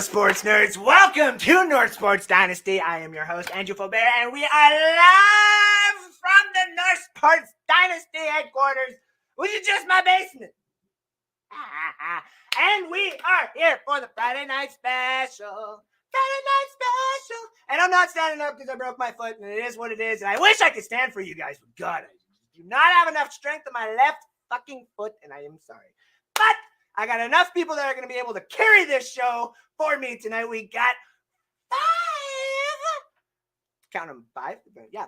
Sports nerds, welcome to North Sports Dynasty. I am your host, Andrew Faubert, and we are live from the North Sports Dynasty headquarters, which is just my basement. And we are here for the Friday night special. And I'm not standing up because I broke my foot, and it is what it is, and I wish I could stand for you guys, but God, I do not have enough strength in my left fucking foot, and I am sorry. But I got enough people that are going to be able to carry this show for me tonight. We got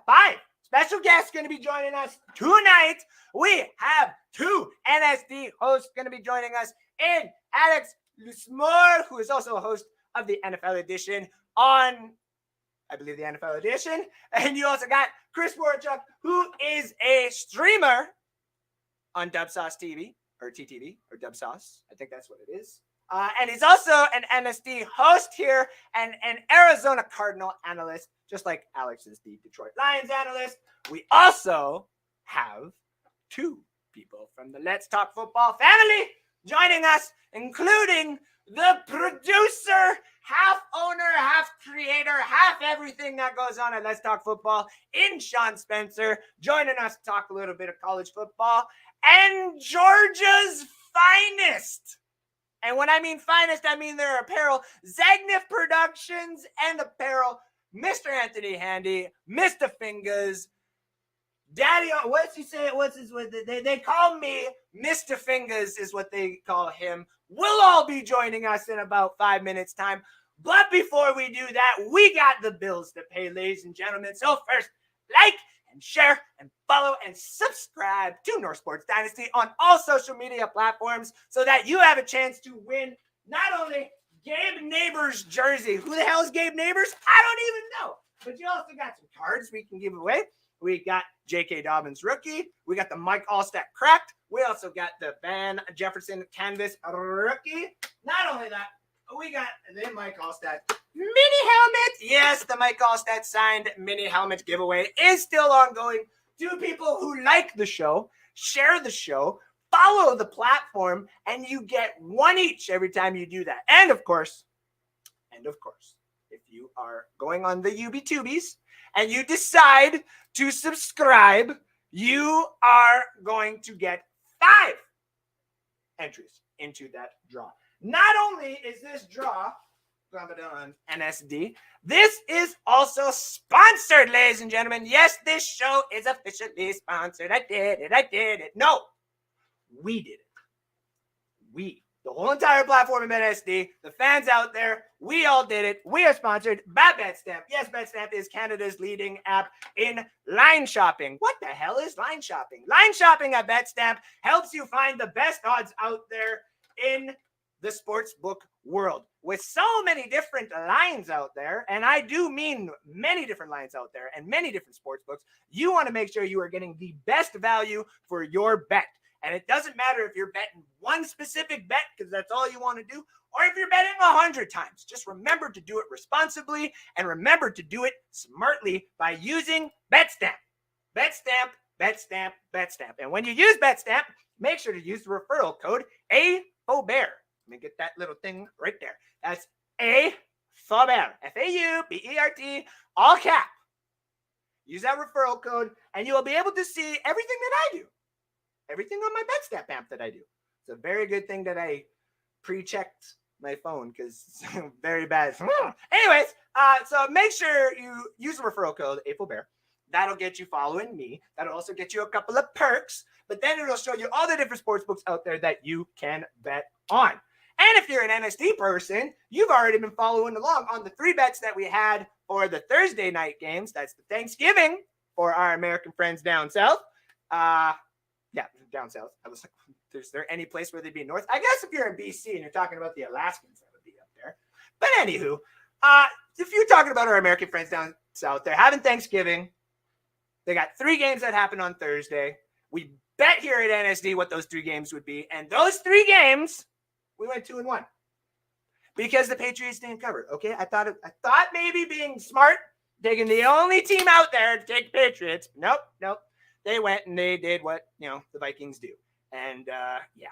five special guests going to be joining us tonight. We have two NSD hosts going to be joining us in Alex Loosemore, who is also a host of the NFL Edition on, I believe, the NFL Edition. And you also got Chris Woroschuk, who is a streamer on Dubsauce TV. Or TTV, or Dubsauce. I think that's what it is. And he's also an NSD host here and an Arizona Cardinal analyst, just like Alex is the Detroit Lions analyst. We also have two people from the Let's Talk Football family joining us, including the producer, half owner, half creator, half everything that goes on at Let's Talk Football, in Sean Spencer, joining us to talk a little bit of college football. And Georgia's finest. And when I mean finest, I mean their apparel. Zagnif Productions and Apparel. Mr. Anthony Handy. Mr. Fingers. Daddy, what's he say? They call me Mr. Fingers is what they call him. We'll all be joining us in about 5 minutes time. But before we do that, we got the bills to pay, ladies and gentlemen. So first, like and share and follow and subscribe to North Sports Dynasty on all social media platforms so that you have a chance to win not only Gabe Neighbors' jersey. Who the hell is Gabe Neighbors? I don't even know. But you also got some cards we can give away. We got J.K. Dobbins rookie. We got the Mike Allstat cracked. We also got the Van Jefferson canvas rookie. Not only that, we got the Mike Allstat mini helmet. yes, the Mike Allstat signed mini helmet giveaway is still ongoing. To people who like the show, share the show, follow the platform, and you get one each every time you do that. And of course, if you are going on the UBTubies and you decide to subscribe, you are going to get 5 entries into that draw. Not only is this draw on NSD, this is also sponsored, ladies and gentlemen. Yes, this show is officially sponsored. I did it. No, we did it. The whole entire platform of NSD, the fans out there, we all did it. We are sponsored by Betstamp. Yes, Betstamp is Canada's leading app in line shopping. What the hell is line shopping? Line shopping at Betstamp helps you find the best odds out there in the sports book world. With so many different lines out there, and I do mean many different lines out there and many different sports books, you want to make sure you are getting the best value for your bet. And it doesn't matter if you're betting one specific bet because that's all you want to do, or if you're betting 100 times. Just remember to do it responsibly and remember to do it smartly by using Betstamp. Betstamp, Betstamp, Betstamp. And when you use Betstamp, make sure to use the referral code AFOBEAR. Let me get that little thing right there. That's AFOBEAR. FAUBERT, all cap. Use that referral code and you will be able to see everything that I do. Everything on my Betstamp app that I do. It's a very good thing that I pre-checked my phone because it's very bad. Anyways, so make sure you use the referral code AFOBEAR. That'll get you following me. That'll also get you a couple of perks. But then it'll show you all the different sports books out there that you can bet on. And if you're an NSD person, you've already been following along on the 3 bets that we had for the Thursday night games. That's the Thanksgiving for our American friends down south. Yeah, down south. I was like, is there any place where they'd be north? I guess if you're in BC and you're talking about the Alaskans, that would be up there. But anywho, if you're talking about our American friends down south, they're having Thanksgiving. They got 3 games that happen on Thursday. We bet here at NSD what those 3 games would be. And those 3 games, we went 2-1. Because the Patriots didn't cover. Okay, I thought maybe being smart, taking the only team out there to take the Patriots. Nope. They went and they did what, the Vikings do. And, yeah,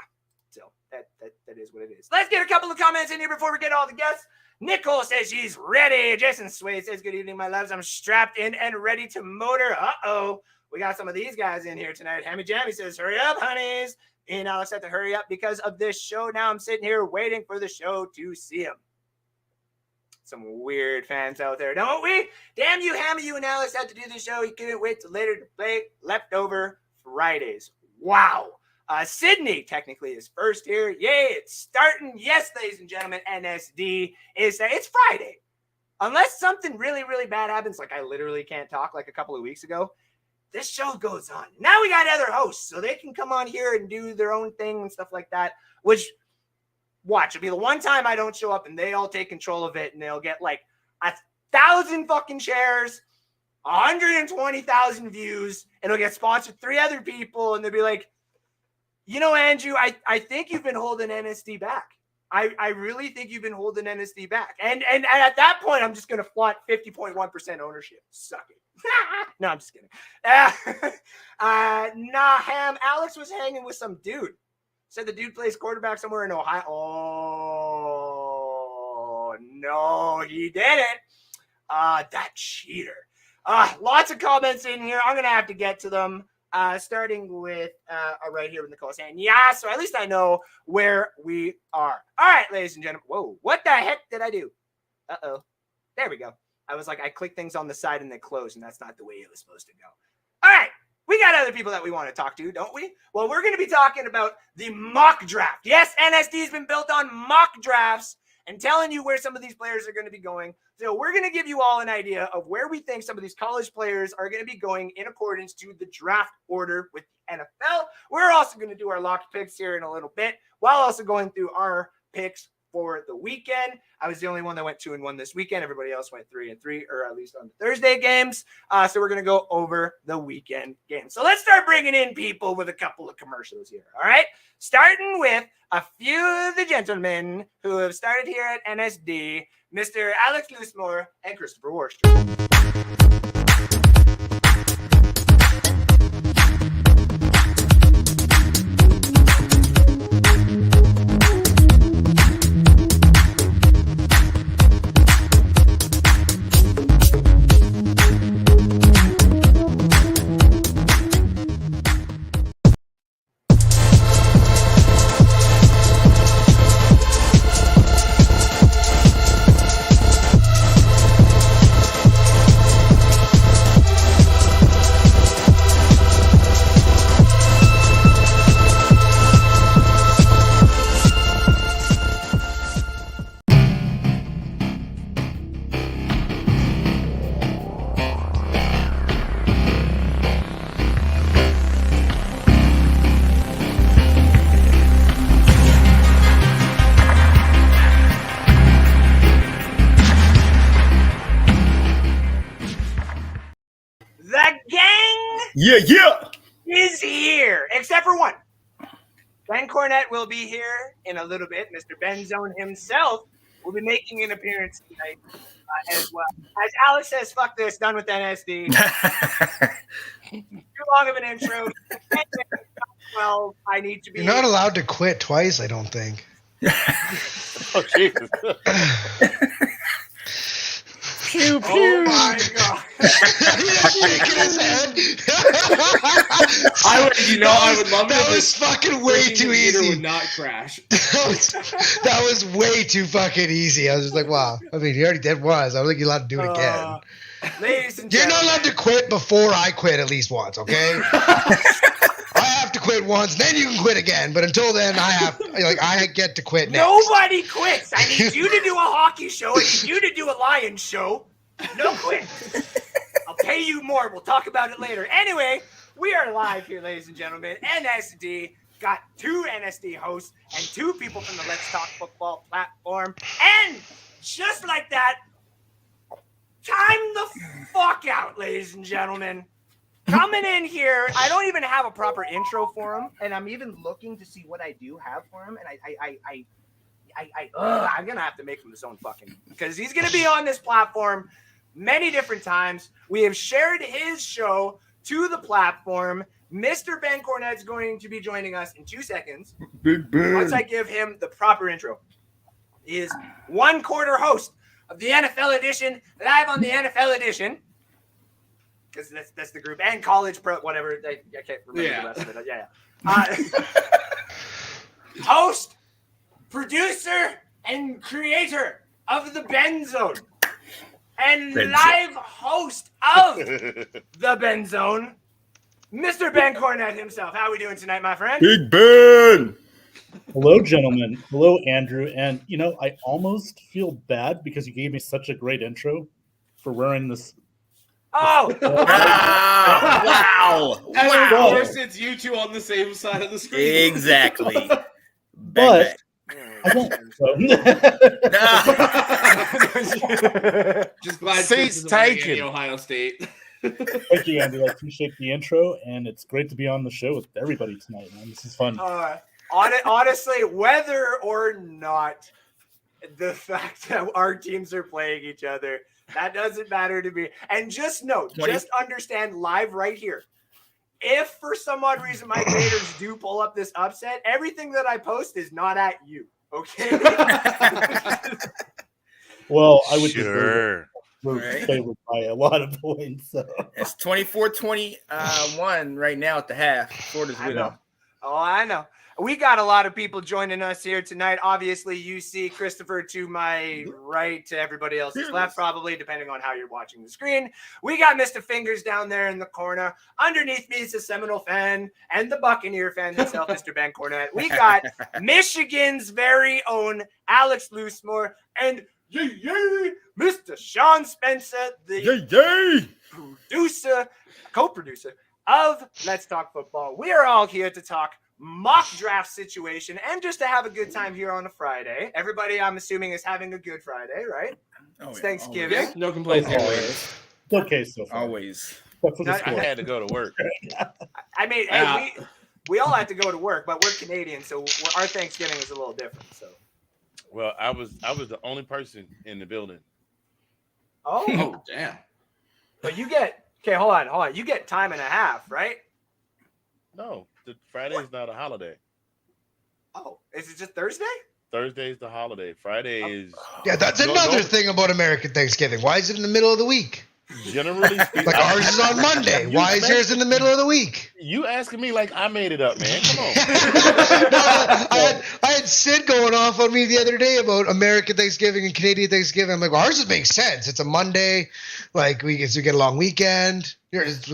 so that is what it is. Let's get a couple of comments in here before we get all the guests. Nicole says she's ready. Jason Swade says, good evening, my loves. I'm strapped in and ready to motor. Uh-oh. We got some of these guys in here tonight. Hammy Jammy says, hurry up, honeys. And Alex had to hurry up because of this show. Now I'm sitting here waiting for the show to see him. Some weird fans out there, don't we? Damn you, Hammy, you and Alex had to do the show. He couldn't wait till later to play Leftover Fridays. Wow. Sydney technically is first here. Yay, it's starting. Yes, ladies and gentlemen, NSD is that it's Friday. Unless something really, really bad happens, like I literally can't talk like a couple of weeks ago, this show goes on. Now we got other hosts, so they can come on here and do their own thing and stuff like that, which... Watch, it'll be the one time I don't show up and they all take control of it and they'll get like 1,000 fucking shares, 120,000 views, and it'll get sponsored 3 other people and they'll be like, Andrew, I think you've been holding NSD back. I really think you've been holding NSD back. And at that point, I'm just going to flaunt 50.1% ownership. Suck it. No, I'm just kidding. Ham, Alex was hanging with some dude. Said the dude plays quarterback somewhere in Ohio. Oh, no, he didn't. That cheater. Lots of comments in here. I'm going to have to get to them. Starting with right here with Nicole saying, yeah, so at least I know where we are. All right, ladies and gentlemen. Whoa, what the heck did I do? Uh-oh. There we go. I was like, I clicked things on the side and they closed, and that's not the way it was supposed to go. All right. We got other people that we want to talk to, don't we? Well, we're going to be talking about the mock draft. Yes, NSD's been built on mock drafts and telling you where some of these players are going to be going. So we're going to give you all an idea of where we think some of these college players are going to be going in accordance to the draft order with the NFL. We're also going to do our locked picks here in a little bit while also going through our picks for the weekend. I was the only one that went 2-1 this weekend. Everybody else went 3-3, or at least on the Thursday games. So we're going to go over the weekend games. So let's start bringing in people with a couple of commercials here. All right. Starting with a few of the gentlemen who have started here at NSD Mr. Alex Loosemore and Christopher Woroschuk. Yeah. Is here, except for one. Ben Cornett will be here in a little bit. Mr. Ben Zone himself will be making an appearance tonight as well. As Alex says, fuck this, done with Dynasty. Too long of an intro. Well, I need to be. You're not allowed to quit twice, I don't think. Oh, Jesus. Pew, pew. Oh my god. I would love that was fucking way too easy. Would not crash. that was way too fucking easy. I was just like, wow. I mean, he already did once. I don't think you're allowed to do it again. Ladies and You're gentlemen. not allowed to quit before I quit at least once, okay? I have to quit once, then you can quit again. But until then, I get to quit next. Nobody quits. I need you to do a hockey show. I need you to do a Lions show. No quit. I'll pay you more. We'll talk about it later. Anyway, we are live here, ladies and gentlemen. NSD got 2 NSD hosts and 2 people from the Let's Talk Football platform. And just like that, time the fuck out, ladies and gentlemen. Coming in here, I don't even have a proper intro for him, and I'm even looking to see what I do have for him, and I'm gonna have to make him his own fucking, because he's gonna be on this platform many different times. We have shared his show to the platform. Mr. Ben Cornett's going to be joining us in 2 seconds. Big Ben. Once I give him the proper intro, he is 1/4 host of the NFL edition, live on the NFL edition. Because that's the group, and college pro, whatever. I can't remember the rest of it. Yeah. Host, producer, and creator of the Ben Zone, and live host of the Ben Zone, Mr. Ben Cornett himself. How are we doing tonight, my friend? Big Ben. Hello, gentlemen. Hello, Andrew. And, I almost feel bad because you gave me such a great intro for wearing this. Oh! Wow. Wow. Wow. Wow. It's you two on the same side of the screen. Exactly. But I won't. Just glad Seats Chris is away taken. in Ohio State. Thank you, Andrew. I appreciate the intro, and it's great to be on the show with everybody tonight, man. This is fun. Honestly, whether or not the fact that our teams are playing each other, that doesn't matter to me. And just note, just understand live right here. If for some odd reason my Gators do pull up this upset, everything that I post is not at you. Okay? Well, I would Sure. we're Right. favored by a lot of points. So. It's 24-21 right now at the half. Florida's I winning. know. Oh, I know. We got a lot of people joining us here tonight. Obviously, you see Christopher to my right, to everybody else's left, probably, depending on how you're watching the screen. We got Mr. Fingers down there in the corner. Underneath me is the Seminole fan and the Buccaneer fan himself, Mr. Ben Cornett. We got Michigan's very own Alex Loosemore and Mr. Sean Spencer, the co-producer of Let's Talk Football. We are all here to talk mock draft situation and just to have a good time here on a Friday. Everybody, I'm assuming, is having a good Friday, right? It's Thanksgiving. Yeah, no complaints. Always. It's okay so far. Always. Except for the I score. I had to go to work. I mean, hey, we all have to go to work, but we're Canadian, so our Thanksgiving is a little different. So Well, I was the only person in the building. Oh, Oh, damn. but you get hold on. You get time and a half, right? No, Friday's not a holiday. Oh, is it just Thursday? Thursday's the holiday. Friday is Yeah, that's another thing about American Thanksgiving. Why is it in the middle of the week? generally speaking. Like ours is on Monday. Why is yours in the middle of the week? You asking me like I made it up, man? Come on. I had Sid going off on me the other day about American Thanksgiving and Canadian Thanksgiving. I'm like, well, ours just makes sense. It's a Monday, like we get a long weekend.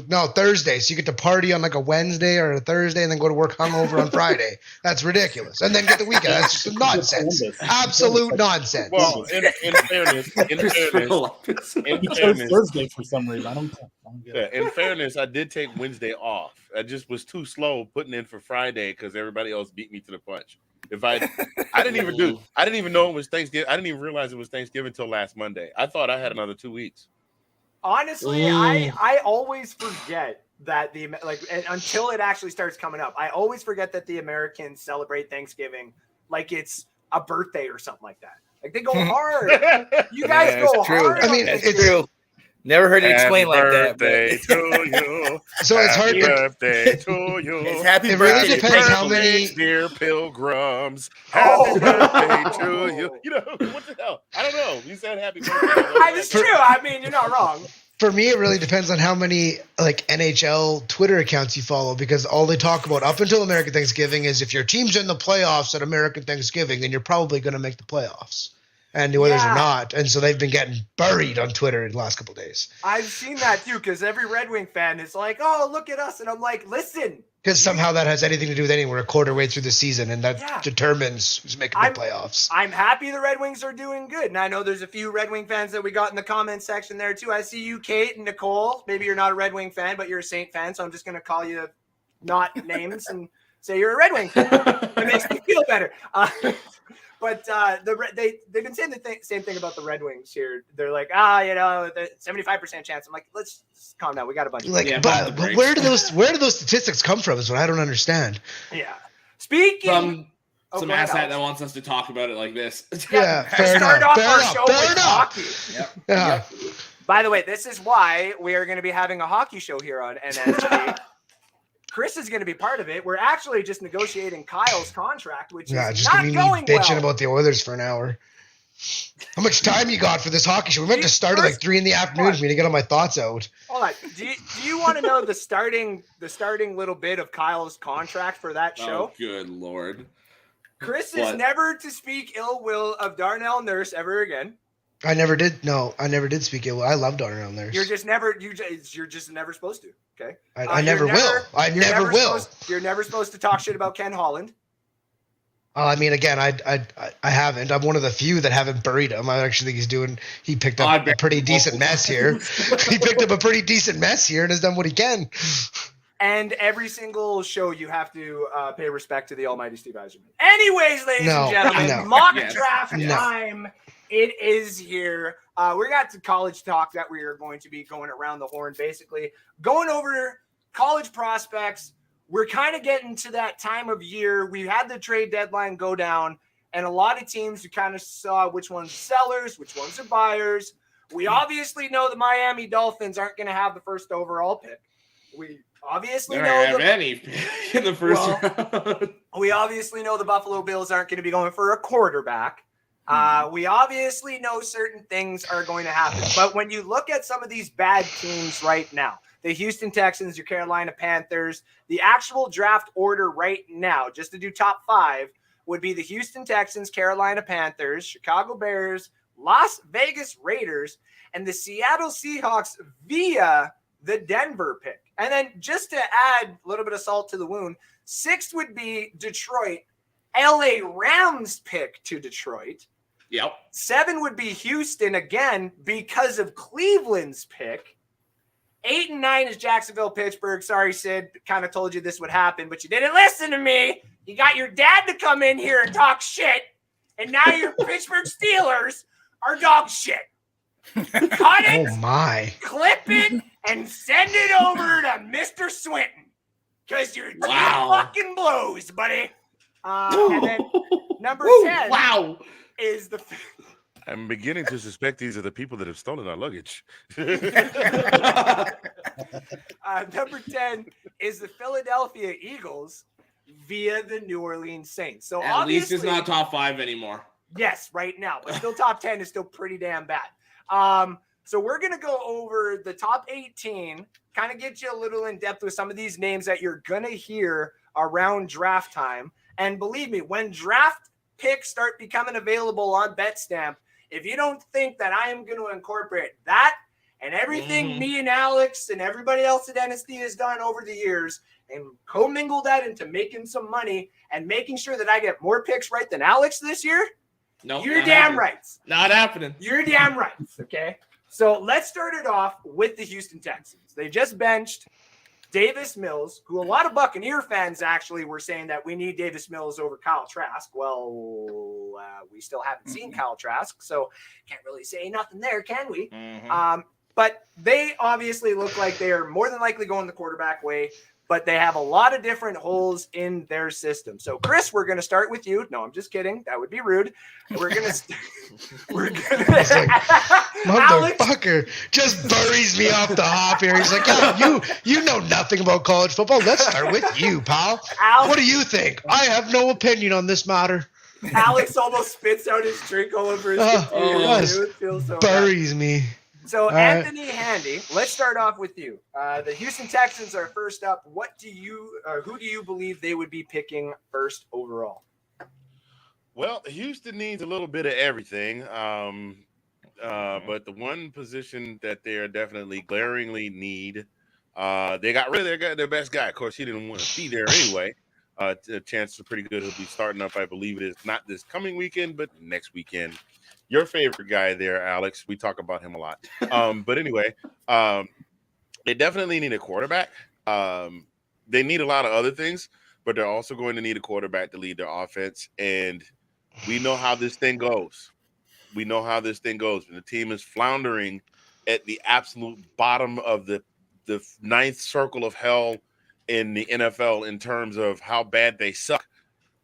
No, Thursday, so you get to party on like a Wednesday or a Thursday, and then go to work hungover on Friday. That's ridiculous. And then get the weekend. That's just nonsense. Absolute nonsense. Well, in fairness, He chose Thursday for some reason. I don't get it. in fairness, I did take Wednesday off. I just was too slow putting in for Friday because everybody else beat me to the punch. I didn't even know it was Thanksgiving. I didn't even realize it was Thanksgiving until last Monday. I thought I had another 2 weeks. Honestly, I always forget that until it actually starts coming up, I always forget that the Americans celebrate Thanksgiving like it's a birthday or something like that. Like they go hard. You guys go hard. I mean, it's true. Never heard it explained like that. Birthday to you. So it's hard. Happy birthday to you. It's happy It really birthday. depends how many. Dear pilgrims, happy birthday to you. You know, what the hell? I don't know. You said happy birthday. It's true. I mean, you're not wrong. For me, it really depends on how many like NHL Twitter accounts you follow, because all they talk about up until American Thanksgiving is if your team's in the playoffs at American Thanksgiving, then you're probably going to make the playoffs. And the others are not. And so they've been getting buried on Twitter the last couple of days. I've seen that too, because every Red Wing fan is like, oh, look at us. And I'm like, listen. Because somehow that has anything to do with anything. We're a quarter way through the season, and that determines who's making the playoffs. I'm happy the Red Wings are doing good. And I know there's a few Red Wing fans that we got in the comments section there too. I see you, Kate and Nicole. Maybe you're not a Red Wing fan, but you're a Saint fan. So I'm just going to call you not names and say you're a Red Wing fan. It makes me feel better. But they've been saying the same thing about the Red Wings here. They're like, the 75% chance. I'm like, let's calm down. We got a bunch. But where do those statistics come from? Is what I don't understand. Yeah. Speaking from some asshat that wants us to talk about it like this. Yeah. Fair start enough. off Fair our enough. show Fair with enough. hockey. Yep. Yeah. Yep. By the way, this is why we are going to be having a hockey show here on NSG. Chris is going to be part of it. We're actually just negotiating Kyle's contract, which is just not going bitching well. about the Oilers for an hour. How much time you got for this hockey show? We meant to start at like 3 p.m. for me to get all my thoughts out. Hold on. Do you want to know the starting little bit of Kyle's contract for that show? Oh, good Lord. Chris is never to speak ill will of Darnell Nurse ever again. I never did. No, I never did speak ill. I love Darnell Nurse. You're just never supposed to. Okay. I never will. I never will. You're never supposed to talk shit about Ken Holland. I mean, again, I haven't. I'm one of the few that haven't buried him. I actually think he picked up a pretty decent mess here. He picked up a pretty decent mess here and has done what he can. And every single show you have to pay respect to the almighty Steve Eiserman. Anyways, ladies and gentlemen, mock draft time. It is here. We got some college talk that we are going to be going around the horn, basically going over college prospects. We're kind of getting to that time of year. We had the trade deadline go down, and a lot of teams, you kind of saw which ones are sellers, which ones are buyers. We obviously know the Miami Dolphins aren't going to have the first overall pick. We obviously know any in the first round. We obviously know the Buffalo Bills aren't going to be going for a quarterback. We obviously know certain things are going to happen. But when you look at some of these bad teams right now, the Houston Texans, your Carolina Panthers, the actual draft order right now, just to do top 5, would be the Houston Texans, Carolina Panthers, Chicago Bears, Las Vegas Raiders, and the Seattle Seahawks via the Denver pick. And then just to add a little bit of salt to the wound, 6th would be Detroit, LA Rams pick to Detroit. Yep. 7 would be Houston again because of Cleveland's pick. 8 and 9 is Jacksonville, Pittsburgh. Sorry, Sid. Kind of told you this would happen, but you didn't listen to me. You got your dad to come in here and talk shit, and now your Pittsburgh Steelers are dog shit. Cut it. Oh, my. Clip it and send it over to Mr. Swinton because your team fucking blows, buddy. And then number 10. Wow. is the I'm beginning to suspect these are the people that have stolen our luggage. number 10 is the Philadelphia Eagles via the New Orleans Saints. So At least obviously, it's not top 5 anymore. yes, right now, but still top 10 is still pretty damn bad. So we're going to go over the top 18, kind of get you a little in depth with some of these names that you're going to hear around draft time. And believe me, when draft picks start becoming available on Betstamp, if you don't think that I am going to incorporate that and everything me and Alex and everybody else at Dynasty has done over the years and commingle that into making some money and making sure that I get more picks right than Alex this year, you're damn right. Not happening. You're damn right. Okay. So let's start it off with the Houston Texans. They just benched Davis Mills, who a lot of Buccaneer fans actually were saying that we need Davis Mills over Kyle Trask. Well, we still haven't seen Kyle Trask, so can't really say nothing there, can we? But they obviously look like they are more than likely going the quarterback way, but they have a lot of different holes in their system. So, Chris, we're going to start with you. No, I'm just kidding. That would be rude. We're going to motherfucker just buries me off the hop here. He's like, yeah, you know nothing about college football. Let's start with you, pal. What do you think? I have no opinion on this matter. Alex almost spits out his drink all over his computer. It feels so buries bad. Me. So, Anthony Handy, let's start off with you. The Houston Texans are first up. Who do you believe they would be picking first overall? Well, Houston needs a little bit of everything. But the one position that they are definitely glaringly need, they got rid of their best guy. Of course, he didn't want to be there anyway. The chances are pretty good he'll be starting up, I believe it is not this coming weekend, but next weekend. Your favorite guy there, Alex. We talk about him a lot. But anyway, they definitely need a quarterback. They need a lot of other things, but they're also going to need a quarterback to lead their offense. And we know how this thing goes. When the team is floundering at the absolute bottom of the ninth circle of hell in the NFL in terms of how bad they suck.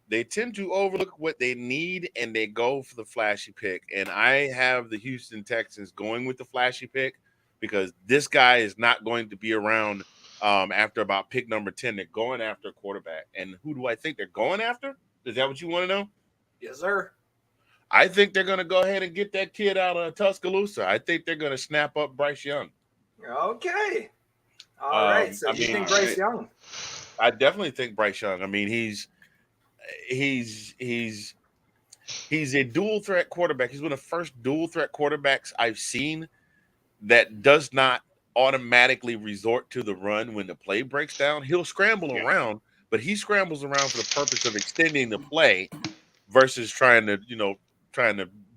They tend to overlook what they need, and they go for the flashy pick. And I have the Houston Texans going with the flashy pick because this guy is not going to be around after about pick number 10. They're going after a quarterback. And who do I think they're going after? Is that what you want to know? Yes, sir. I think they're going to go ahead and get that kid out of Tuscaloosa. I think they're going to snap up Bryce Young. Okay. All right. So you think Bryce Young? I definitely think Bryce Young. I mean, he's a dual threat quarterback. He's one of the first dual threat quarterbacks I've seen that does not automatically resort to the run when the play breaks down. He'll scramble around, but he scrambles around for the purpose of extending the play versus trying to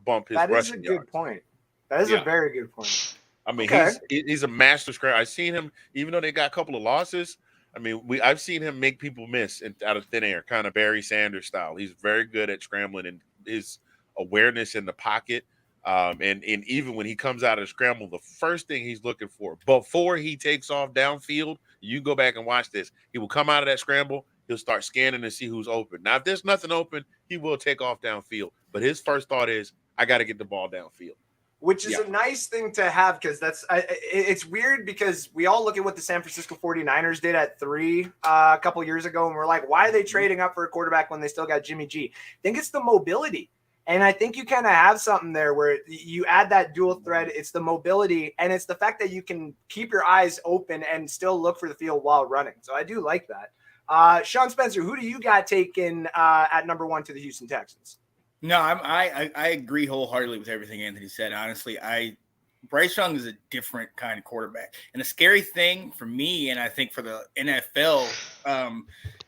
bump his rushing yards. That is a good point. That is a very good point. I mean, he's a master scramble. I've seen him, even though they got a couple of losses. I mean, I've seen him make people miss out of thin air, kind of Barry Sanders style. He's very good at scrambling and his awareness in the pocket. And even when he comes out of the scramble, the first thing he's looking for before he takes off downfield, you go back and watch this. He will come out of that scramble. He'll start scanning to see who's open. Now, if there's nothing open, he will take off downfield. But his first thought is, I got to get the ball downfield. Which is a nice thing to have because it's weird because we all look at what the San Francisco 49ers did at 3 a couple years ago, and we're like, why are they trading up for a quarterback when they still got Jimmy G? I think it's the mobility. And I think you kind of have something there where you add that dual threat. It's the mobility, and it's the fact that you can keep your eyes open and still look for the field while running. So I do like that. Sean Spencer, who do you got taken at number 1 to the Houston Texans? No, I agree wholeheartedly with everything Anthony said. Honestly, Bryce Young is a different kind of quarterback. And the scary thing for me, and I think for the NFL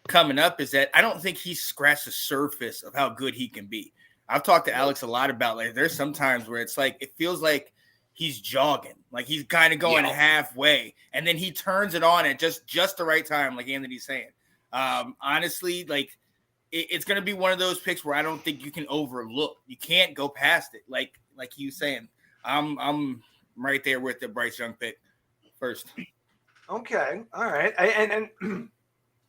coming up, is that I don't think he's scratched the surface of how good he can be. I've talked to Alex a lot about, like, there's some times where it's like, it feels like he's jogging, like he's kind of going halfway, and then he turns it on at just the right time, like Anthony's saying. Honestly, like, it's going to be one of those picks where I don't think you can overlook. You can't go past it. Like you saying, I'm right there with the Bryce Young pick first. Okay. All right. And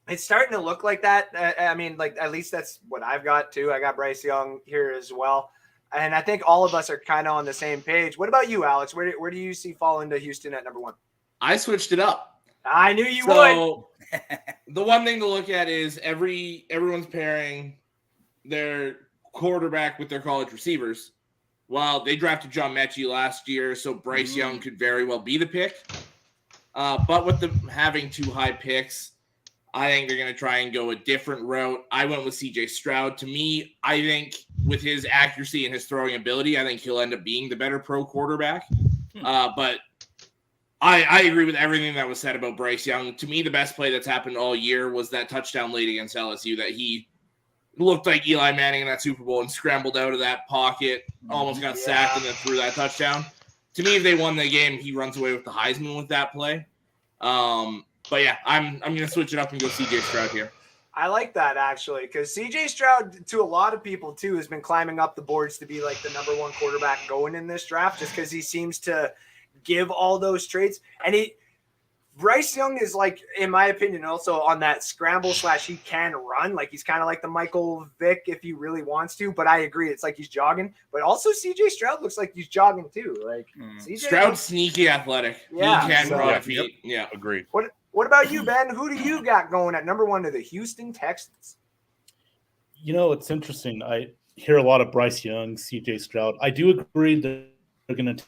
it's starting to look like that. I mean, like, at least that's what I've got too. I got Bryce Young here as well. And I think all of us are kind of on the same page. What about you, Alex? Where do you see fall into Houston at number 1? I switched it up. I knew you would. So the one thing to look at is everyone's pairing their quarterback with their college receivers. Well, they drafted John Mechie last year, so Bryce Young could very well be the pick. But with them having 2 high picks, I think they're going to try and go a different route. I went with CJ Stroud. To me, I think with his accuracy and his throwing ability, I think he'll end up being the better pro quarterback. But I agree with everything that was said about Bryce Young. To me, the best play that's happened all year was that touchdown late against LSU that he looked like Eli Manning in that Super Bowl and scrambled out of that pocket, almost got sacked, and then threw that touchdown. To me, if they won the game, he runs away with the Heisman with that play. But yeah, I'm going to switch it up and go CJ Stroud here. I like that, actually, because CJ Stroud, to a lot of people, too, has been climbing up the boards to be like the number 1 quarterback going in this draft just because he seems to give all those traits. And Bryce Young is like, in my opinion, also on that scramble / he can run. Like he's kind of like the Michael Vick if he really wants to, but I agree. It's like he's jogging, but also CJ Stroud looks like he's jogging too. Like Stroud's sneaky athletic. Yeah, he can run. Yeah, agreed. What about you, Ben? Who do you got going at number 1 to the Houston Texans? You know, it's interesting. I hear a lot of Bryce Young, CJ Stroud. I do agree that they're going to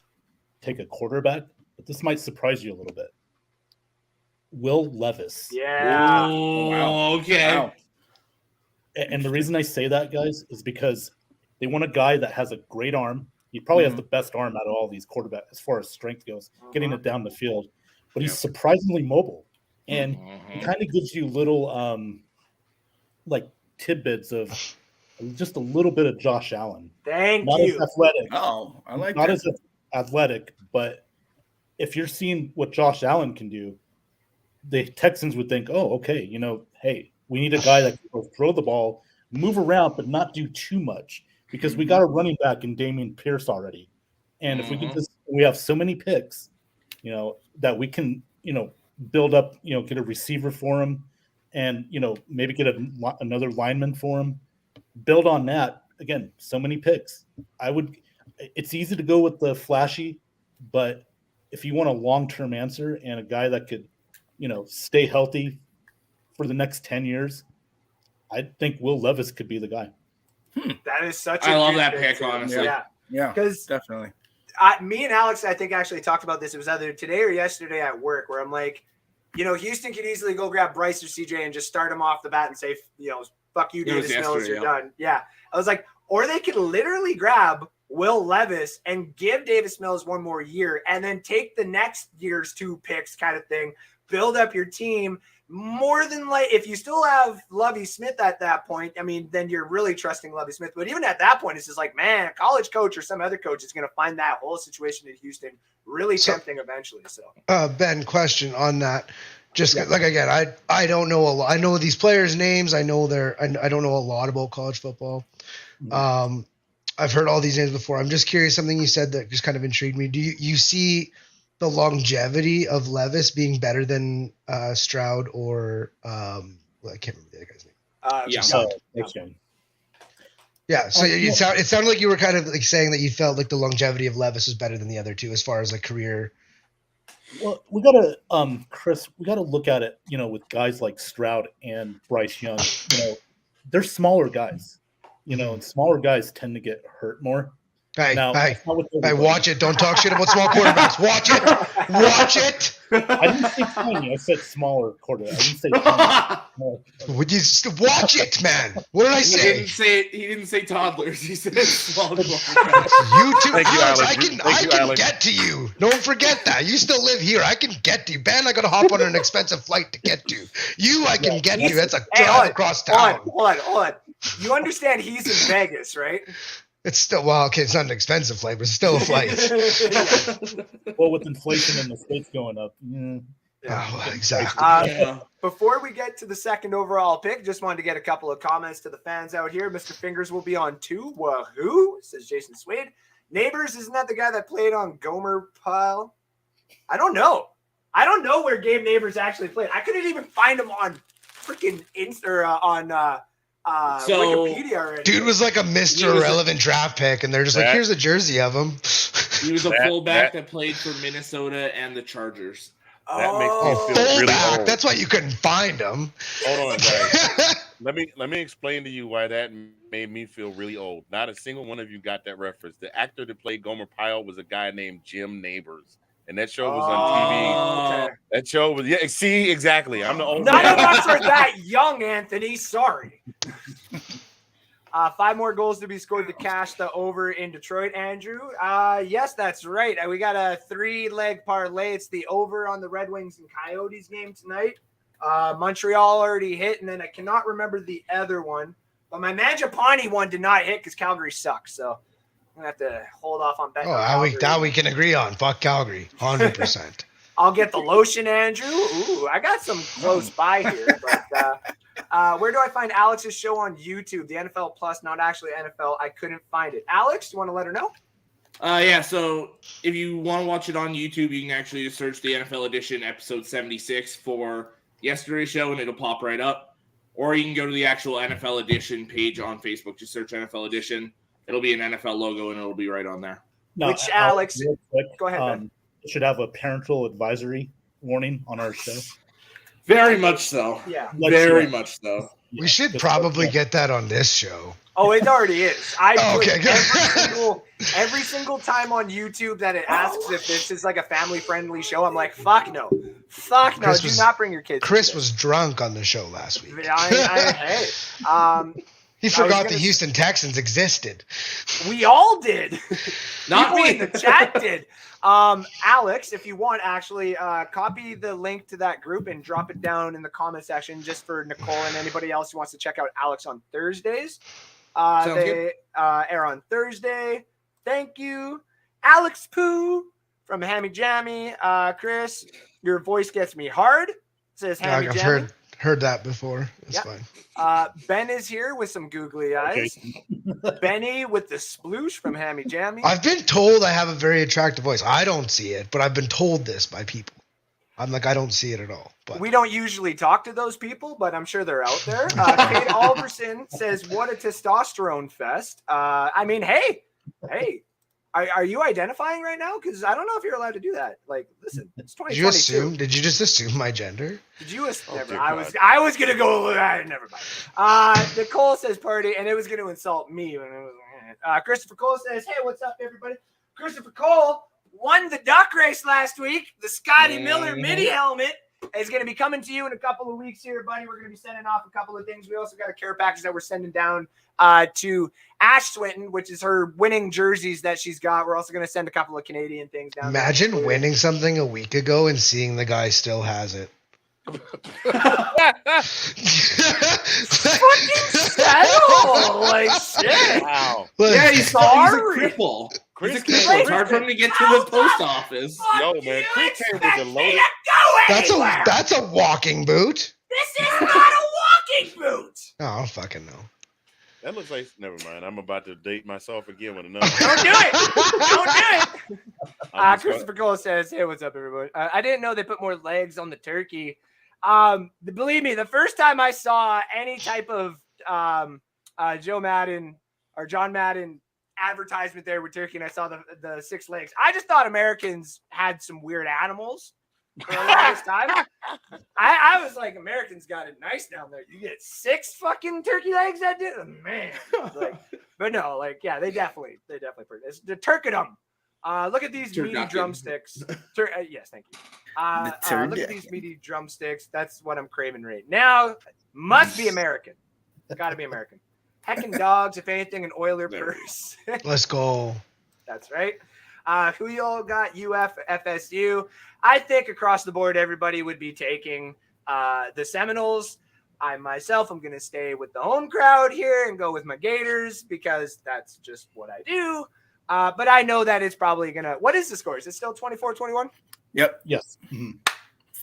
take a quarterback, but this might surprise you a little bit. Will Levis. Yeah. Oh, wow. Okay. Wow. And the reason I say that, guys, is because they want a guy that has a great arm. He probably has the best arm out of all these quarterbacks as far as strength goes, getting it down the field. But he's surprisingly mobile. And he kind of gives you little like tidbits of just a little bit of Josh Allen. Thank Not you. as athletic. Oh, I like Not that. as athletic, but if you're seeing what Josh Allen can do, the Texans would think, oh, okay, you know, hey, we need a guy that can both throw the ball, move around, but not do too much because we got a running back in Damian Pierce already. And if we can we have so many picks, you know, that we can, you know, build up, you know, get a receiver for him and, you know, maybe get another lineman for him, build on that. Again, so many picks. It's easy to go with the flashy, but if you want a long-term answer and a guy that could, you know, stay healthy for the next 10 years, I think Will Levis could be the guy. That is such I love good that pick, honestly. Yeah, because definitely. Me and Alex, I think, actually talked about this. It was either today or yesterday at work where I'm like, you know, Houston could easily go grab Bryce or CJ and just start him off the bat and say, you know, fuck you, Davis Mills, you're done. Yeah. I was like, or they could literally grab Will Levis and give Davis Mills 1 more year and then take the next year's 2 picks kind of thing, build up your team. More than like, if you still have Lovie Smith at that point, I mean, then you're really trusting Lovie Smith. But even at that point, it's just like, man, a college coach or some other coach is going to find that whole situation in Houston really tempting eventually. So, Ben, question on that. Just like, again, I don't know a lot. I know these players' names. I know I don't know a lot about college football. I've heard all these names before. I'm just curious, something you said that just kind of intrigued me. Do you see the longevity of Levis being better than Stroud or I can't remember the other guy's name. Yeah. So it sounded like you were kind of like saying that you felt like the longevity of Levis was better than the other two as far as like career. Well, we gotta, Chris, we gotta look at it, you know, with guys like Stroud and Bryce Young. You know, they're smaller guys, you know, and smaller guys tend to get hurt more. Hey, Hey, watch it. Don't talk shit about small quarterbacks. Watch it. Watch it. I didn't say tiny. I said smaller quarterback. I didn't say tiny. Would you watch it, man? What did I say? He didn't say toddlers. He said small. You too, Thank you, Alex. Alex. I can get to you. Don't forget that. You still live here. I can get to you. Ben, I got to hop on an expensive flight to get to you. I can get to. That's a drive across town. Hold on. You understand he's in Vegas, right? It's still, okay, it's not an expensive flight, but it's still a flight. Well, with inflation and the States going up. Oh, exactly. Before we get to the second overall pick, just wanted to get a couple of comments to the fans out here. Mr. Fingers will be on 2. Wahoo, says Jason Swade. Neighbors, isn't that the guy that played on Gomer Pile? I don't know. I don't know where Gabe Neighbors actually played. I couldn't even find him on freaking Insta or on Wikipedia already. Dude was like a Mr. He was Irrelevant draft pick, and they're just like, That- here's a jersey of him. He was a That- fullback that- that played for Minnesota and the Chargers. That makes me Oh, feel really fullback. old. That's why you couldn't find him. Hold on, guys. Let me explain to you why that made me feel really old. Not a single one of you got that reference. The actor that played Gomer Pyle was a guy named Jim Neighbors, and that show was on TV. Okay. That show was see exactly. I'm the old. None man. of us are that young, Anthony. Sorry. 5 more goals to be scored to cash the over in Detroit, Andrew. Yes, that's right. We got a 3-leg parlay. It's the over on the Red Wings and Coyotes game tonight. Montreal already hit, and then I cannot remember the other one. But my Mangiapane one did not hit because Calgary sucks. So I'm going to have to hold off on betting. on That we can agree on. Fuck Calgary. 100%. I'll get the lotion, Andrew. Ooh, I got some close by here. But where do I find Alex's show on YouTube? The NFL Plus, not actually NFL. I couldn't find it. Alex, you want to let her know? Yeah, so if you want to watch it on YouTube, you can actually just search the NFL Edition episode 76 for yesterday's show, and it'll pop right up. Or you can go to the actual NFL Edition page on Facebook. Just search NFL Edition. It'll be an NFL logo, and it'll be right on there. Now, Which Alex? real quick, Go ahead, Ben. should have a parental advisory warning on our show. Very much so. Yeah. Very much so. We should probably get that on this show. Oh, it already is. I put Okay, good. every single time on YouTube that it asks if this is like a family-friendly show, I'm like, fuck no. Fuck no. Chris Do was- not bring your kids. Chris to was drunk on the show last week. this. Hey. He was forgot gonna the Houston Texans existed. We all did. Not People me. in the chat did. Alex, if you want, actually copy the link to that group and drop it down in the comment section just for Nicole and anybody else who wants to check out Alex on Thursdays. Sounds They air on Thursday. Thank you. Alex Poo from Hammy Jammy. Chris, your voice gets me hard. Says Yeah, Hammy I've Jammy. heard that before. It's Yeah. fine. Ben is here with some googly eyes. Benny with the sploosh from Hammy Jammy. I've been told I have a very attractive voice. I don't see it, but I've been told this by people. I'm like, I don't see it at all. But We don't usually talk to those people, but I'm sure they're out there. Kate Alverson says, what a testosterone fest. I mean, hey, are you identifying right now? Because I don't know if you're allowed to do that. Like, listen, it's did you 2022. did you just assume my gender? Did you never? dear I was gonna go. Never mind. Nicole says party, and it was gonna insult me. When it was, Christopher Cole says, "Hey, what's up, everybody?" Christopher Cole won the duck race last week. The Scotty Miller mini helmet is going to be coming to you in a couple of weeks here, buddy. We're going to be sending off a couple of things. We also got a care package that we're sending down to Ash Swinton, which is her winning jerseys that she's got. We're also going to send a couple of Canadian things down. Imagine there. winning something a week ago and seeing the guy still has it. Settle, like shit. Wow. Like, Yeah, he's a Sorry. cripple. Chris He's a came cripple. with It's hard for him to get to the post office. Fuck Yo, you man, Chris came with expect the me loaded- to go anywhere? that's a walking boot. This is not a walking boot. Oh, I don't fucking know. That looks like never mind. I'm about to date myself again with another. Don't do it. Don't do it. I'm just Christopher Cole says, "Hey, what's up, everybody? I didn't know they put more legs on the turkey. Believe me, the first time I saw any type of Joe Madden or John Madden advertisement there with turkey, and I saw the 6 legs, I just thought Americans had some weird animals for the longest time. I was like, Americans got it nice down there. You get 6 fucking turkey legs that did, man. Like, but no, like, yeah, they definitely put it. It's the Turkedom. Look at these meaty Turducken. drumsticks. Yes, thank you. Look at these meaty drumsticks. That's what I'm craving right now. Must be American. Got to be American. Heckin' dogs, if anything, an Oiler There we go. purse. Let's go. That's right. Who y'all got? UF, FSU. I think across the board, everybody would be taking the Seminoles. I myself am going to stay with the home crowd here and go with my Gators because that's just what I do. But I know that it's probably going to – what is the score? Is it still 24-21? Yep. Yes. Mhm.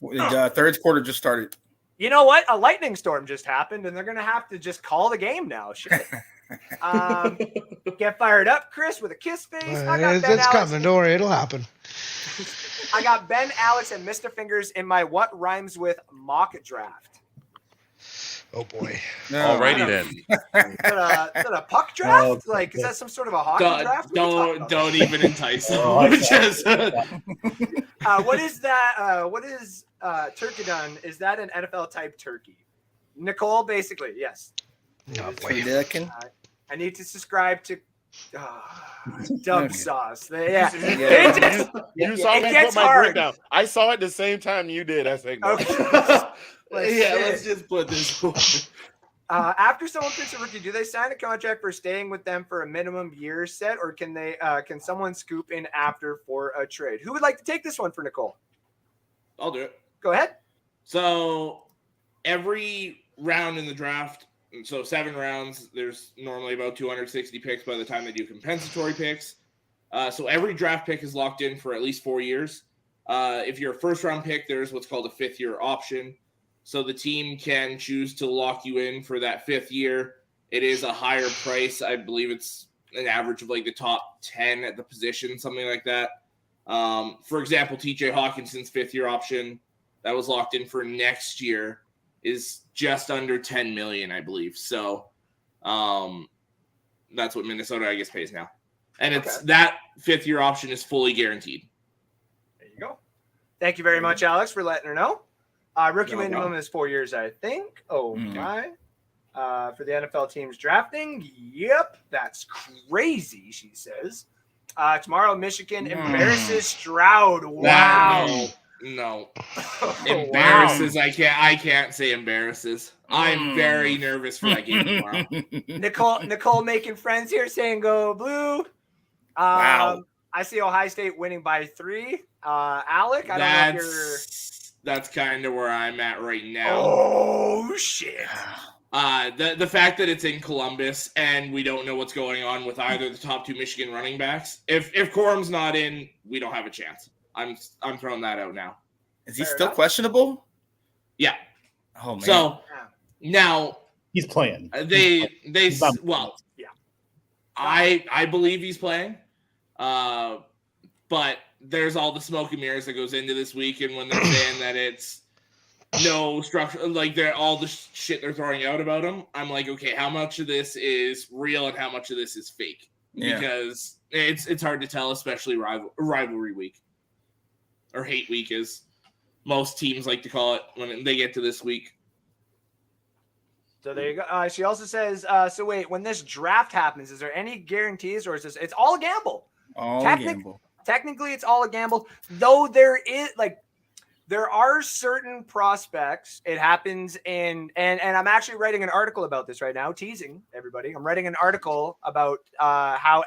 The third quarter just started. You know what? A lightning storm just happened, and they're going to have to just call the game now. Shit. Get fired up, Chris, with a kiss face. I got Ben, It's Alex. coming. Don't worry. It'll happen. I got Ben, Alex, and Mr. Fingers in my what rhymes with mock draft. Oh boy. Alrighty then. Is that a puck draft? Like, is that some sort of a hockey draft? Don't even entice them. Oh, What is that? What is Turkedom? Is that an NFL type turkey? Nicole, basically, yes. Oh, boy. Turducken? I need to subscribe to Dub Sauce. Yeah. You saw It me gets put my hard. drink down. I saw it the same time you did. I think. Okay. Let's just put this. After someone picks a rookie, do they sign a contract for staying with them for a minimum year set, or can they? Can someone scoop in after for a trade? Who would like to take this one for Nicole? I'll do it. Go ahead. So every round in the draft, so 7 rounds, there's normally about 260 picks by the time they do compensatory picks. So every draft pick is locked in for at least 4 years. If you're a first round pick, there's what's called a 5th year option. So the team can choose to lock you in for that 5th year. It is a higher price. I believe it's an average of like the top 10 at the position, something like that. For example, TJ Hawkinson's 5th year option that was locked in for next year is just under 10 million, I believe. So that's what Minnesota, I guess, pays now. And it's that 5th year option is fully guaranteed. There you go. Thank you very much, Alex, for letting her know. Rookie minimum is 4 years, I think. Oh, my. For the NFL teams drafting. Yep, that's crazy, she says. Tomorrow, Michigan embarrasses Stroud. Wow. No. Embarrasses. Wow. I can't say embarrasses. I'm very nervous for that game tomorrow. Nicole making friends here saying go blue. Wow. I see Ohio State winning by 3. Alec, I don't know if you're... That's kind of where I'm at right now. Oh, shit. The fact that it's in Columbus and we don't know what's going on with either the top 2 Michigan running backs. If Corum's not in, we don't have a chance. I'm throwing that out now. Is he still questionable? Yeah. Oh man. So now he's playing. I believe he's playing. But there's all the smoke and mirrors that goes into this week, and when they're saying that it's no structure, like they're all the shit they're throwing out about him, I'm like, okay, how much of this is real and how much of this is fake? Yeah. Because it's hard to tell, especially rivalry week or hate week, as most teams like to call it when they get to this week. So there you go. She also says, so wait, when this draft happens, is there any guarantees, or is this? It's all a gamble. Technically, it's all a gamble. Though there are certain prospects. It happens and I'm actually writing an article about this right now, teasing everybody. I'm writing an article about how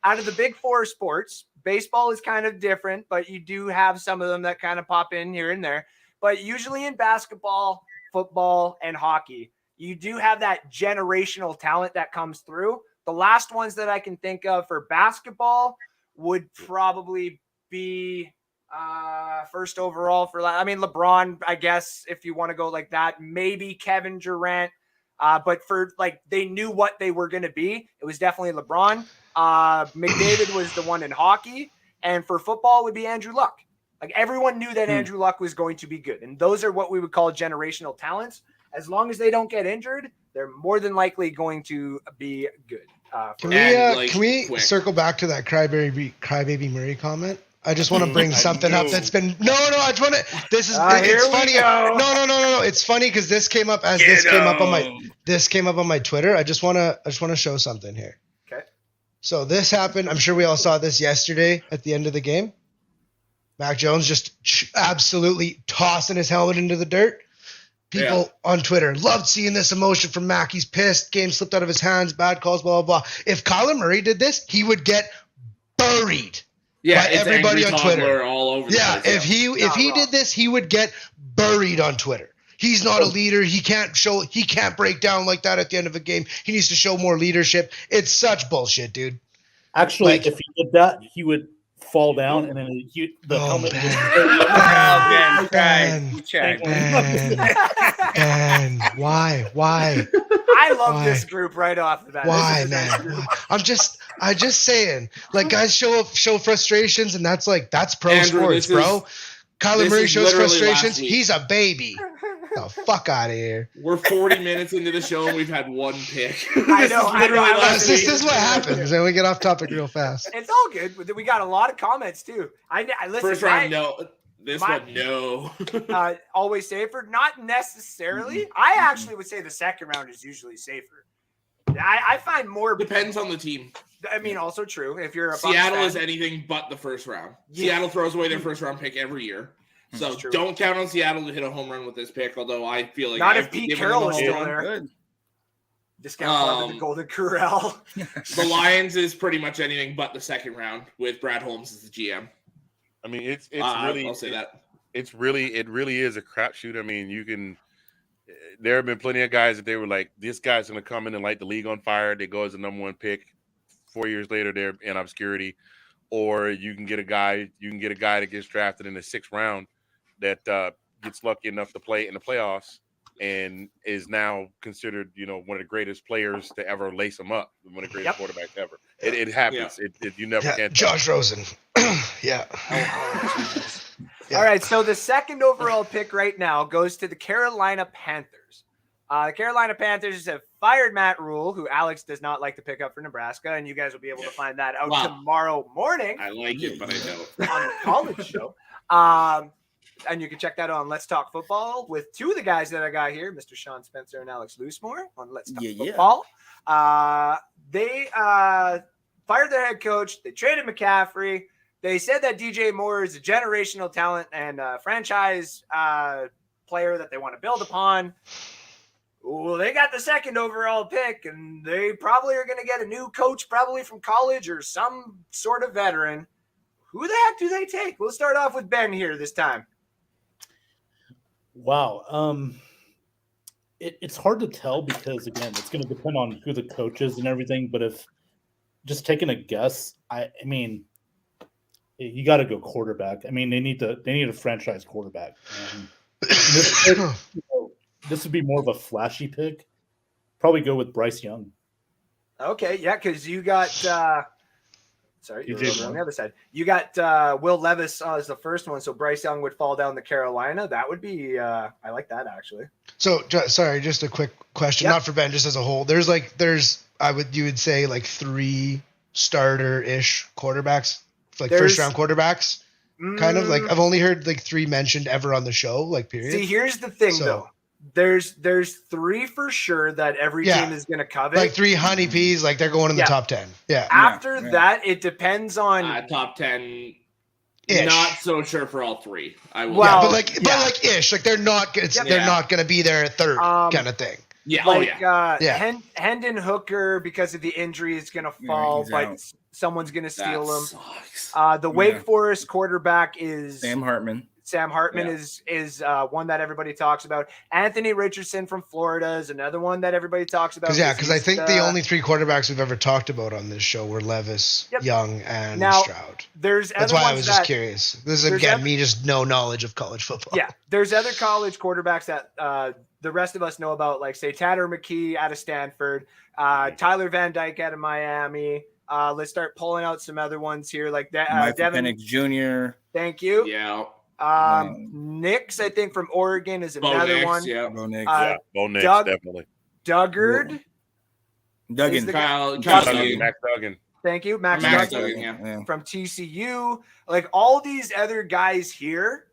out of the big 4 sports, baseball is kind of different, but you do have some of them that kind of pop in here and there. But usually in basketball, football, and hockey, you do have that generational talent that comes through. The last ones that I can think of for basketball would probably be first overall for LeBron, I guess, if you want to go like that. Maybe Kevin Durant. But for they knew what they were going to be. It was definitely LeBron. McDavid was the one in hockey. And for football would be Andrew Luck. Everyone knew that Andrew Luck was going to be good. And those are what we would call generational talents. As long as they don't get injured, they're more than likely going to be good. Can we circle back to that Crybaby Murray comment? I just want to bring something up that's been I just want to. This is it's funny. No. It's funny because this came up came up on my Twitter. I just want to show something here. Okay. So this happened. I'm sure we all saw this yesterday at the end of the game. Mac Jones just absolutely tossing his helmet into the dirt. People on Twitter loved seeing this emotion from Mac. He's pissed. Game slipped out of his hands. Bad calls. Blah blah blah. If Kyler Murray did this, he would get buried. Yeah, by everybody on Twitter. All over. If he did this, he would get buried on Twitter. He's not a leader. He can't break down like that at the end of a game. He needs to show more leadership. It's such bullshit, dude. Actually, if he did that, he would fall down and then the helmet. Ben, why? I love this group right off the bat. Why, man? I'm just saying, guys show frustrations, and that's pro Andrew, sports, bro. Kyler Murray shows frustrations. He's a baby. The fuck out of here. We're 40 minutes into the show and we've had one pick. I know. This is what happens, and we get off topic real fast. It's all good. We got a lot of comments too. I listen. First round, no. This one, no. Always safer? Not necessarily. I actually would say the second round is usually safer. I find more depends on the team. I mean, also true. If you're a Seattle is anything but the first round. Yeah. Seattle throws away their first round pick every year. So don't count on Seattle to hit a home run with this pick, although I feel like not if Pete Carroll is still there. Good. Discount the Golden Corral. The Lions is pretty much anything but the second round with Brad Holmes as the GM. I mean, it's really. I'll say that it really is a crapshoot. I mean, there have been plenty of guys that they were like, this guy's going to come in and light the league on fire. They go as the number one pick. 4 years later, they're in obscurity. Or you can get a guy that gets drafted in the 6th round that gets lucky enough to play in the playoffs and is now considered, one of the greatest players to ever lace him up, one of the greatest quarterbacks ever. It happens. Yeah. You never can. Josh Rosen. Yeah. All right. So the second overall pick right now goes to the Carolina Panthers. The Carolina Panthers have fired Matt Rule, who Alex does not like to pick up for Nebraska, and you guys will be able to find that out tomorrow morning. I like it, but I don't. On the college show. And you can check that on Let's Talk Football with two of the guys that I got here, Mr. Sean Spencer and Alex Loosemore on Let's Talk Football. They fired their head coach. They traded McCaffrey. They said that DJ Moore is a generational talent and a franchise player that they want to build upon. Well, they got the second overall pick, and they probably are going to get a new coach, probably from college or some sort of veteran. Who the heck do they take? We'll start off with Ben here this time. Wow. It's hard to tell because, again, it's going to depend on who the coach is and everything. But if just taking a guess, I mean, you got to go quarterback. I mean, they need a franchise quarterback. This would be more of a flashy pick. Probably go with Bryce Young. Okay, yeah, because you got you were over on the other side. You got Will Levis as the first one, so Bryce Young would fall down to Carolina. That would be I like that actually. So sorry, just a quick question, not for Ben, just as a whole. You would say like 3 starter-ish quarterbacks, like first round quarterbacks, kind of like I've only heard like 3 mentioned ever on the show, like period. See, here's the thing though. There's 3 for sure that every team is going to covet. Like 3 honeypeas, like they're going in the top 10. Yeah. After that, it depends on top 10. Not so sure for all 3. But like ish, like they're not going to be there at 3rd kind of thing. Yeah. Hendon Hooker, because of the injury, is going to fall, but someone's going to steal him. Sucks. The Wake Forest quarterback is Sam Hartman. Sam Hartman is one that everybody talks about. Anthony Richardson from Florida is another one that everybody talks about. Because I think the only 3 quarterbacks we've ever talked about on this show were Levis, Young, and Stroud. That's why I was just curious. This is, again, me just no knowledge of college football. Yeah, there's other college quarterbacks that the rest of us know about, like, say, Tanner McKee out of Stanford, Tyler Van Dyke out of Miami. Let's start pulling out some other ones here, like Devin Penix Jr. Thank you. Yeah. Nix, I think, from Oregon is another one. Yeah, Bo Nix. Bo Nix, definitely. Duggan. Max Duggan. Thank you, Max Duggan from TCU. Like all these other guys here,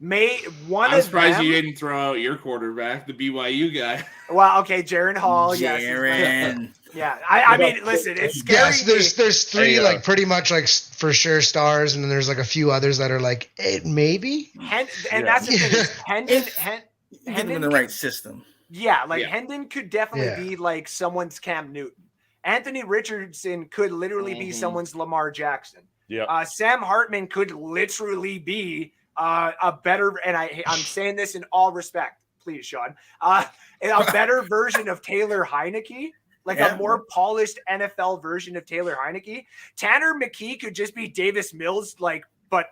I'm surprised you didn't throw out your quarterback, the BYU guy. Well, okay, Jaron Hall. Jaron. Yeah, I mean, listen, it's scary. Yes, there's 3 like pretty much like for sure stars, and then there's like a few others that are like maybe. And that's the thing. Hendon in the right system. Yeah, Hendon could definitely be like someone's Cam Newton. Anthony Richardson could literally be someone's Lamar Jackson. Yeah. Sam Hartman could literally be a better, and I'm saying this in all respect, please, Sean, a better version of Taylor Heineke. Like a more polished NFL version of Taylor Heineke. Tanner McKee could just be Davis Mills, but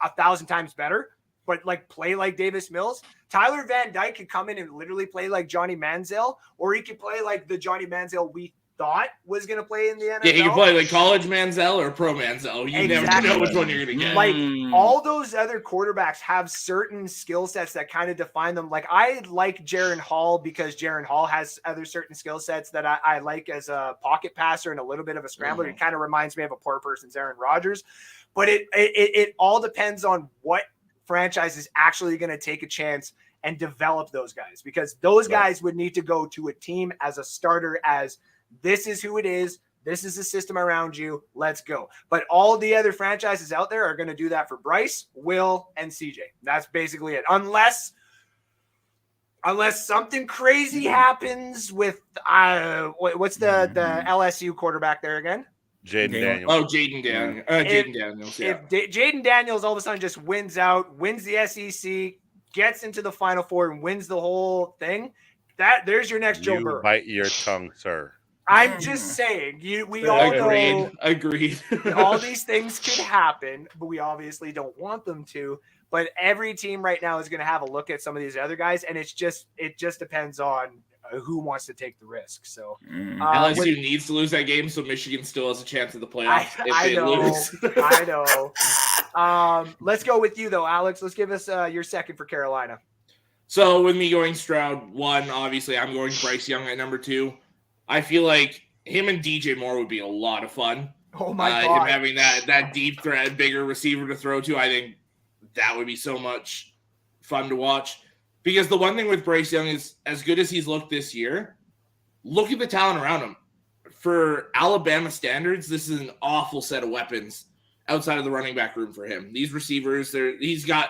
1,000 times better, but play like Davis Mills. Tyler Van Dyke could come in and literally play like Johnny Manziel, or he could play like the Johnny Manziel we thought was going to play in the NFL. Yeah, he can play like college Manziel or pro Manziel. You never know which one you're going to get. Like all those other quarterbacks have certain skill sets that kind of define them. Like I like Jaren Hall because Jaren Hall has other certain skill sets that I like as a pocket passer and a little bit of a scrambler. He kind of reminds me of a poor person's Aaron Rodgers. But it all depends on what franchise is actually going to take a chance and develop those guys, because those guys would need to go to a team as a starter, as this is who it is. This is the system around you. Let's go. But all the other franchises out there are going to do that for Bryce, Will, and CJ. That's basically it. Unless something crazy happens with what's the LSU quarterback there again? Jaden Daniels. Oh, Jaden Daniels. Jaden Daniels. Yeah. If Jaden Daniels all of a sudden just wins the SEC, gets into the Final Four, and wins the whole thing, there's your next Joe Burrow. Bite your tongue, sir. I'm just saying, we all know Agreed. all these things could happen, but we obviously don't want them to. But every team right now is going to have a look at some of these other guys, and it just depends on who wants to take the risk. So LSU needs to lose that game, so Michigan still has a chance at the playoffs if they lose. I know. Let's go with you though, Alex. Let's give us your second for Carolina. So with me going Stroud 1, obviously I'm going Bryce Young at number 2. I feel like him and DJ Moore would be a lot of fun. Oh my God. Him having that deep threat, bigger receiver to throw to, I think that would be so much fun to watch. Because the one thing with Bryce Young is, as good as he's looked this year, look at the talent around him. For Alabama standards, this is an awful set of weapons outside of the running back room for him. These receivers, he's got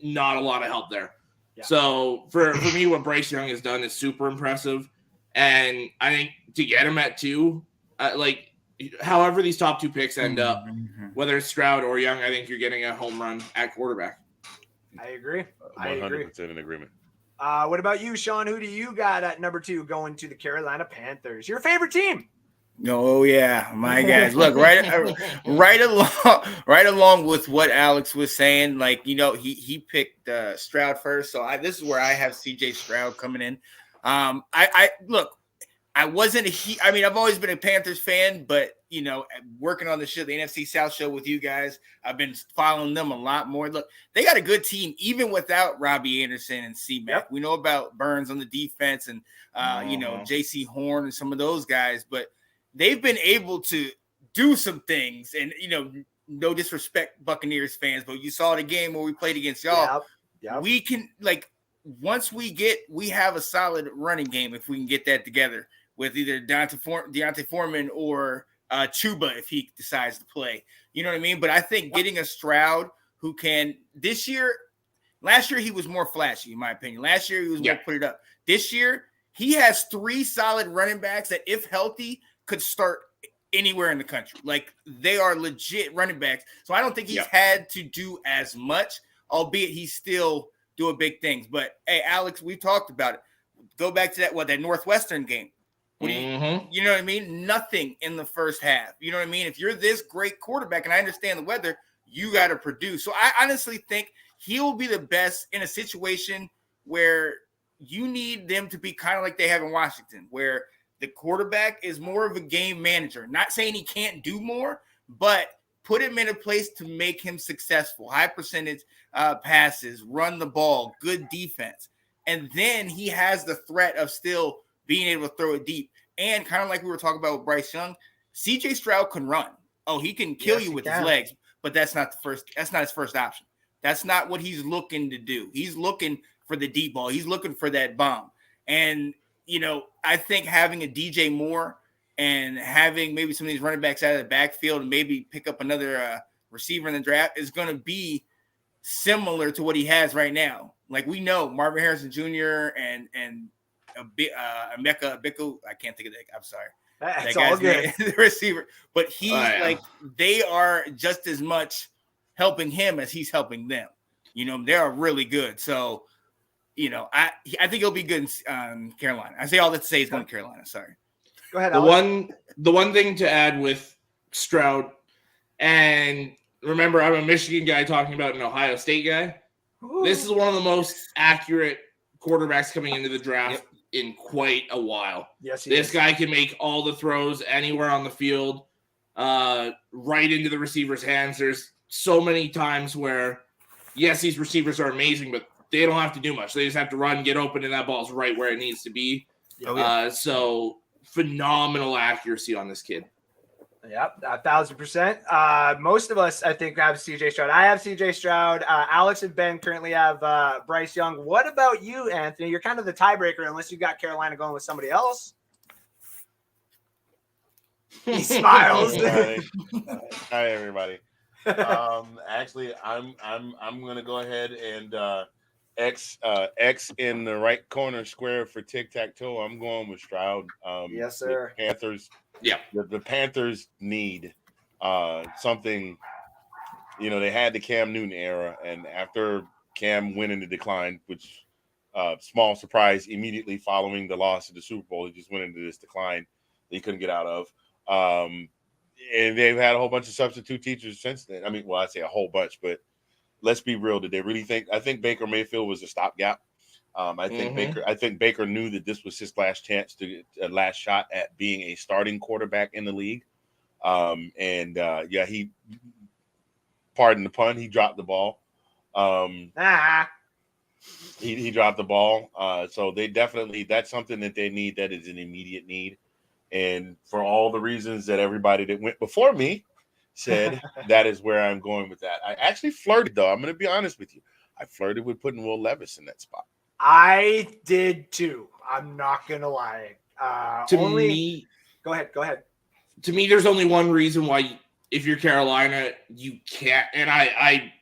not a lot of help there. Yeah. So for me, what Bryce Young has done is super impressive. And I think to get him at 2, however these top 2 picks end up, whether it's Stroud or Young, I think you're getting a home run at quarterback. I agree. 100% in agreement. What about you, Sean? Who do you got at number 2 going to the Carolina Panthers? Your favorite team? Oh yeah, my guys. Look, right along with what Alex was saying. Like, he picked Stroud first, so this is where I have CJ Stroud coming in. I've always been a Panthers fan, but working on the NFC South show with you guys, I've been following them a lot more. Look, they got a good team, even without Robbie Anderson and C-Mac. Yep. We know about Burns on the defense and, J.C. Horn and some of those guys, but they've been able to do some things. And, no disrespect, Buccaneers fans, but you saw the game where we played against y'all. Yep. We can, once we have a solid running game if we can get that together with either Deontay Foreman or Chuba if he decides to play. You know what I mean? But I think getting a Stroud who can last year he was more flashy, in my opinion. Last year he was more put it up. This year he has 3 solid running backs that, if healthy, could start anywhere in the country. Like, they are legit running backs. So I don't think he's had to do as much, albeit he's still doing big things. But hey, Alex, we talked about it. Go back to that Northwestern game. You know what I mean? Nothing in the first half. You know what I mean? If you're this great quarterback, and I understand the weather, you got to produce. So I honestly think he'll be the best in a situation where you need them to be kind of like they have in Washington, where the quarterback is more of a game manager. Not saying he can't do more, but put him in a place to make him successful. High percentage passes, run the ball, good defense. And then he has the threat of still being able to throw it deep. And kind of like we were talking about with Bryce Young, CJ Stroud can run. Oh, he can kill you with his legs, but that's not his first option. That's not what he's looking to do. He's looking for the deep ball. He's looking for that bomb. And, I think having a DJ Moore and having maybe some of these running backs out of the backfield and maybe pick up another receiver in the draft is going to be similar to what he has right now. Like, we know Marvin Harrison Jr. and Emeka Bickel, I can't think of that. I'm sorry. That's all good. The receiver. But they are just as much helping him as he's helping them. They are really good. So, I think he'll be good in Carolina. I say all that to say he's going to Carolina. Sorry. Go ahead, Alex. The one thing to add with Stroud, and remember, I'm a Michigan guy talking about an Ohio State guy. Ooh. This is one of the most accurate quarterbacks coming into the draft in quite a while. Yes, he This is. guy can make all the throws anywhere on the field, right into the receiver's hands. There's so many times where, yes, these receivers are amazing, but they don't have to do much. They just have to run, get open, and that ball's right where it needs to be. Oh, yeah. So phenomenal accuracy on this kid. Yep, 1,000%. Most of us, I think, have CJ Stroud. I have CJ Stroud. Alex and Ben currently have Bryce Young. What about you, Anthony? You're kind of the tiebreaker unless you got Carolina going with somebody else. He smiles. Hi, everybody. Actually, I'm gonna go ahead and X in the right corner square for tic-tac-toe. I'm going with Stroud. Yes, sir. The Panthers. Yeah. The Panthers need something. They had the Cam Newton era, and after Cam went into decline, which small surprise, immediately following the loss of the Super Bowl, he just went into this decline that he couldn't get out of. And they've had a whole bunch of substitute teachers since then. I mean, well, I'd say a whole bunch, but let's be real. Did they really think? I think Baker Mayfield was a stopgap. I think Baker knew that this was his last chance last shot at being a starting quarterback in the league. He, pardon the pun, he dropped the ball. He dropped the ball. So that's something that they need. That is an immediate need. And for all the reasons that everybody that went before me said, that is where I'm going with that. I actually flirted, though. I'm going to be honest with you. I flirted with putting Will Levis in that spot. I did too. I'm not gonna lie. Go ahead. To me, there's only one reason why, if you're Carolina, you can't, and I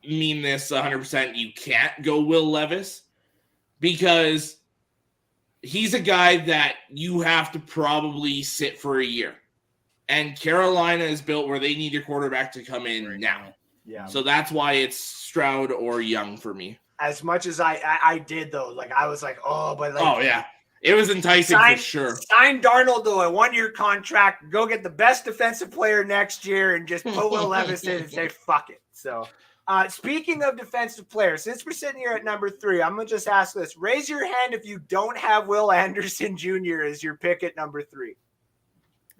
mean this 100%, you can't go Will Levis, because he's a guy that you have to probably sit for a year. And Carolina is built where they need your quarterback to come in now. Yeah. So that's why it's Stroud or Young for me. As much as I did, though, like I was like, oh, but like, oh yeah, it was enticing for sure. Sign Darnold to a 1-year contract, go get the best defensive player next year, and just put Will Levis in and say fuck it. So, speaking of defensive players, since we're sitting here at number 3, I'm gonna just ask this: raise your hand if you don't have Will Anderson Jr. as your pick at number 3.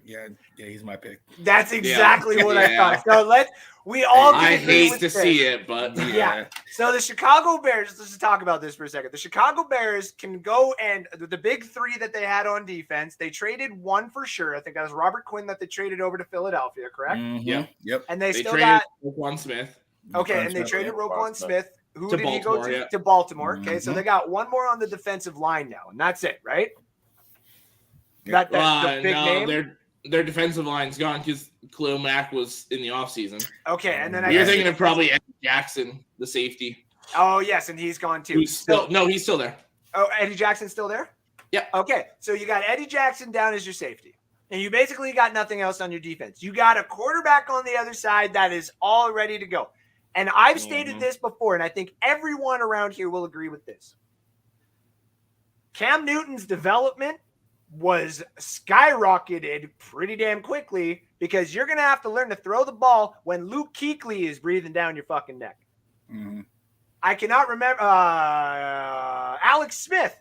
Yeah, he's my pick. That's exactly what I thought. So we all. I hate to see it, but yeah. So the Chicago Bears. Let's just talk about this for a second. The Chicago Bears can go, and the big 3 that they had on defense, they traded one for sure. I think that was Robert Quinn that they traded over to Philadelphia, correct? Mm-hmm. Yeah. Yep. And they still traded got Roquan Smith. Okay, and they traded Roquan Smith. Who To did he go Baltimore, to? yeah. To Baltimore. Okay, so Mhm. they got one more on the defensive line now, and that's it, right? Yep. That's the big name. Their defensive line's gone because Khalil Mack was in the offseason. Okay, and then I You're guess thinking of probably Eddie Jackson, the safety. Oh yes, and he's gone too. He's still there. Oh, Eddie Jackson's still there? Yeah. Okay, so you got Eddie Jackson down as your safety, and you basically got nothing else on your defense. You got a quarterback on the other side that is all ready to go. And I've stated this before, and I think everyone around here will agree with this. Cam Newton's development was skyrocketed pretty damn quickly because you're going to have to learn to throw the ball when Luke Kuechly is breathing down your fucking neck. Mm-hmm. I cannot remember. Alex Smith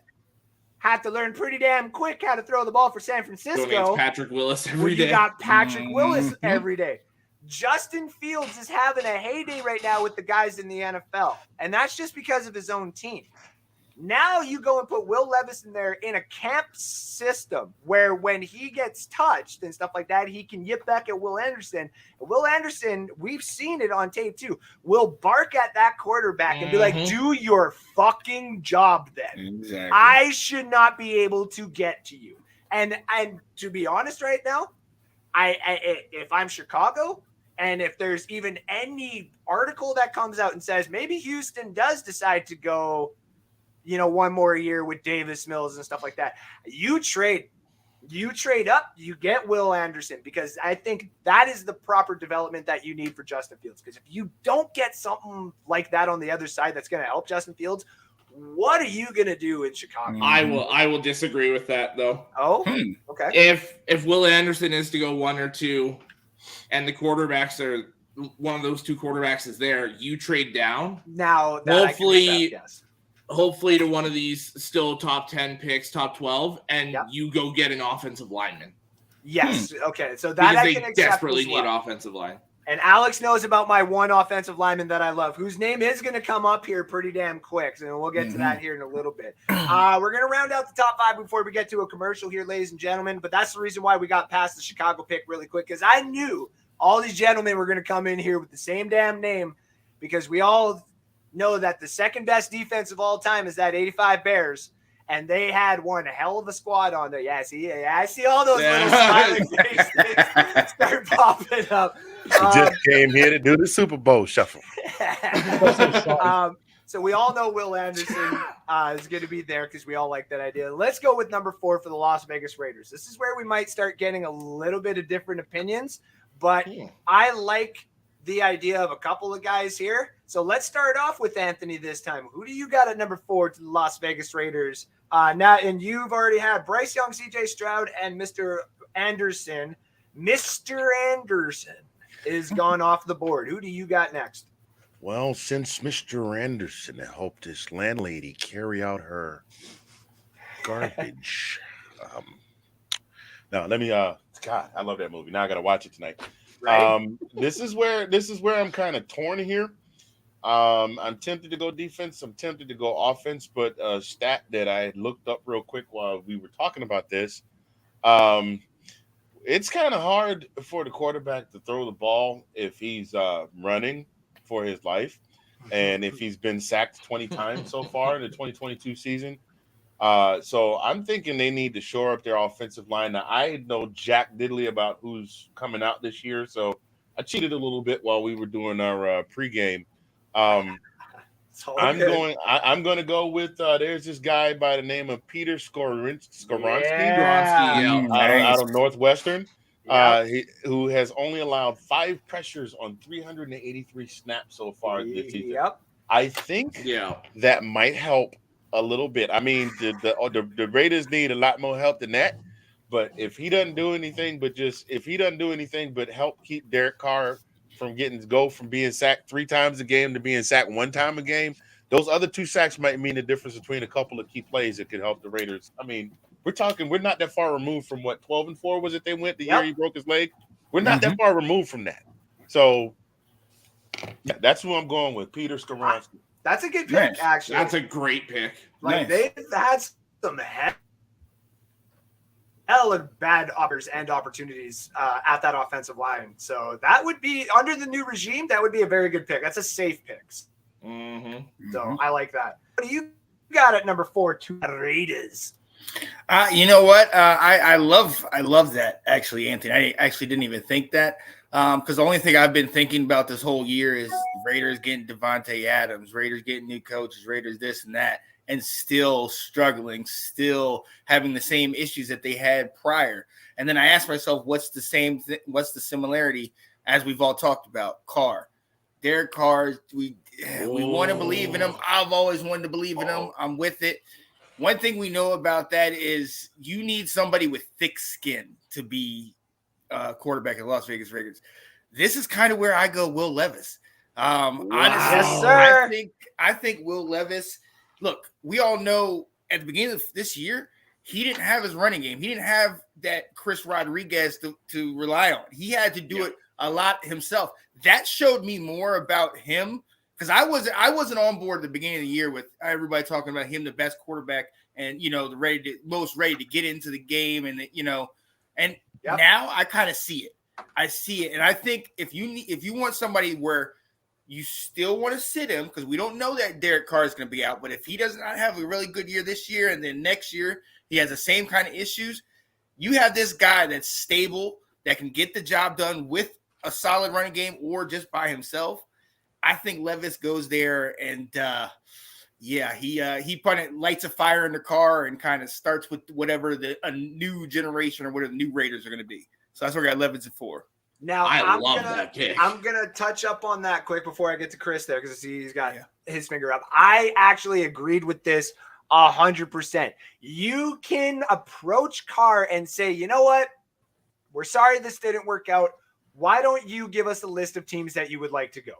had to learn pretty damn quick how to throw the ball for San Going Francisco. against Patrick Willis every day. You got Patrick Willis every day. Justin Fields is having a heyday right now with the guys in the NFL, and that's just because of his own team. Now you go and put Will Levis in there in a camp system where when he gets touched and stuff like that, he can yip back at Will Anderson. And Will Anderson, we've seen it on tape too, will bark at that quarterback and be like, do your fucking job then. Exactly. I should not be able to get to you. And to be honest right now, if I'm Chicago, and if there's even any article that comes out and says maybe Houston does decide to go, one more year with Davis Mills and stuff like that, you trade up, you get Will Anderson, because I think that is the proper development that you need for Justin Fields. Because if you don't get something like that on the other side that's going to help Justin Fields, what are you going to do in Chicago? I will disagree with that though. Oh, okay. If Will Anderson is to go 1 or 2, and the quarterbacks are one of those 2 quarterbacks is there, you trade down. Now, Hopefully, yes. hopefully to one of these still top 10 picks, top 12, and Yep. you go get an offensive lineman. Yes. Okay. So that Because I they can accept desperately as well. need offensive line. And Alex knows about my one offensive lineman that I love, whose name is going to come up here pretty damn quick. So we'll get to that here in a little bit. We're going to round out the top 5 before we get to a commercial here, ladies and gentlemen. But that's the reason why we got past the Chicago pick really quick, because I knew all these gentlemen were going to come in here with the same damn name, because we all know that the second best defense of all time is that 85 Bears. And they had one hell of a squad on there. Yeah, I see all those little smiling faces start popping up. Just came here to do the Super Bowl shuffle. So we all know Will Anderson is going to be there because we all like that idea. Let's go with number 4 for the Las Vegas Raiders. This is where we might start getting a little bit of different opinions, but I like the idea of a couple of guys here. So let's start off with Anthony this time. Who do you got at number 4 to the Las Vegas Raiders? Now, and you've already had Bryce Young, CJ Stroud, and Mr. Anderson. Mr. Anderson is gone off the board. Who do you got next? Well, since Mr. Anderson helped his landlady carry out her garbage. Now let me God, I love that movie. Now I gotta watch it tonight. Right? This is where I'm kind of torn here. I'm tempted to go defense. I'm tempted to go offense, but a stat that I looked up real quick while we were talking about this, it's kind of hard for the quarterback to throw the ball if he's running for his life, and if he's been sacked 20 times so far in the 2022 season. So I'm thinking they need to shore up their offensive line. Now, I know jack diddly about who's coming out this year, so I cheated a little bit while we were doing our pregame. I'm going to go with there's this guy by the name of Peter Skoronsky out of Northwestern, who has only allowed 5 pressures on 383 snaps so far this season. Yep. I think that might help a little bit. I mean, the Raiders need a lot more help than that. But if he doesn't do anything but help keep Derek Carr from from being sacked 3 times a game to being sacked 1 time a game, those other 2 sacks might mean the difference between a couple of key plays that could help the Raiders. I mean, we're not that far removed from what 12-4 was it they went the year he broke his leg. We're not that far removed from that. So yeah, that's who I'm going with, Peter Skoronsky. That's a good pick, actually. That's a great pick. Like they've had some hell of bad offers and opportunities at that offensive line. So that would be, under the new regime, that would be a very good pick. That's a safe pick. So I like that. What do you got at number 4 to the Raiders? You know what? I love that, actually, Anthony. I actually didn't even think that. Because the only thing I've been thinking about this whole year is Raiders getting Devontae Adams, Raiders getting new coaches, Raiders this and that, and still struggling, still having the same issues that they had prior. And then I asked myself, what's the similarity, as we've all talked about? Carr. Derek Carr, we want to believe in him. I've always wanted to believe in him. I'm with it. One thing we know about that is you need somebody with thick skin to be quarterback at Las Vegas Raiders. This is kind of where I go Will Levis. Honestly, yes, sir. I think Will Levis, look, we all know at the beginning of this year, he didn't have his running game. He didn't have that Chris Rodriguez to rely on. He had to do it a lot himself. That showed me more about him, because I wasn't on board at the beginning of the year with everybody talking about him, the best quarterback, and most ready to get into the game, and now I kind of see it. I see it, and I think if you want somebody where you still want to sit him, because we don't know that Derek Carr is going to be out, but if he does not have a really good year this year, and then next year he has the same kind of issues, you have this guy that's stable, that can get the job done with a solid running game or just by himself. I think Levis goes there, and he kind of lights a fire in the car and kind of starts with whatever a new generation or whatever the new Raiders are going to be. So that's where I got Levis at 4. Now I love that pick. I'm gonna touch up on that quick before I get to Chris there, because he's got his finger up. I actually agreed with this 100%. You can approach Carr and say, you know what? We're sorry this didn't work out. Why don't you give us a list of teams that you would like to go?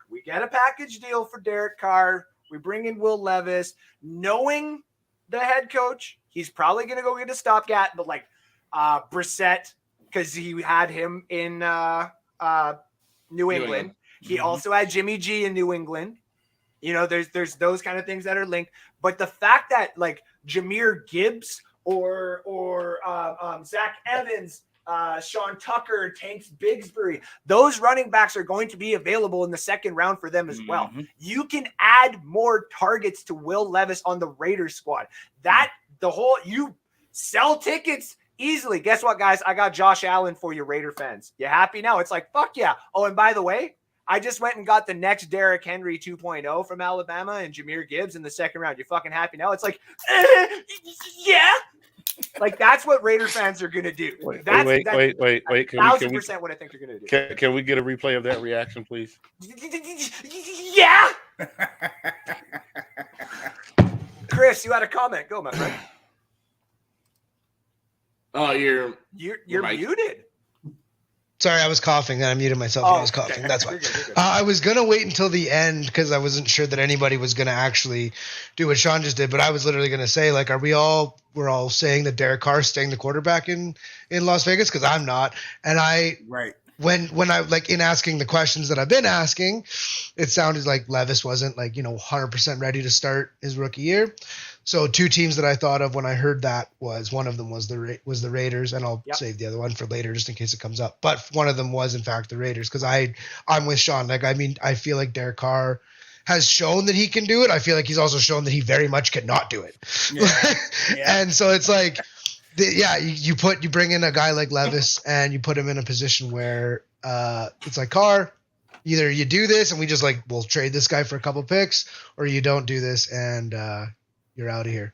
We get a package deal for Derek Carr. We bring in Will Levis, knowing the head coach, he's probably going to go get a stopgap, but like Brissett, because he had him in New England. He also had Jimmy G in New England. You know, there's those kind of things that are linked. But the fact that like Jahmyr Gibbs or Zach Evans, Sean Tucker, Tanks Bigsbury, those running backs are going to be available in the second round for them as well. You can add more targets to Will Levis on the Raiders squad. You sell tickets easily. Guess what, guys? I got Josh Allen for you, Raider fans. You happy now? It's like, fuck yeah. Oh, and by the way, I just went and got the next Derrick Henry 2.0 from Alabama and Jahmyr Gibbs in the second round. You fucking happy now? It's like, yeah. Like, that's what Raider fans are going to do. Wait. That's 1,000% what I think they're going to do. Can we get a replay of that reaction, please? Yeah. Chris, you had a comment. Go, my friend. Oh, you're muted. Sorry, I was coughing and I muted myself when I was coughing. Okay. That's why. You're good. I was going to wait until the end because I wasn't sure that anybody was going to actually do what Sean just did. But I was literally going to say, like, we're all saying that Derek Carr is staying the quarterback in Las Vegas? Because I'm not. And when I like in asking the questions that I've been asking, it sounded like Levis wasn't 100% ready to start his rookie year. So two teams that I thought of when I heard that was one of them was the Raiders, and I'll save the other one for later just in case it comes up. But one of them was in fact the Raiders because I'm with Sean. Like, I mean, I feel like Derek Carr has shown that he can do it. I feel like he's also shown that he very much cannot do it. And so it's like, you bring in a guy like Levis and you put him in a position where it's like Carr. Either you do this and we just we'll trade this guy for a couple picks, or you don't do this and you're out of here.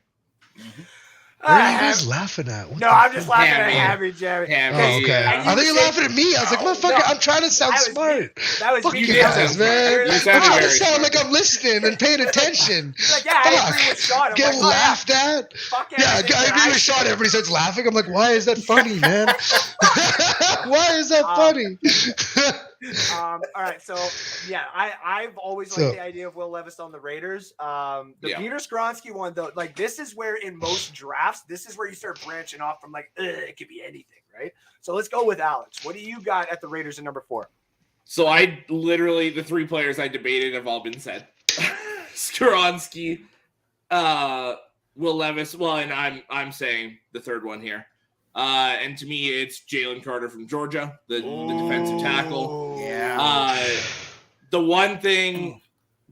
What are you guys laughing at? I'm just laughing at Hammy Jammy. Oh, okay. I thought you were laughing at me. I was like, motherfucker, I'm trying to sound smart. That was Fuck me. you guys, man. I'm trying to sound smart. like I'm listening and paying attention. I agree with Sean. Get laughed at. I agree with Sean. Everybody starts laughing. I'm like, why is that funny, man? Why is that funny? All right, so I've always liked the idea of Will Levis on the Raiders. Peter Skronsky one though, this is where in most drafts, this is where you start branching off from it could be anything, right? So let's go with Alex. What do you got at the Raiders at number 4? So I literally, the three players I debated have all been said. Skronsky, Will Levis. Well, and I'm saying the third one here. And to me, it's Jalen Carter from Georgia, the defensive tackle. Yeah. The one thing,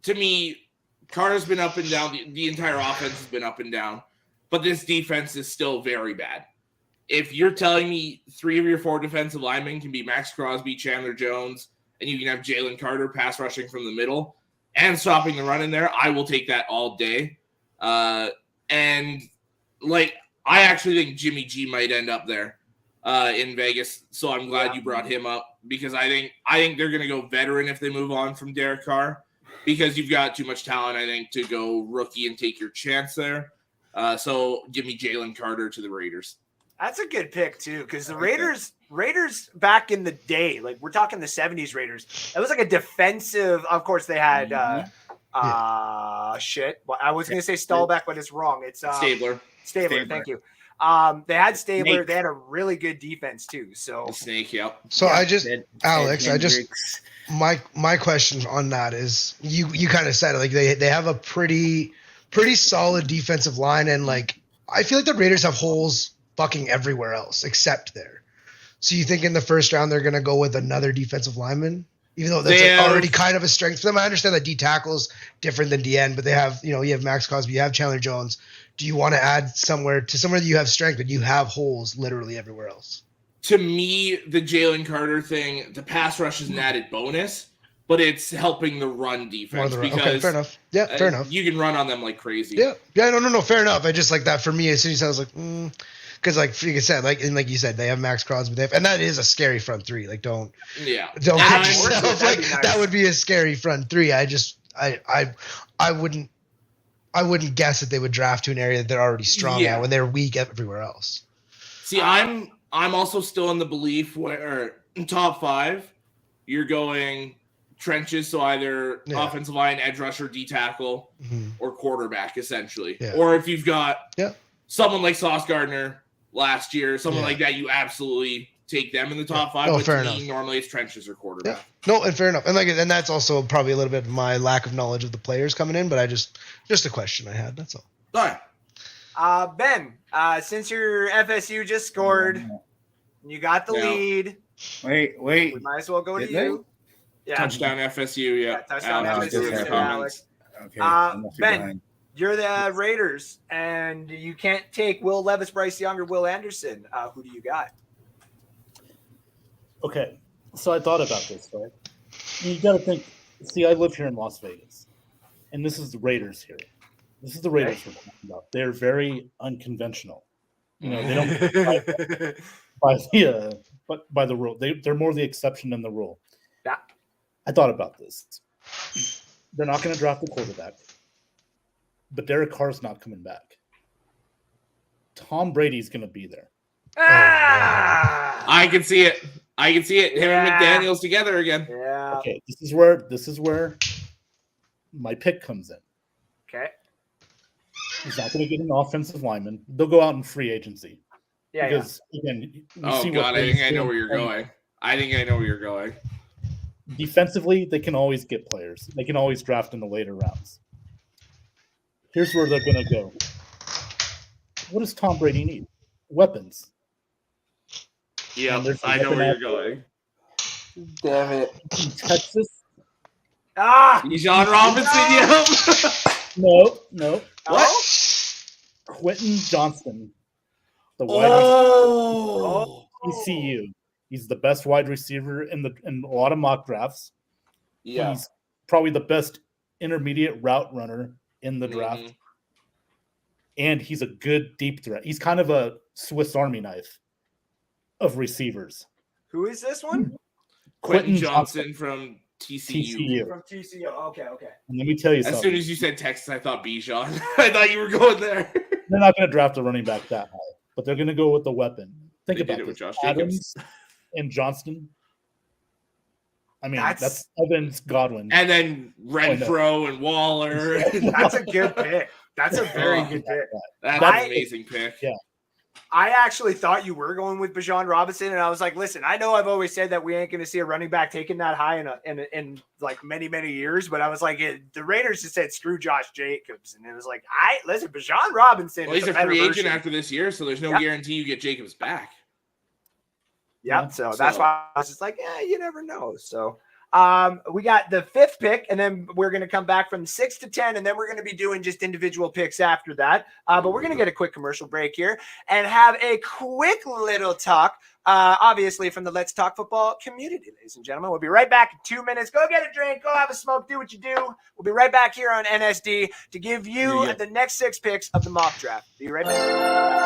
to me, Carter's been up and down. The entire offense has been up and down. But this defense is still very bad. If you're telling me 3 of your 4 defensive linemen can be Max Crosby, Chandler Jones, and you can have Jalen Carter pass rushing from the middle and stopping the run in there, I will take that all day. I actually think Jimmy G might end up there in Vegas, so I'm glad you brought him up because I think they're going to go veteran if they move on from Derek Carr because you've got too much talent, I think, to go rookie and take your chance there. So give me Jalen Carter to the Raiders. That's a good pick too because the Raiders back in the day, we're talking the 70s Raiders, it was like a defensive. Of course, they had shit. Well, I was going to say Stahlbeck, but it's wrong. It's Stabler. Thank you. They had Stabler. Snake. They had a really good defense too. So Snake, yep. So Alex, my question on that is you kind of said it, they have a pretty solid defensive line, and I feel like the Raiders have holes fucking everywhere else except there. So you think in the first round they're gonna go with another defensive lineman? Even though that's already kind of a strength for them. I understand that D tackle's different than DN, but they have, you have Max Crosby, you have Chandler Jones. Do you want to add somewhere that you have strength, but you have holes literally everywhere else? To me, the Jalen Carter thing, the pass rush is an added bonus, but it's helping the run defense because okay, fair enough. Yeah, fair enough. You can run on them like crazy. Yeah, no, fair enough. I just like that for me. As soon as I was because like you said, like you said, they have Max Crosby, and that is a scary front three. Don't kid yourself. That would be a scary front three. I wouldn't guess that they would draft to an area that they're already strong at when they're weak everywhere else. See, I'm also still in the belief where in top 5, you're going trenches, so either Yeah. offensive line, edge rusher, D tackle, Mhm. or quarterback, essentially. Yeah. Or if you've got Yeah. someone like Sauce Gardner last year, someone Yeah. like that, you absolutely take them in the top five. Oh, but fair to me, enough. normally it's trenches or quarterback. Yeah. No, and fair enough. And that's also probably a little bit of my lack of knowledge of the players coming in, but just a question I had. That's all. All right. Ben, since your FSU just scored, you got the Yeah. lead. Wait. We might as well go to Did they? you. Yeah. Touchdown FSU, yeah. Yeah, touchdown Alex FSU, just yeah. said Alex. Okay. I must be Ben, behind. you're the Raiders, and you can't take Will Levis, Bryce Young, or Will Anderson. Who do you got? Okay, so I thought about this, right? You got to think. See, I live here in Las Vegas, and this is the Raiders here. This is the Raiders we're talking about. They're very unconventional. You know, they don't by the rule. They're more the exception than the rule. Yeah. I thought about this. They're not going to draft the quarterback, but Derek Carr's not coming back. Tom Brady's going to be there. I can see it. Him and Yeah. McDaniels together again. Yeah. Okay, this is where my pick comes in. Okay. He's not going to get an offensive lineman. They'll go out in free agency Yeah. because again, we Oh see God, what I think I Brady's know where doing. you're going. I think I know where you're going. Defensively, they can always get players. They can always draft in the later rounds. Here's where they're going to go. What does Tom Brady need? Weapons. Yeah, And there's a I know weapon where out you're going. Damn it. In Texas? Bijan Robinson, No. What? Quentin Johnston, the wide Oh. receiver, TCU. He's the best wide receiver in a lot of mock drafts. Yeah. He's probably the best intermediate route runner in the draft. Mhm. And he's a good deep threat. He's kind of a Swiss Army knife of receivers. Who is this one? Quentin Johnson from TCU. From TCU. Okay. And let me tell you As something. soon as you said Texas, I thought Bijan. I thought you were going there. They're not going to draft a running back that high, but they're going to go with the weapon. Think They did about it with this. Josh Jacobs. Adams and Johnston. I mean, That's- that's Evans, Godwin. And then Renfro and Waller. That's a good pick. That's a very good pick. That's I- an amazing pick. Yeah. I actually thought you were going with Bijan Robinson, and I was like, listen, I know I've always said that we ain't going to see a running back taken that high in like many years, but I was like, the Raiders just said screw Josh Jacobs, and it was like, listen, Bijan Robinson. Well, is he's a better free agent version. after this year, so there's no Yep. guarantee you get Jacobs back. Yep. So that's why I was just like, you never know. So we got the 5th pick, and then we're going to come back from 6 to 10, and then we're going to be doing just individual picks after that. But we're going to get a quick commercial break here and have a quick little talk, obviously from the Let's Talk Football community, ladies and gentlemen. We'll be right back in 2 minutes. Go get a drink, go have a smoke, do what you do. We'll be right back here on NSD to give you the next 6 picks of the mock draft. Be right back.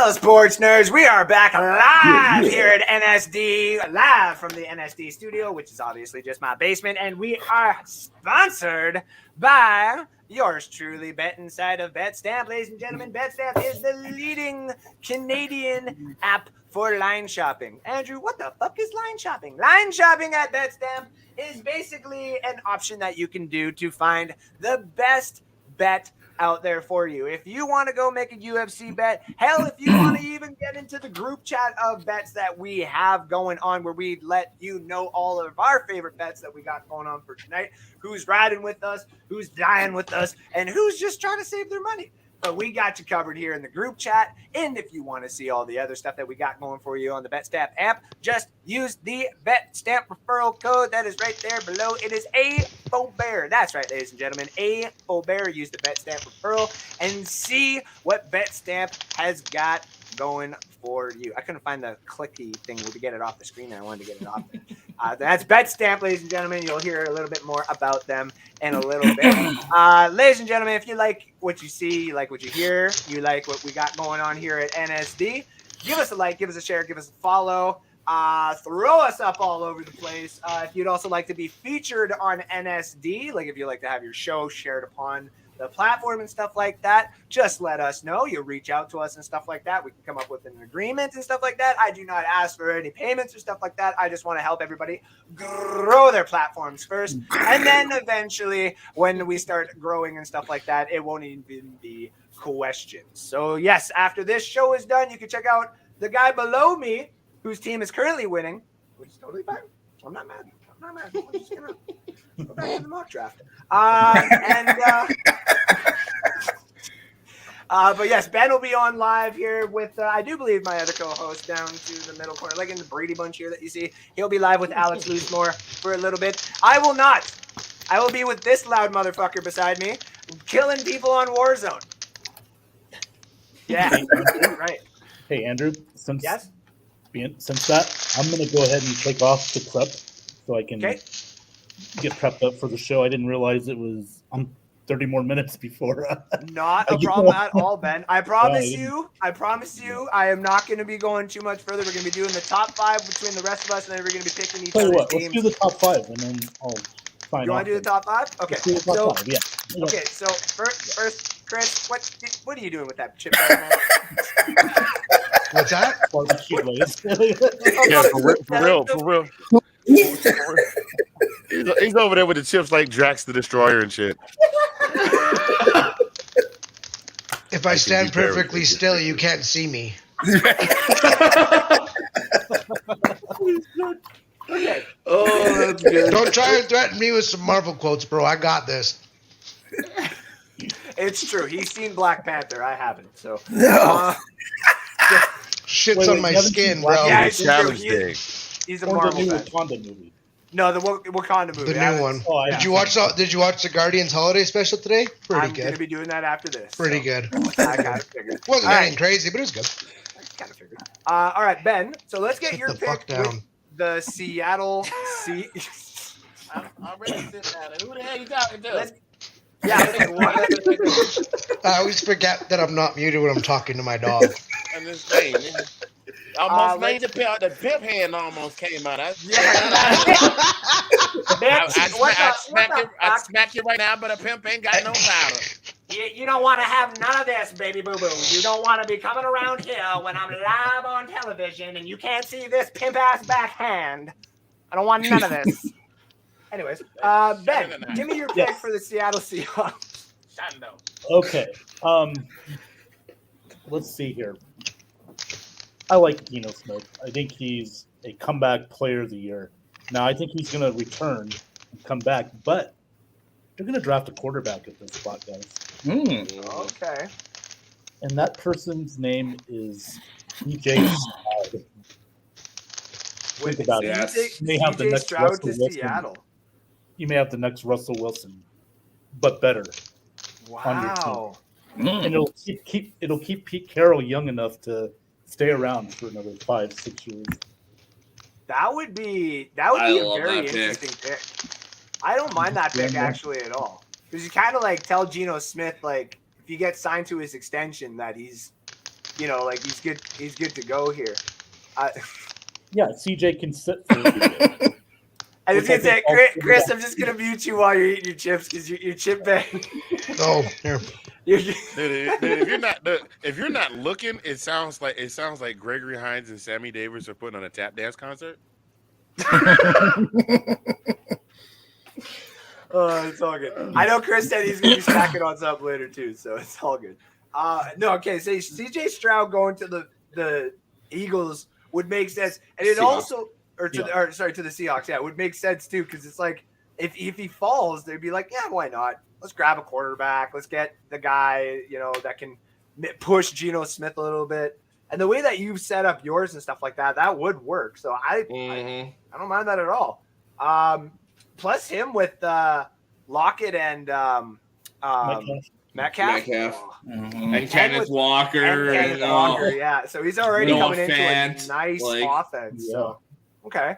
Well, sports nerds, we are back live here at NSD, live from the NSD studio, which is obviously just my basement, and we are sponsored by yours truly, Bet Inside of Betstamp. Ladies and gentlemen, Betstamp is the leading Canadian app for line shopping. Andrew, what the fuck is line shopping? Line shopping at Betstamp is basically an option that you can do to find the best bet out there for you. If you want to go make a UFC bet, hell, if you want to even get into the group chat of bets that we have going on, where we let you know all of our favorite bets that we got going on for tonight, who's riding with us, who's dying with us, and who's just trying to save their money. But we got you covered here in the group chat. And if you want to see all the other stuff that we got going for you on the Betstamp app, just use the Betstamp referral code that is right there below. It is A4Bear. That's right, ladies and gentlemen. A4Bear. Use the Betstamp referral and see what Betstamp has got going for you. I couldn't find the clicky thing to get it off the screen, and I wanted to get it off there. That's Betstamp, ladies and gentlemen. You'll hear a little bit more about them in a little bit. Ladies and gentlemen, if you like what you see, you like what you hear, you like what we got going on here at NSD, give us a like, give us a share, give us a follow. Throw us up all over the place. If you'd also like to be featured on NSD, like if you like to have your show shared upon the platform and stuff like that, just let us know. You'll reach out to us and stuff like that. We can come up with an agreement and stuff like that. I do not ask for any payments or stuff like that. I just want to help everybody grow their platforms first. And then eventually, when we start growing and stuff like that, it won't even be questions. So yes, after this show is done, you can check out the guy below me, whose team is currently winning, which is totally fine. I'm not mad. I'm just gonna go back to the mock draft. But yes, Ben will be on live here with, I do believe, my other co-host down to the middle corner, like in the Brady Bunch here that you see. He'll be live with Alex Loosemore for a little bit. I will not. I will be with this loud motherfucker beside me, killing people on Warzone. Yeah, right. Hey, Andrew, since Yes? that, I'm going to go ahead and take off the prep so I can get prepped up for the show. I didn't realize it was 30 more minutes before. Not a problem at all, Ben. I promise you, I am not going to be going too much further. We're going to be doing the top 5 between the rest of us, and then we're going to be picking each Tell you other's what, let's teams. do the top 5, and then I'll sign off. You want to do the top 5? Okay. Let's do the top 5, yeah. Okay, so first, Chris, what are you doing with that chip bag, man? What's that? Barbecue lace. Yeah, for real. He's over there with the chips like Drax the Destroyer and shit. If I stand perfectly still, you can't see me. Okay. Oh, that's good. Don't try and threaten me with some Marvel quotes, bro. I got this. It's true. He's seen Black Panther. I haven't. So Shit's on my you haven't skin, seen bro. Black Yeah, It's Challenge he's- Day. he's a Or the Marvel new fan. Wakanda movie. No, the Wakanda movie. The I new haven't- one. Oh, I Did you watch the Guardians holiday special today? Pretty I'm going to good. be doing that after this. Pretty so good. I kind of figured. Wasn't All right. anything crazy, but it was good. I kind of figured. All right, Ben. So let's get Sit your the fuck pick with down. the Seattle Sea. I'm ready to sit down. Who the hell you talking to? Yeah. Okay, I always forget that I'm not muted when I'm talking to my dog. And this thing, almost made let's- the pimp hand almost came out. Bitch, I'd smack you right now, but a pimp ain't got no power. You don't want to have none of this, baby boo-boo. You don't want to be coming around here when I'm live on television and you can't see this pimp-ass backhand. I don't want none of this. Anyways, Ben, give me your pick for the Seattle Seahawks. Okay. Let's see here. I like Geno Smith. I think he's a comeback player of the year. Now, I think he's going to return and come back, but they're going to draft a quarterback at this spot, guys. Okay. And that person's name is DJ Stroud. Think about it. Yes. You may have the CJ next Stroud Russell to Wilson. Seattle. You may have the next Russell Wilson, but better. Wow. And it'll keep Pete Carroll young enough to stay around for another 5-6 years. That would be a love very that pick. interesting pick. I don't mind that pick actually at all. Because you kind of like tell Geno Smith, like, if you get signed to his extension, that he's like he's good. He's good to go here. Yeah, CJ can sit for a few days. I was Which gonna I say, think Chris, I'm just gonna mute you while you're eating your chips because your chip bag. Oh, here. Dude, if you're not looking, it sounds like Gregory Hines and Sammy Davis are putting on a tap dance concert. Oh, it's all good. I know Chris said he's gonna be stacking on something later too, so it's all good. No, okay. So CJ Stroud going to the Eagles would make sense, and it Seahawks. also to the Seahawks. Yeah, it would make sense too because it's like if he falls, they'd be like, yeah, why not? Let's grab a quarterback. Let's get the guy that can push Geno Smith a little bit. And the way that you've set up yours and stuff like that would work. So I don't mind that at all. Plus him with Lockett and Metcalf. And Kenneth Walker. And Walker, yeah. So he's already Noah coming into Fant, a nice offense. Yeah. So okay.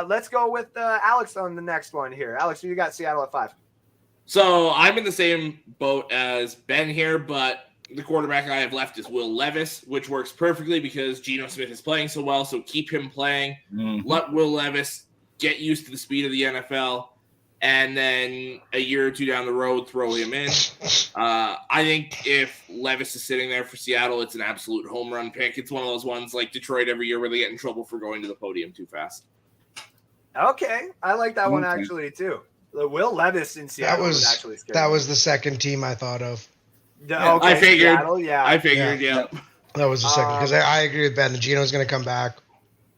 Let's go with Alex on the next one here. Alex, you got Seattle at 5. So I'm in the same boat as Ben here, but the quarterback I have left is Will Levis, which works perfectly because Geno Smith is playing so well. So keep him playing. Let Will Levis get used to the speed of the NFL. And then a year or two down the road, throw him in. I think if Levis is sitting there for Seattle, it's an absolute home run pick. It's one of those ones like Detroit every year where they get in trouble for going to the podium too fast. Okay. I like that one actually too. The Will Levis in Seattle was actually scary. That was the second team I thought of. Okay, I figured. Seattle, yeah. I figured, yeah. That was the second because I agree with Ben. Geno's going to come back,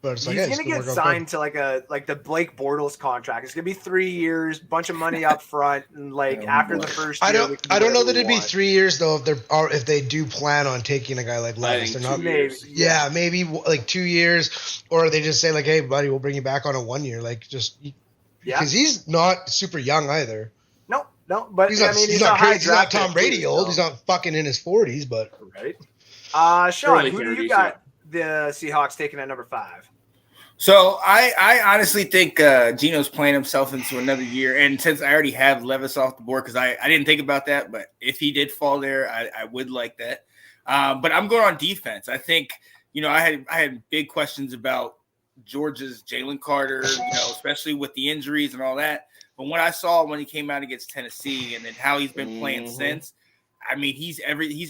but it's like he's going to get signed to like the Blake Bortles contract. It's going to be 3 years, bunch of money up front, and after the first year. I don't know that it'd be 3 years though if they do plan on taking a guy like Levis. They're not. Maybe like 2 years, or they just say like, hey, buddy, we'll bring you back on a 1 year, because he's not super young either. No, but he's not, he's not Tom Brady old. He's not fucking in his 40s, but right. Sean, who do you got the Seahawks taking at number 5? So I honestly think Geno's playing himself into another year, and since I already have Levis off the board because I didn't think about that, but if he did fall there, I would like that. But I'm going on defense. I think I had big questions about Georgia's Jalen Carter, especially with the injuries and all that. But what I saw when he came out against Tennessee and then how he's been playing since, he's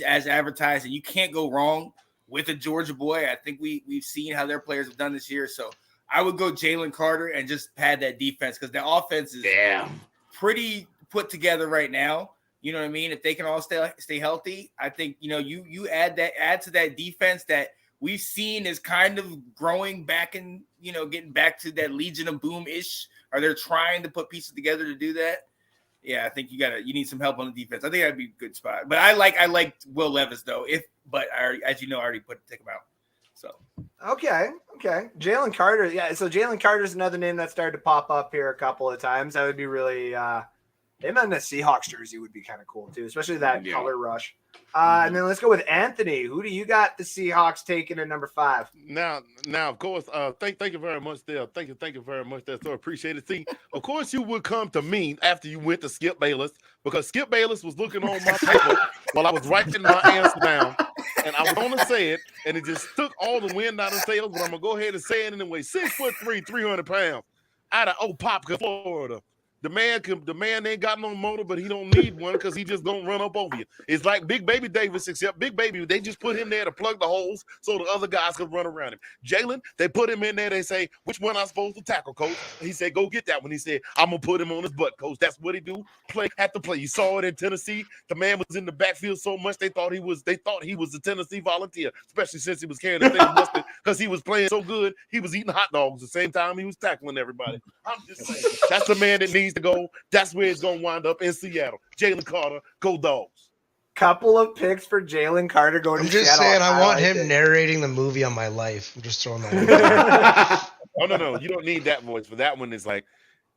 as advertised, and you can't go wrong with a Georgia boy. I think we've seen how their players have done this year. So I would go Jalen Carter and just pad that defense because the offense is pretty put together right now. You know what I mean? If they can all stay healthy, I think you add to that defense that we've seen is kind of growing back and getting back to that Legion of Boom-ish. Are they trying to put pieces together to do that? Yeah, I think you need some help on the defense. I think that'd be a good spot. But I like Will Levis though. I already take him out. So okay. Jalen Carter, yeah. So Jalen Carter's another name that started to pop up here a couple of times. That would be really him on the Seahawks jersey would be kind of cool too, especially that color rush. And then let's go with Anthony. Who do you got the Seahawks taking at number 5? Now, of course, thank you very much there. Thank you very much there. So appreciate it. See, of course, you would come to me after you went to Skip Bayless because Skip Bayless was looking on my paper while I was writing my answer down, and I was going to say it, and it just took all the wind out of sails. But I'm gonna go ahead and say it anyway. 6'3", 300 pounds, out of Opopka, Florida. The man ain't got no motor, but he don't need one because he just gonna run up over you. It's like Big Baby Davis, except Big Baby, they just put him there to plug the holes so the other guys could run around him. Jalen, they put him in there. They say, which one I'm supposed to tackle, coach? He said, go get that one. He said, I'm gonna put him on his butt, coach. That's what he do. Play at the play. You saw it in Tennessee. The man was in the backfield so much they thought he was a Tennessee Volunteer, especially since he was carrying the thing mustard because he was playing so good. He was eating hot dogs the same time he was tackling everybody. I'm just saying, that's the man that needs to go. That's where it's gonna wind up in Seattle. Jalen Carter, go Dogs. Couple of picks for Jalen Carter going to Seattle. I'm just saying, I want him narrating the movie on my life. I'm just throwing that. Oh no, you don't need that voice. For that one, it's like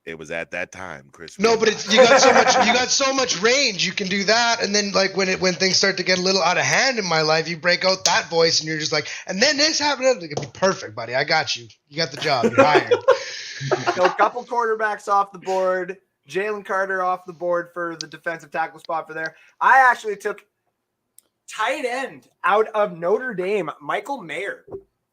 it was at that time, Chris. No, but you got so much range. You can do that, and then like when things start to get a little out of hand in my life, you break out that voice, and you're just like, and then this happened. It could be perfect, buddy. I got you. You got the job. You're hired. So a couple quarterbacks off the board. Jalen Carter off the board for the defensive tackle spot for there. I actually took tight end out of Notre Dame, Michael Mayer.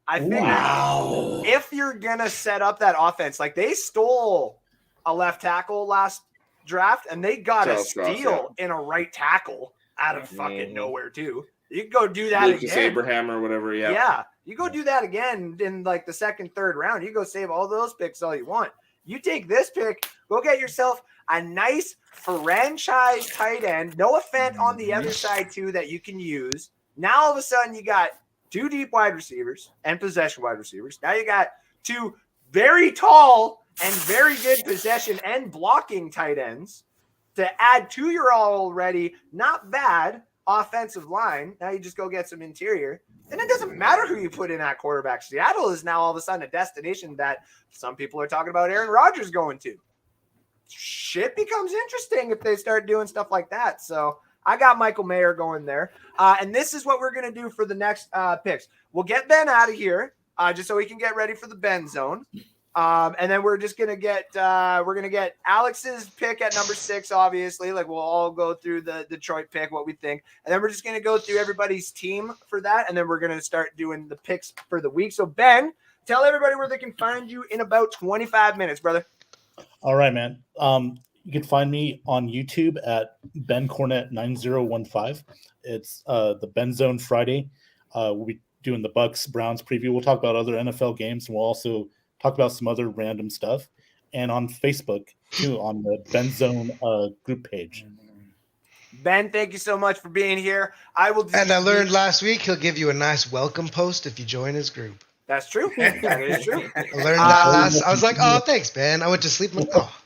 I think if you're going to set up that offense, like they stole a left tackle last draft and they got a steal in a right tackle out of fucking nowhere too. You can go do that Lucas again. Abraham or whatever, Yeah. You go do that again in like the second, third round. You go save all those picks all you want. You take this pick, go get yourself a nice franchise tight end. Noah Fant on the other side too that you can use. Now all of a sudden you got 2 deep wide receivers and possession wide receivers. Now you got 2 very tall and very good possession and blocking tight ends to add to your already not bad offensive line. Now you just go get some interior. And it doesn't matter who you put in at quarterback. Seattle is now all of a sudden a destination that some people are talking about Aaron Rodgers going to. Shit becomes interesting if they start doing stuff like that. So I got Michael Mayer going there. And this is what we're going to do for the next picks. We'll get Ben out of here just so we can get ready for the Ben zone. And then we're just going to get Alex's pick at number 6, obviously. Like we'll all go through the Detroit pick, what we think. And then we're just going to go through everybody's team for that. And then we're going to start doing the picks for the week. So Ben, tell everybody where they can find you in about 25 minutes, brother. All right, man. You can find me on YouTube at Ben Cornett 9015. It's the Ben Zone Friday. We'll be doing the Bucks Browns preview. We'll talk about other NFL games, and we'll also talk about some other random stuff. And on Facebook too, on the Ben Zone group page. Ben, thank you so much for being here. I learned last week he'll give you a nice welcome post if you join his group. That's true. That is true. I learned that last. I was like, oh, thanks, Ben. I went to sleep. Like, oh,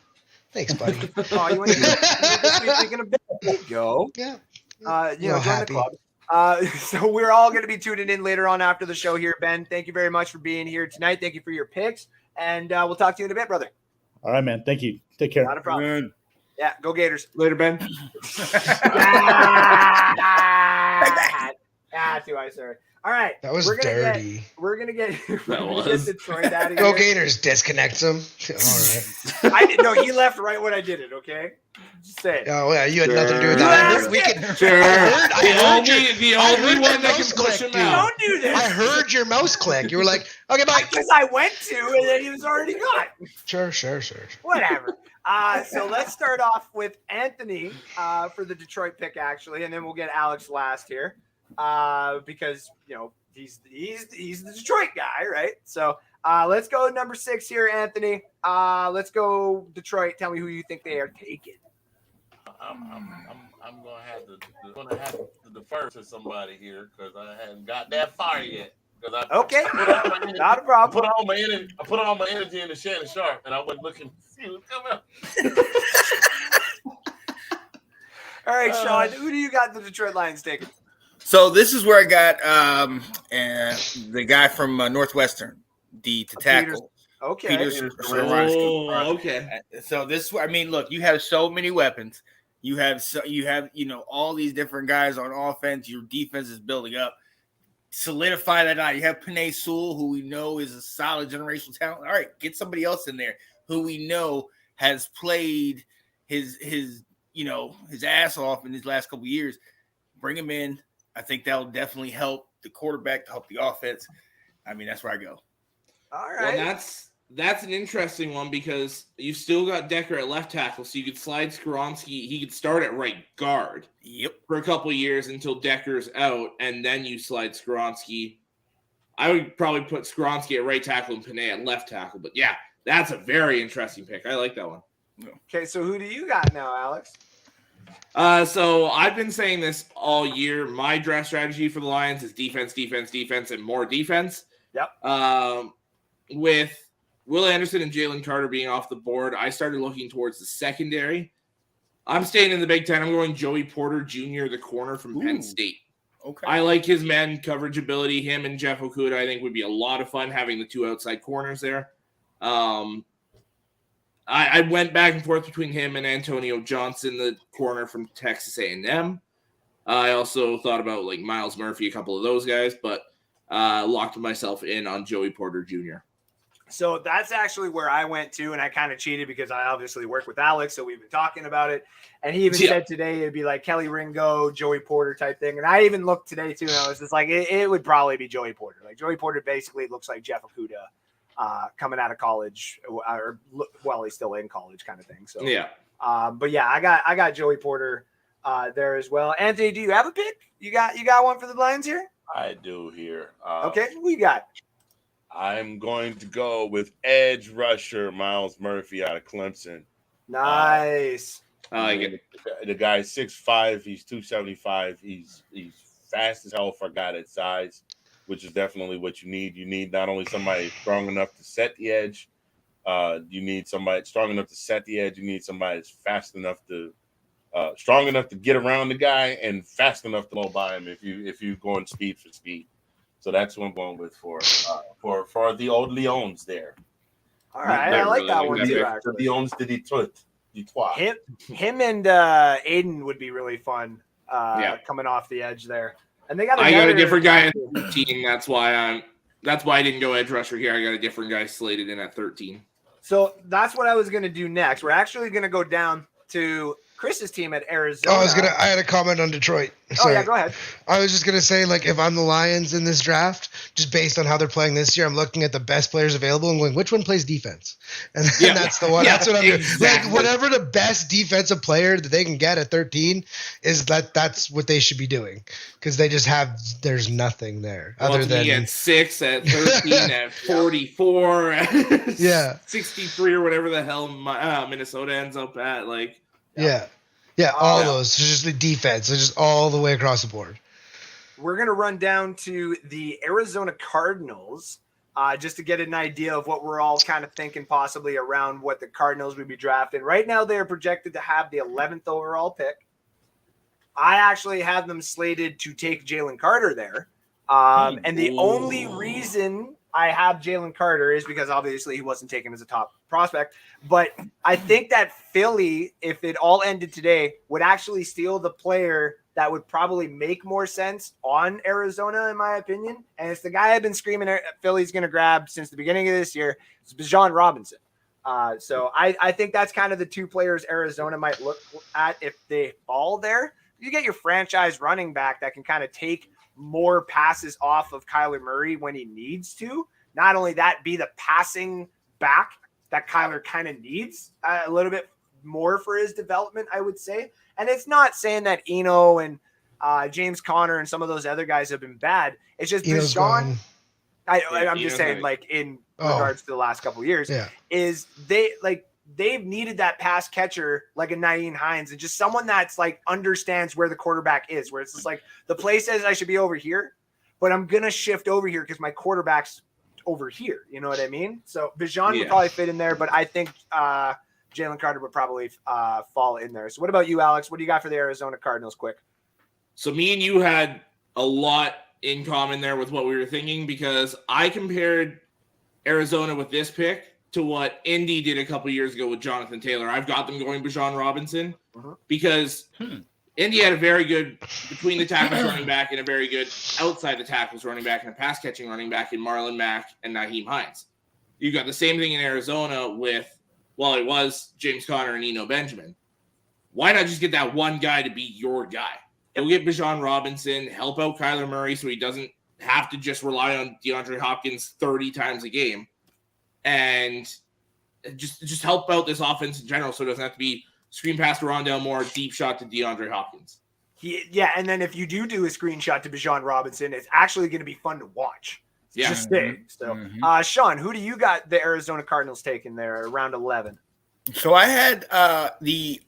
thanks, buddy. Oh, you went to sleep thinking of Ben. There you go. Yeah. Join the club. So we're all going to be tuning in later on after the show here. Ben, thank you very much for being here tonight. Thank you for your picks. And we'll talk to you in a bit, brother. All right, man. Thank you. Take care. Not a problem. Yeah, go Gators. Later, Ben. Too high, sorry. All right. That was dirty. We're going to get Detroit out of here. Go Gators. Disconnect them. All right. I didn't know. He left right when I did it, okay? Just say it. Oh, yeah. You had nothing to do with that. The only one that can push him out. Don't do this. I heard your mouse click. You were like, okay, bye. Because I went to, and then he was already gone. Sure. Whatever. So let's start off with Anthony for the Detroit pick, actually, and then we'll get Alex last here because, he's the Detroit guy, right? So let's go number 6 here, Anthony. Let's go Detroit. Tell me who you think they are taking. I'm gonna have to defer to somebody here because I haven't got that far yet. Okay, not a problem. I put all my energy into Shannon Sharp, and I wasn't looking to see what's coming up. All right, Sean, who do you got the Detroit Lions taking? So this is where I got the guy from Northwestern, the tackle. Okay. Okay. So this, look, you have so many weapons. You have all these different guys on offense. Your defense is building up. Solidify that out. You have Penei Sewell, who we know is a solid generational talent. All right, get somebody else in there who we know has played his ass off in these last couple of years. Bring him in. I think that will definitely help the quarterback, help the offense. That's where I go. All right. Well, that's an interesting one because you've still got Decker at left tackle, so you could slide Skoronski. He could start at right guard. Yep. For a couple of years until Decker's out, and then you slide Skoronski. I would probably put Skoronski at right tackle and Penei at left tackle. But yeah, that's a very interesting pick. I like that one. Okay, so who do you got now, Alex? So I've been saying this all year. My draft strategy for the Lions is defense, and more defense. Yep. With Will Anderson and Jalen Carter being off the board, I started looking towards the secondary. I'm staying in the Big Ten. I'm going Joey Porter Jr., the corner from Penn State. Okay. I like his man coverage ability. Him and Jeff Okuda, I think, would be a lot of fun having the 2 outside corners there. I went back and forth between him and Antonio Johnson, the corner from Texas A&M. I also thought about Miles Murphy, a couple of those guys, but locked myself in on Joey Porter Jr. So that's actually where I went to, and I kind of cheated because I obviously work with Alex, so we've been talking about it. And he even said today it'd be like Kelly Ringo, Joey Porter type thing. And I even looked today too, and I was just like, it would probably be Joey Porter. Like Joey Porter basically looks like Jeff Okuda coming out of college, or well, he's still in college kind of thing. So yeah. But yeah, I got Joey Porter there as well. Anthony, do you have a pick? You got one for the Lions here? I do here. Okay, who you got? I'm going to go with edge rusher Miles Murphy out of Clemson. Nice. The guy's 6'5", he's 275. He's fast as hell for a guy that size, which is definitely what you need. You need not only somebody strong enough to set the edge, you need somebody strong enough to set the edge. You need somebody that's fast enough to strong enough to get around the guy and fast enough to blow by him if you going speed for speed. So that's what I'm going with for the old Lions there. All right, I like that one too. The Lions de Detroit. Him and Aiden would be really fun. Coming off the edge there, and they got. I got a different guy at 13. That's why I didn't go edge rusher here. I got a different guy slated in at 13. So that's what I was going to do next. We're actually going to go down to Chris's team at Arizona. I had a comment on Detroit. Sorry. Oh yeah, go ahead. I was just gonna say, like, if I'm the Lions in this draft, just based on how they're playing this year, I'm looking at the best players available and going, which one plays defense? And that's the one. That's what I'm doing. Like, whatever the best defensive player that they can get at 13 is, that's what they should be doing, because they just there's nothing there other than at 6, at 13, at 44, at 63 or whatever the hell Minnesota ends up at. Like. Yeah, all those. Just the defense. It's just all the way across the board. We're going to run down to the Arizona Cardinals just to get an idea of what we're all kind of thinking possibly around what the Cardinals would be drafting. Right now, they're projected to have the 11th overall pick. I actually have them slated to take Jalen Carter there. And the only reason I have Jalen Carter is because obviously he wasn't taken as a top prospect. But I think that Philly, if it all ended today, would actually steal the player that would probably make more sense on Arizona, in my opinion. And it's the guy I've been screaming at Philly's going to grab since the beginning of this year. It's Bijan Robinson. So I think that's kind of the two players Arizona might look at if they fall there. You get your franchise running back that can kind of take more passes off of Kyler Murray when he needs to. Not only that, be the passing back that Kyler kind of needs a little bit more for his development, I would say. And it's not saying that Eno and James Conner and some of those other guys have been bad. It's just Bijan. I'm just saying, like, in regards to the last couple of years, is they've needed that pass catcher like a Nyheim Hines, and just someone that's like understands where the quarterback is, where it's just like the play says I should be over here, but I'm going to shift over here because my quarterback's over here. You know what I mean? So Bijan would probably fit in there, but I think Jalen Carter would probably fall in there. So what about you, Alex? What do you got for the Arizona Cardinals quick? So me and you had a lot in common there with what we were thinking, because I compared Arizona with this pick to what Indy did a couple years ago with Jonathan Taylor. I've got them going Bijan Robinson because Indy had a very good between the tackles running back and a very good outside the tackles running back and a pass catching running back in Marlon Mack and Nyheim Hines. You got the same thing in Arizona with, well, it was James Conner and Eno Benjamin. Why not just get that one guy to be your guy? Go get Bijan Robinson, help out Kyler Murray so he doesn't have to just rely on DeAndre Hopkins 30 times a game, and just help out this offense in general so it doesn't have to be screen pass to Rondale Moore, deep shot to DeAndre Hopkins. And then if you do a screenshot to Bijan Robinson, it's actually going to be fun to watch. Just saying. So, Sean, who do you got the Arizona Cardinals taking there around 11? So I had the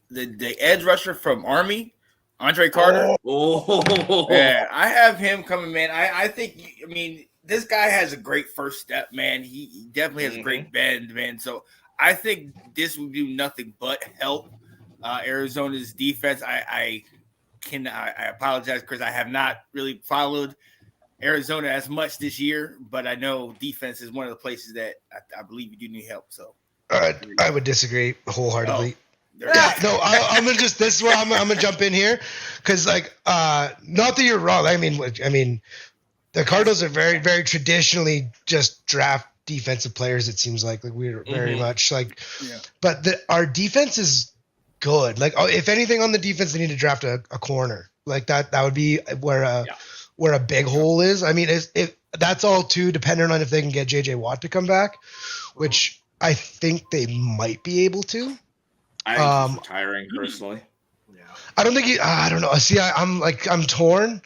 edge rusher from Army, Andre Carter. Yeah, I have him coming, man. I think, this guy has a great first step, man. He definitely has a great bend, man. So I think this would do nothing but help Arizona's defense. I apologize because I have not really followed Arizona as much this year, but I know defense is one of the places that I believe you do need help. So I would disagree wholeheartedly. I'm gonna just. This is where I'm gonna jump in here, because not that you're wrong. I mean, the Cardinals are very, very traditionally just draft defensive players. It seems like we're very Mhm. much like, Yeah. but our defense is good. Like, if anything on the defense, they need to draft a corner like that. That would be where a big hole is. I mean, if that's all too dependent on if they can get JJ Watt to come back, which I think they might be able to. I think he's retiring personally. I don't think I don't know. See, I'm torn,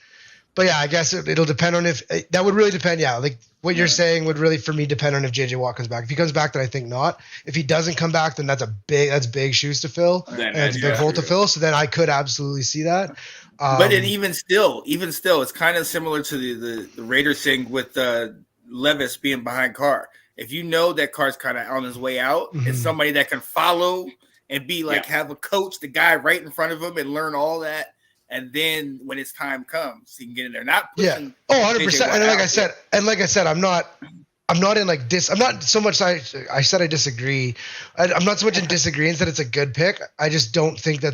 but yeah, I guess it'll depend on if that would really depend. Yeah, like what you're saying would really for me depend on if JJ Watt comes back. If he comes back, then I think not. If he doesn't come back, then that's big shoes to fill, and it's a big hole to fill. So then I could absolutely see that. But then even still, it's kind of similar to the Raiders thing with Levis being behind Carr. If you know that Carr's kind of on his way out, it's somebody that can follow and be like, have a coach, the guy right in front of him, and learn all that. And then when it's time comes, he can get in there. Not pushing 100%. And like I said, I'm not in like I'm not so much. I said I disagree. I'm not so much in disagreeing that it's a good pick. I just don't think I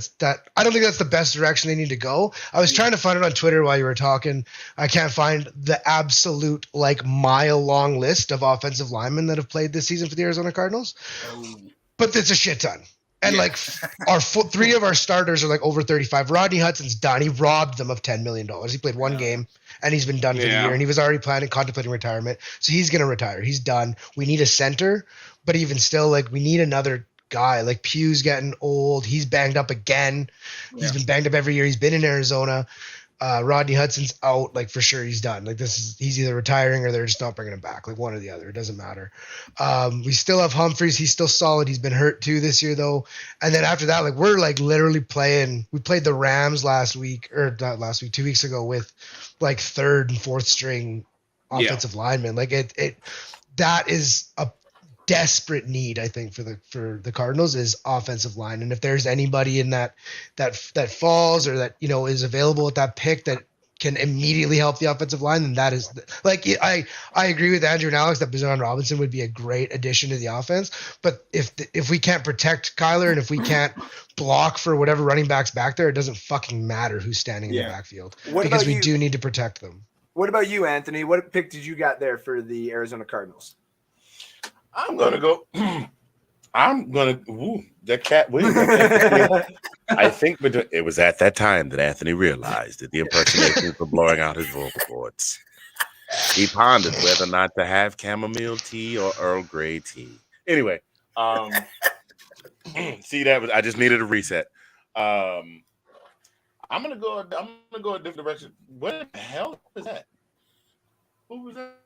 don't think that's the best direction they need to go. I was trying to find it on Twitter while you were talking. I can't find the absolute like mile long list of offensive linemen that have played this season for the Arizona Cardinals. But it's a shit ton. And like our three of our starters are like over 35. Rodney Hudson's done. He robbed them of $10 million. He played one game and he's been done for the year. And he was already contemplating retirement. So he's going to retire. He's done. We need a center, but even still, like we need another guy. Like Pugh's getting old. He's banged up again. He's been banged up every year. He's been in Arizona. Rodney Hudson's out, like for sure he's done. Like he's either retiring or they're just not bringing him back. Like one or the other, it doesn't matter. We still have Humphreys. He's still solid. He's been hurt too this year though. And then after that, like we're like literally we played the Rams 2 weeks ago with like third and fourth string offensive linemen. Like that is a desperate need, I think, for the Cardinals is offensive line. And if there's anybody in that falls or that, you know, is available at that pick that can immediately help the offensive line, then that is like, I agree with Andrew and Alex that Bijan Robinson would be a great addition to the offense. But if we can't protect Kyler and if we can't block for whatever running backs back there, it doesn't fucking matter who's standing in the backfield because we do need to protect them. What about you, Anthony? What pick did you got there for the Arizona Cardinals? I'm gonna go. That cat. I think it was at that time that Anthony realized that the impersonations were blowing out his vocal cords. He pondered whether or not to have chamomile tea or Earl Grey tea. Anyway, see I just needed a reset. I'm gonna go a different direction. What the hell is that? Who was that?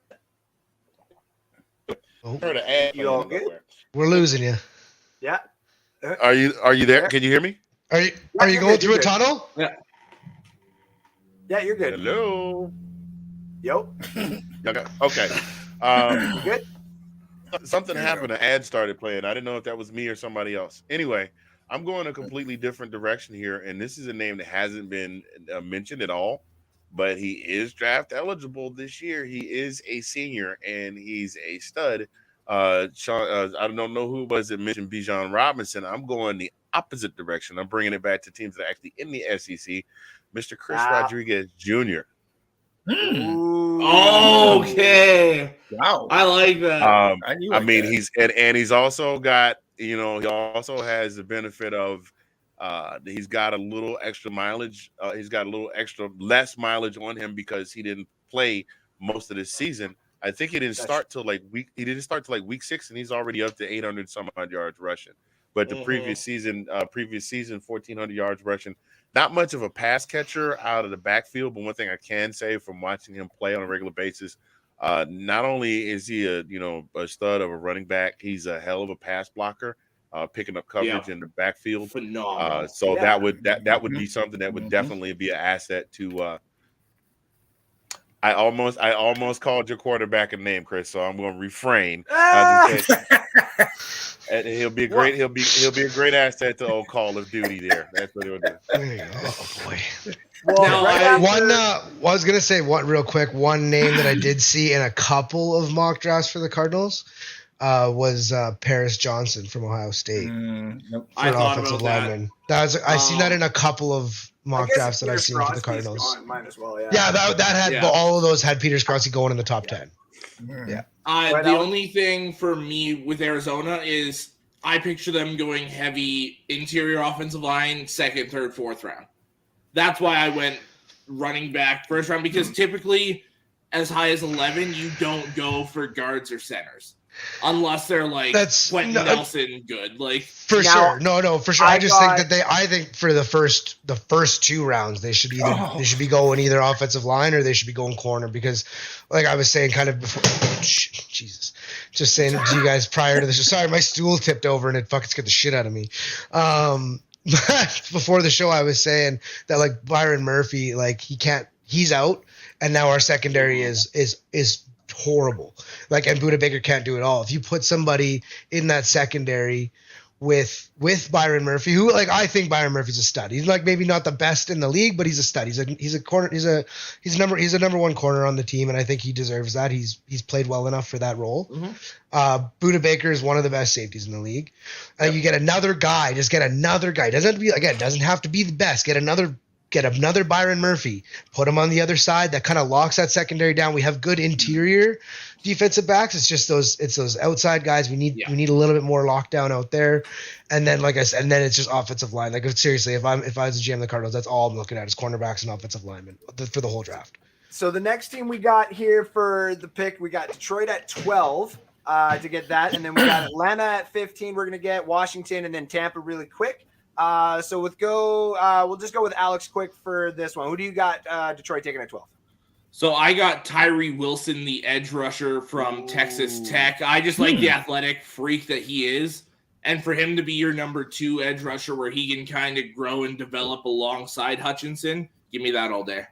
Heard an ad. You all good? We're losing you. Yeah. Are you there? Can you hear me? Are you going through a tunnel? Yeah, you're good. Hello. Yo. Okay. You good? Something happened. An ad started playing. I didn't know if that was me or somebody else. Anyway, I'm going a completely different direction here, and this is a name that hasn't been mentioned at all. But he is draft eligible this year. He is a senior and he's a stud. Sean, I don't know who it was that mentioned Bijan Robinson. I'm going the opposite direction. I'm bringing it back to teams that are actually in the SEC. Mr. Chris Rodriguez Jr. Okay. Wow. I like that. I mean, he's also got, you know, he also has the benefit of he's got a little extra mileage. He's got a little less mileage on him because he didn't play most of the season. I think he didn't start till like week 6, and he's already up to 800 some odd yards rushing. But the previous season, 1,400 yards rushing. Not much of a pass catcher out of the backfield, but one thing I can say from watching him play on a regular basis, not only is he a stud of a running back, he's a hell of a pass blocker. Picking up coverage in the backfield. Phenomenal. So that would be something that would definitely be an asset to I almost called your quarterback a name, Chris, so I'm going to refrain. And he'll be a great asset to old Call of Duty there. That's what he'll do. There you go. Oh boy. Well, I was gonna say real quick. One name that I did see in a couple of mock drafts for the Cardinals was Paris Johnson from Ohio State. I thought about that. I seen that in a couple of mock drafts that I've seen for the Cardinals. Mine as well, yeah. Yeah, that had all of those had Peter Skrosky going in the top 10. Yeah. Right, The Alex? only thing for me with Arizona is I picture them going heavy interior offensive line, second, third, fourth round. That's why I went running back first round, because typically as high as 11, you don't go for guards or centers unless they're like Quentin Nelson good. Like For Now, sure. No, for sure. I I just think got- that I think for the first 2 rounds, they should be going either offensive line or they should be going corner, because like I was saying kind of before, Jesus, just saying to you guys prior to this, sorry, my stool tipped over and it fucking scared the shit out of me. Before the show, I was saying that like Byron Murphy, like he's out, and now our secondary is horrible. Like, and Budda Baker can't do it all. If you put somebody in that secondary with Byron Murphy, who like I think Byron Murphy's a stud. He's like maybe not the best in the league, but he's a stud. He's a number one corner on the team, and I think he deserves that. He's played well enough for that role. Budda Baker is one of the best safeties in the league. You get another guy. Just get another guy. Doesn't have to be the best. Get another Byron Murphy. Put him on the other side. That kind of locks that secondary down. We have good interior defensive backs. It's just those outside guys. We need a little bit more lockdown out there. And then, like I said, and then it's just offensive line. Like seriously, if I was a GM of the Cardinals, that's all I'm looking at is cornerbacks and offensive linemen for the whole draft. So the next team we got here for the pick, we got Detroit at 12 to get that, and then we got Atlanta at 15. We're gonna get Washington and then Tampa really quick. So we'll just go with Alex quick for this one. Who do you got Detroit taking at 12? So I got Tyree Wilson, the edge rusher from Texas Tech. I just like the athletic freak that he is. And for him to be your number 2 edge rusher where he can kind of grow and develop alongside Hutchinson, give me that all day.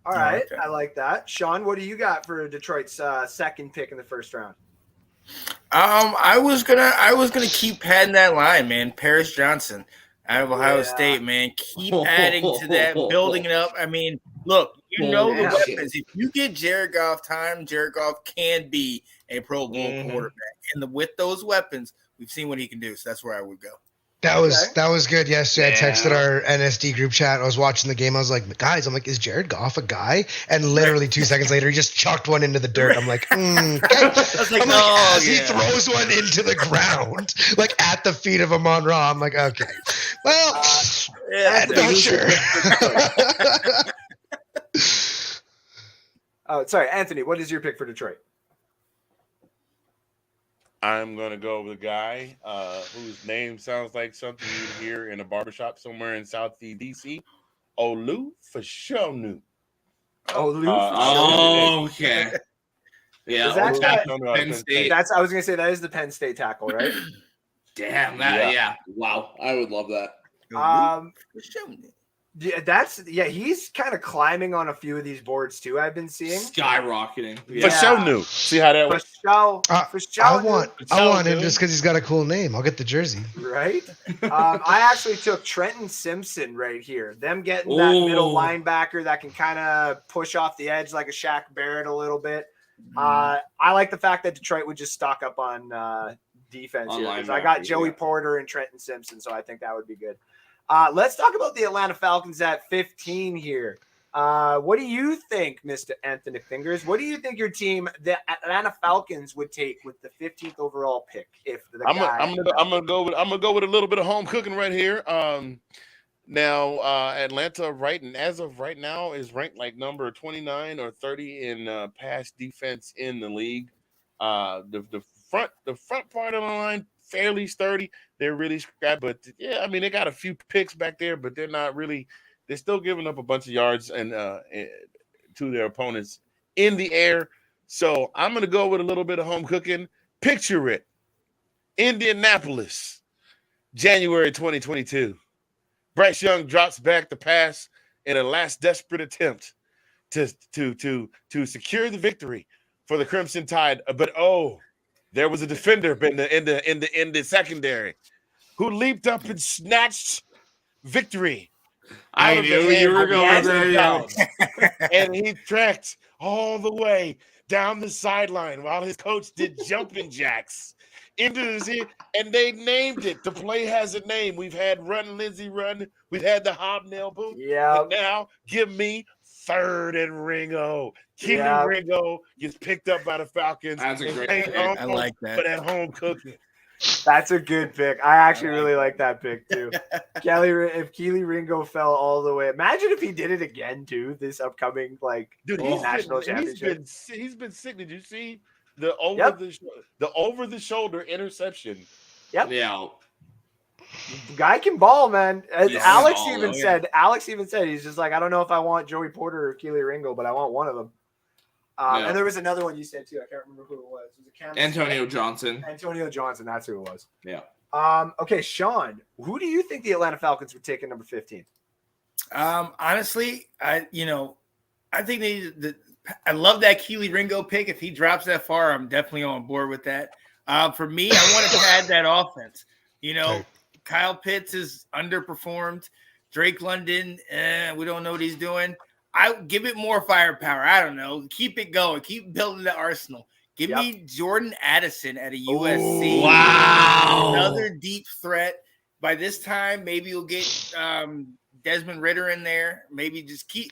All right. Okay. I like that. Sean, what do you got for Detroit's second pick in the first round? I was gonna keep padding that line, man. Paris Johnson out of Ohio State, man. Keep adding to that, building it up. I mean, look, the weapons. If you get Jared Goff time, Jared Goff can be a Pro Bowl quarterback. And with those weapons, we've seen what he can do. So that's where I would go. That was good yesterday. I texted our NSD group chat. I was watching the game. I was like, guys, is Jared Goff a guy? And literally 2 seconds later, he just chucked one into the dirt. I'm like, okay. He throws one into the ground, like at the feet of Amon Ra. I'm like, okay. Well, I'm not sure. Oh, sorry, Anthony, what is your pick for Detroit? I'm going to go with a guy whose name sounds like something you'd hear in a barbershop somewhere in Southeast D.C. Olu Fashanu. Okay. Yeah. Is that Penn State. I was going to say that is the Penn State tackle, right? Damn, yeah. Wow. I would love that. He's kind of climbing on a few of these boards too. I've been seeing skyrocketing. Fashanu. See how that works? I want him just because he's got a cool name. I'll get the jersey. Right. I actually took Trenton Simpson right here. Them getting that middle linebacker that can kind of push off the edge like a Shaq Barrett a little bit. I like the fact that Detroit would just stock up on defense here. I got Joey Porter and Trenton Simpson, so I think that would be good. Let's talk about the Atlanta Falcons at 15 here. What do you think, Mr. Anthony Fingers? What do you think your team, the Atlanta Falcons, would take with the 15th overall pick? I'm gonna go with a little bit of home cooking right here. Now Atlanta, as of right now, is ranked like number 29 or 30 in pass defense in the league. The front part of the line fairly sturdy. They're really scrappy, but yeah, I mean they got a few picks back there, but they're not really. They're still giving up a bunch of yards and to their opponents in the air. So I'm gonna go with a little bit of home cooking. Picture it, Indianapolis, January 2022. Bryce Young drops back the pass in a last desperate attempt to secure the victory for the Crimson Tide. But there was a defender in the secondary who leaped up and snatched victory. I knew you were going there. And he tracked all the way down the sideline while his coach did jumping jacks into the season, and they named it. The play has a name. We've had Run Lindsey Run. We've had the hobnail boom. Yeah. And now give me third and Ringo. Keely Yeah. Ringo gets picked up by the Falcons. That's a and great ain't pick. home I like that. for that home cooking. That's a good pick. I actually I like really like that pick too. If Keely Ringo fell all the way, imagine if he did it again too. This upcoming Dude, national championship. He's been sick. Did you see the over the shoulder interception? Yep. Yeah. Guy can ball, man. As He's Alex solid. even said. Alex even said he's just like, I don't know if I want Joey Porter or Keely Ringo, but I want one of them. Yeah. And there was another one you said too. I can't remember who it was. Was it Cameron Antonio Smith? Johnson. Antonio Johnson. That's who it was. Yeah. Okay, Sean. Who do you think the Atlanta Falcons would take at number 15? Honestly, I think I love that Keely Ringo pick. If he drops that far, I'm definitely on board with that. For me, I want to pad that offense. Kyle Pitts is underperformed. Drake London, we don't know what he's doing. I give it more firepower. I don't know. Keep it going. Keep building the arsenal. Give me Jordan Addison at a USC. Wow. Another deep threat. By this time, maybe you'll get Desmond Ridder in there. Maybe just keep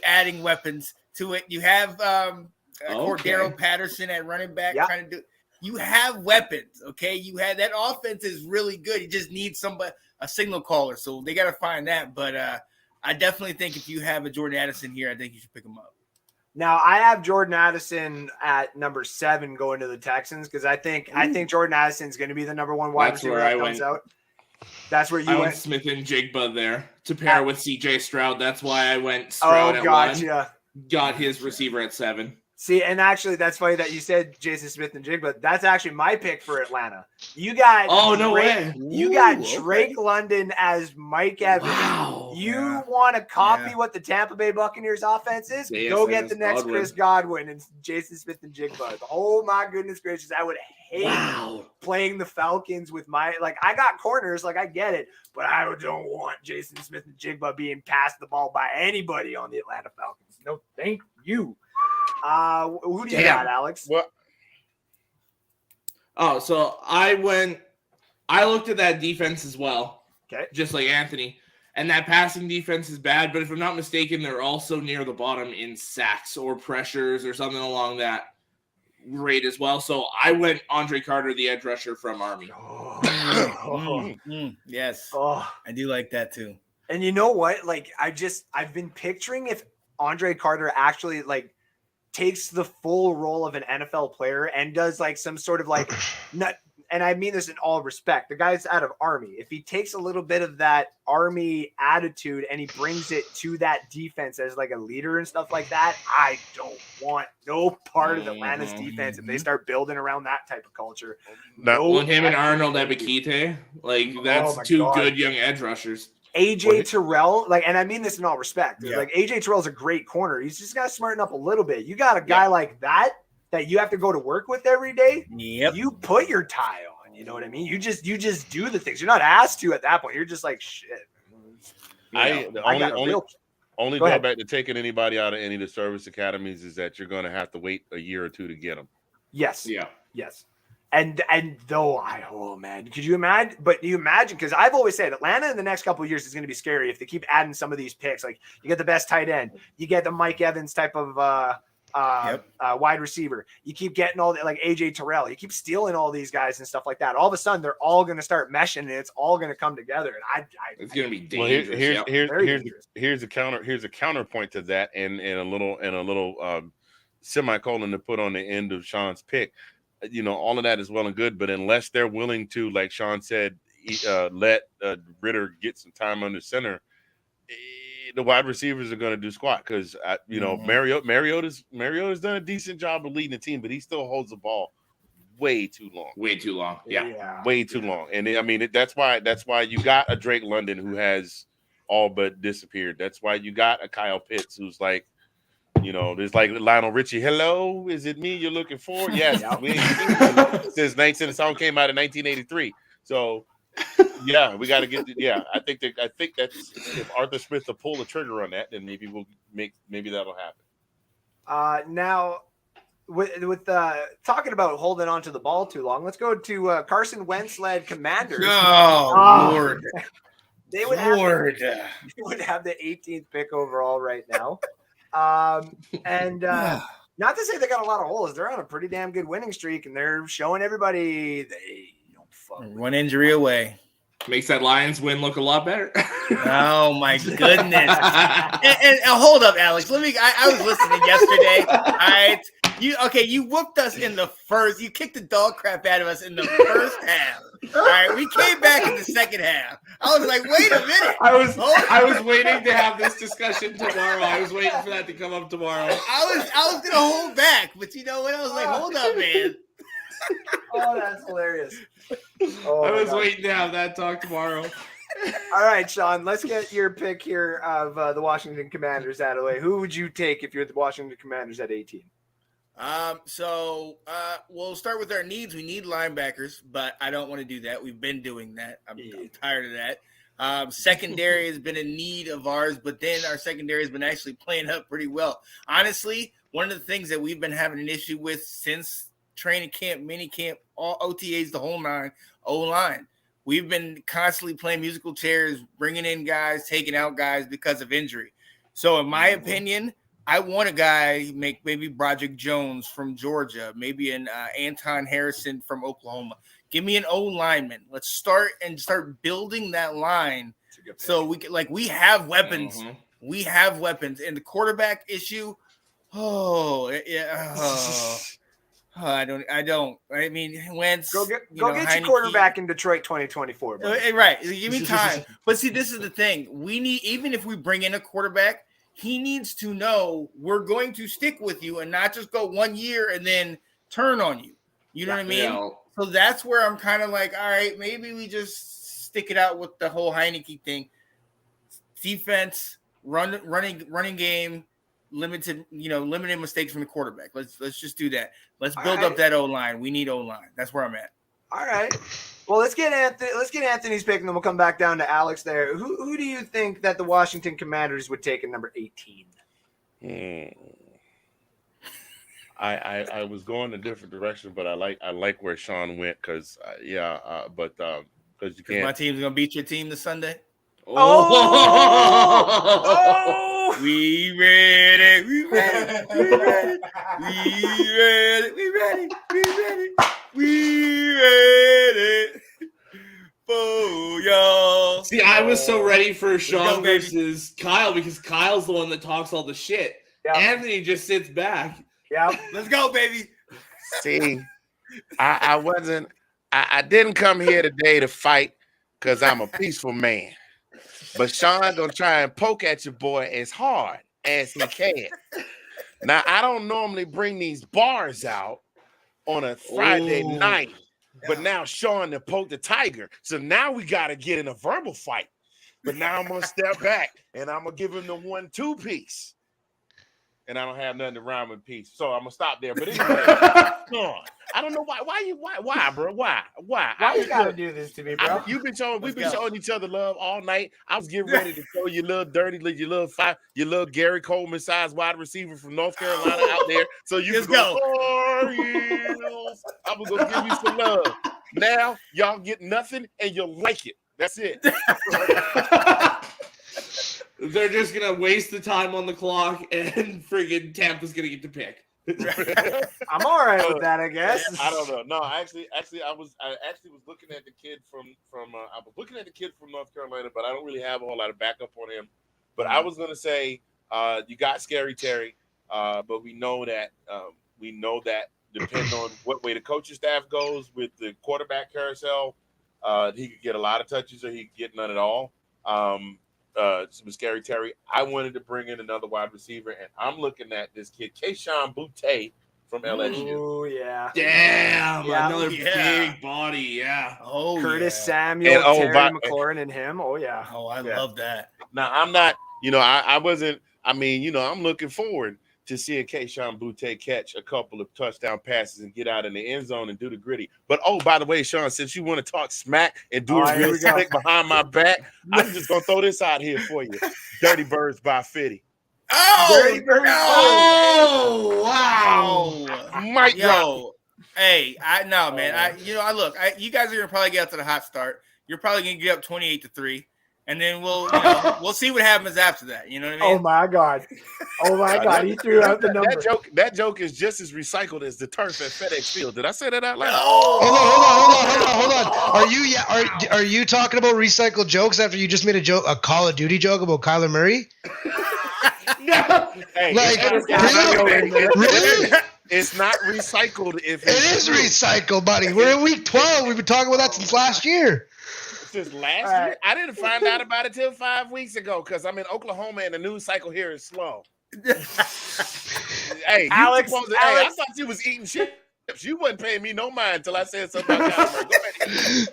adding weapons to it. You have Cordero Patterson at running back trying to do. You have weapons, okay? You have that offense is really good. You just need a signal caller, so they got to find that. But I definitely think if you have a Jordan Addison here, I think you should pick him up. Now I have Jordan Addison at number 7 going to the Texans because I think Jordan Addison is going to be the number 1 wide receiver that comes out. That's where you went Smith and Jigba there to pair with CJ Stroud. That's why I went Stroud at 1. Got his receiver at 7. See, and actually, that's funny that you said Jason Smith and Jigba. That's actually my pick for Atlanta. You got You got Drake London as Mike Evans. Wow. You want to copy what the Tampa Bay Buccaneers offense is? Go get the next Chris Godwin and Jason Smith and Jigba. Oh my goodness gracious! I would hate playing the Falcons with my I got corners, I get it, but I don't want Jason Smith and Jigba being passed the ball by anybody on the Atlanta Falcons. No, thank you. Who do you got, Alex? Well, so I looked at that defense as well. Okay. Just like Anthony. And that passing defense is bad, but if I'm not mistaken, they're also near the bottom in sacks or pressures or something along that rate as well. So I went Andre Carter, the edge rusher from Army. Yes. I do like that too. And you know what? I've been picturing if Andre Carter actually takes the full role of an NFL player and does some sort of and I mean this in all respect. The guy's out of Army. If he takes a little bit of that Army attitude and he brings it to that defense as a leader and stuff like that, I don't want no part of Atlanta's defense if they start building around that type of culture. Him and Arnold Ebiketie, that's two good young edge rushers. AJ Terrell, and I mean this in all respect. AJ Terrell's a great corner. He's just got to smarten up a little bit. You got a guy like that you have to go to work with every day. Yep. You put your tie on. You know what I mean? You just do the things. You're not asked to at that point. You're just shit. Only drawback to taking anybody out of any of the service academies is that you're going to have to wait a year or two to get them. Yes. Yeah. Yes. And though could you imagine? But you imagine, because I've always said Atlanta in the next couple of years is going to be scary if they keep adding some of these picks. You get the best tight end, you get the Mike Evans type of wide receiver. You keep getting all the AJ Terrell. You keep stealing all these guys and stuff like that. All of a sudden, they're all going to start meshing, and it's all going to come together. And it's going to be dangerous. Here's a counterpoint to that, and a little semicolon to put on the end of Sean's pick. All of that is well and good, but unless they're willing to, like Sean said, let Ridder get some time under center, the wide receivers are going to do squat because Mariota's done a decent job of leading the team, but he still holds the ball way too long. Way too long. Yeah. Way too long. And that's why you got a Drake London who has all but disappeared. That's why you got a Kyle Pitts who's there's Lionel Richie. Hello, is it me you're looking for? Yes. Since the song came out in 1983. So we got to get. I think that's if Arthur Smith will pull the trigger on that, then maybe that'll happen. Now, with talking about holding on to the ball too long, let's go to Carson Wentz-led Commanders. Oh, Lord. They would Lord. have the 18th pick overall right now. And not to say they got a lot of holes. They're on a pretty damn good winning streak, and they're showing everybody they don't fuck. One injury away. Makes that Lions win look a lot better. Oh my goodness! and hold up, Alex. I was listening yesterday. All right, you whooped us in the first. You kicked the dog crap out of us in the first half. All right, we came back in the second half. I was like, wait a minute. I was waiting to have this discussion tomorrow. I was waiting for that to come up tomorrow. I was gonna hold back, but you know what? I was like, hold up, man. Oh, that's hilarious. I was waiting to have that talk tomorrow. All right, Sean, let's get your pick here of the Washington Commanders out of the way. Who would you take if you're the Washington Commanders at 18? So we'll start with our needs. We need linebackers, but I don't want to do that. We've been doing that. I'm tired of that. Secondary has been a need of ours, but then our secondary has been actually playing up pretty well. Honestly, one of the things that we've been having an issue with since training camp, mini camp, all OTAs, the whole nine, O-line. We've been constantly playing musical chairs, bringing in guys, taking out guys because of injury. So in my opinion, I want a guy, maybe Broderick Jones from Georgia, maybe an Anton Harrison from Oklahoma. Give me an O-lineman. Let's start building that line. So we have weapons. Mm-hmm. We have weapons. And the quarterback issue, I don't. I mean, Wentz. Go get your quarterback in Detroit 2024. Right. Give me time. But see, this is the thing. We need, even if we bring in a quarterback, he needs to know we're going to stick with you and not just go 1 year and then turn on you. You know what I mean? Yeah. So that's where I'm kind of like, all right, maybe we just stick it out with the whole Heineke thing. Defense, running game. Limited mistakes from the quarterback. Let's just do that. Let's build up that O-line. We need O-line. That's where I'm at. All right. Well, let's get Anthony's pick, and then we'll come back down to Alex there. Who do you think that the Washington Commanders would take at number 18? I was going a different direction, but I like where Sean went because you can't. My team's gonna beat your team this Sunday. Oh! We ready. For y'all. See, I was so ready for Sean versus Kyle because Kyle's the one that talks all the shit. Yep. Anthony just sits back. Yeah, let's go, baby. See, I didn't come here today to fight because I'm a peaceful man. But Sean gonna try and poke at your boy as hard as he can. Now, I don't normally bring these bars out on a Friday night, but now Sean to poke the tiger. So now we got to get in a verbal fight. But now I'm going to step back, and I'm going to give him the 1-2 piece. And I don't have nothing to rhyme with peace. So I'm going to stop there. But anyway, Sean, I don't know why, bro? Why you got to do this to me, bro? We've been showing each other love all night. I was getting ready to show you little dirty, your little Gary Coleman size wide receiver from North Carolina out there. So you can go. I was going to give you some love. Now, y'all get nothing, and you'll like it. That's it. They're just going to waste the time on the clock, and friggin' Tampa's going to get the pick. I'm all right with that, I guess. I don't know. No, I was looking at the kid from North Carolina, but I don't really have a whole lot of backup on him. But I was going to say you got Scary Terry, but we know that depending on what way the coaching staff goes with the quarterback carousel, he could get a lot of touches or he could get none at all. Some Scary Terry. I wanted to bring in another wide receiver, and I'm looking at this kid, Kayshon Boutte from LSU. Oh, yeah. Damn, another big body, yeah. Oh, Curtis Samuel, and, Terry McLaurin, and him. Oh, yeah. Oh, I love that. Now, I'm not, I'm looking forward to seeing Kayshon Boutte catch a couple of touchdown passes and get out in the end zone and do the gritty. But, by the way, Sean, since you want to talk smack and do it real slick behind my back, I'm just going to throw this out here for you. Dirty Birds by Fitty. Oh, Very, very no. Oh, wow. Mic drop. Yo, hey, man. You guys are gonna probably get out to the hot start. You're probably gonna get up 28-3, and then we'll see what happens after that. You know what I mean? Oh my God. Oh my God. He threw out the number. That joke is just as recycled as the turf at FedEx Field. Did I say that out loud? Hold on. Are you talking about recycled jokes after you just made a Call of Duty joke about Kyler Murray? No. Hey, Like, really? really? It's not recycled. If It is recycled, buddy. We're in week 12. We've been talking about that since last year. Since last year, I didn't find out about it till 5 weeks ago because I'm in Oklahoma and the news cycle here is slow. Hey, Alex, I thought you was eating chips. You wasn't paying me no mind until I said something about Kyler. Go ahead.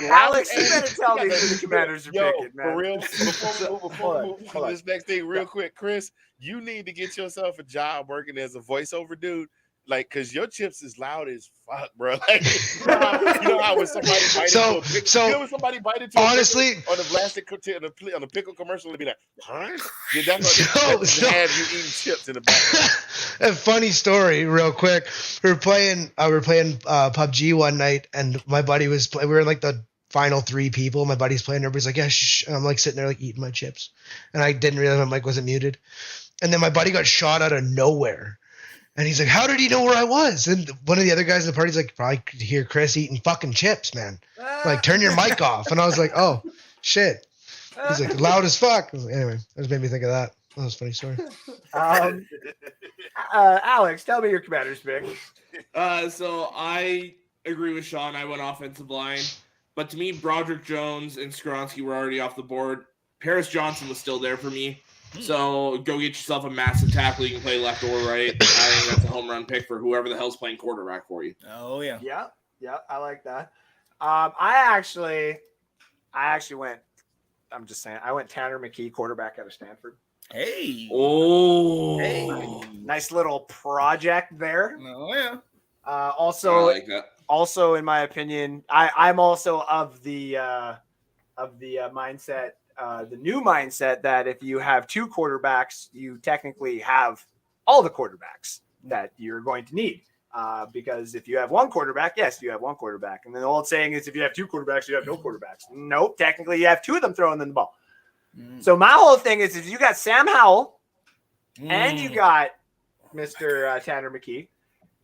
Alex, you better tell me who the Commanders are picking, man. For real, before we move on to this next thing, real quick, Chris, you need to get yourself a job working as a voiceover dude. Like, cause your chips is loud as fuck, bro. Like, you know how when somebody bite into honestly, on the plastic on the pickle commercial, it'd be like, huh? That's what have you eating chips in the background. A funny story, real quick. We were playing PUBG one night, and my buddy was we were like the final 3 people. My buddy's playing. Everybody's like, yeah, shh. And I'm like sitting there like eating my chips, and I didn't realize my mic wasn't muted. And then my buddy got shot out of nowhere. And he's like, how did he know where I was? And one of the other guys in the party's like, probably could hear Chris eating fucking chips, man. Like, turn your mic off. And I was like, oh, shit. He's like, loud as fuck. I was like, anyway, that just made me think of that. That was a funny story. Alex, tell me your Commanders pick. So I agree with Sean. I went offensive line. But to me, Broderick Jones and Skoronski were already off the board. Paris Johnson was still there for me. So go get yourself a massive tackle. You can play left or right. I think that's a home run pick for whoever the hell's playing quarterback for you. Oh yeah. Yeah, I like that. I actually went. I'm just saying. I went Tanner McKee, quarterback out of Stanford. Hey. Oh. Hey. Nice little project there. Oh yeah. Also, I like that. Also, in my opinion, I'm also of the mindset. The new mindset that if you have 2 quarterbacks, you technically have all the quarterbacks that you're going to need. Because if you have 1 quarterback, yes, you have 1 quarterback. And then the old saying is if you have 2 quarterbacks, you have no quarterbacks. Nope. Technically, you have 2 of them throwing them the ball. So my whole thing is if you got Sam Howell and you got Mr. Tanner McKee,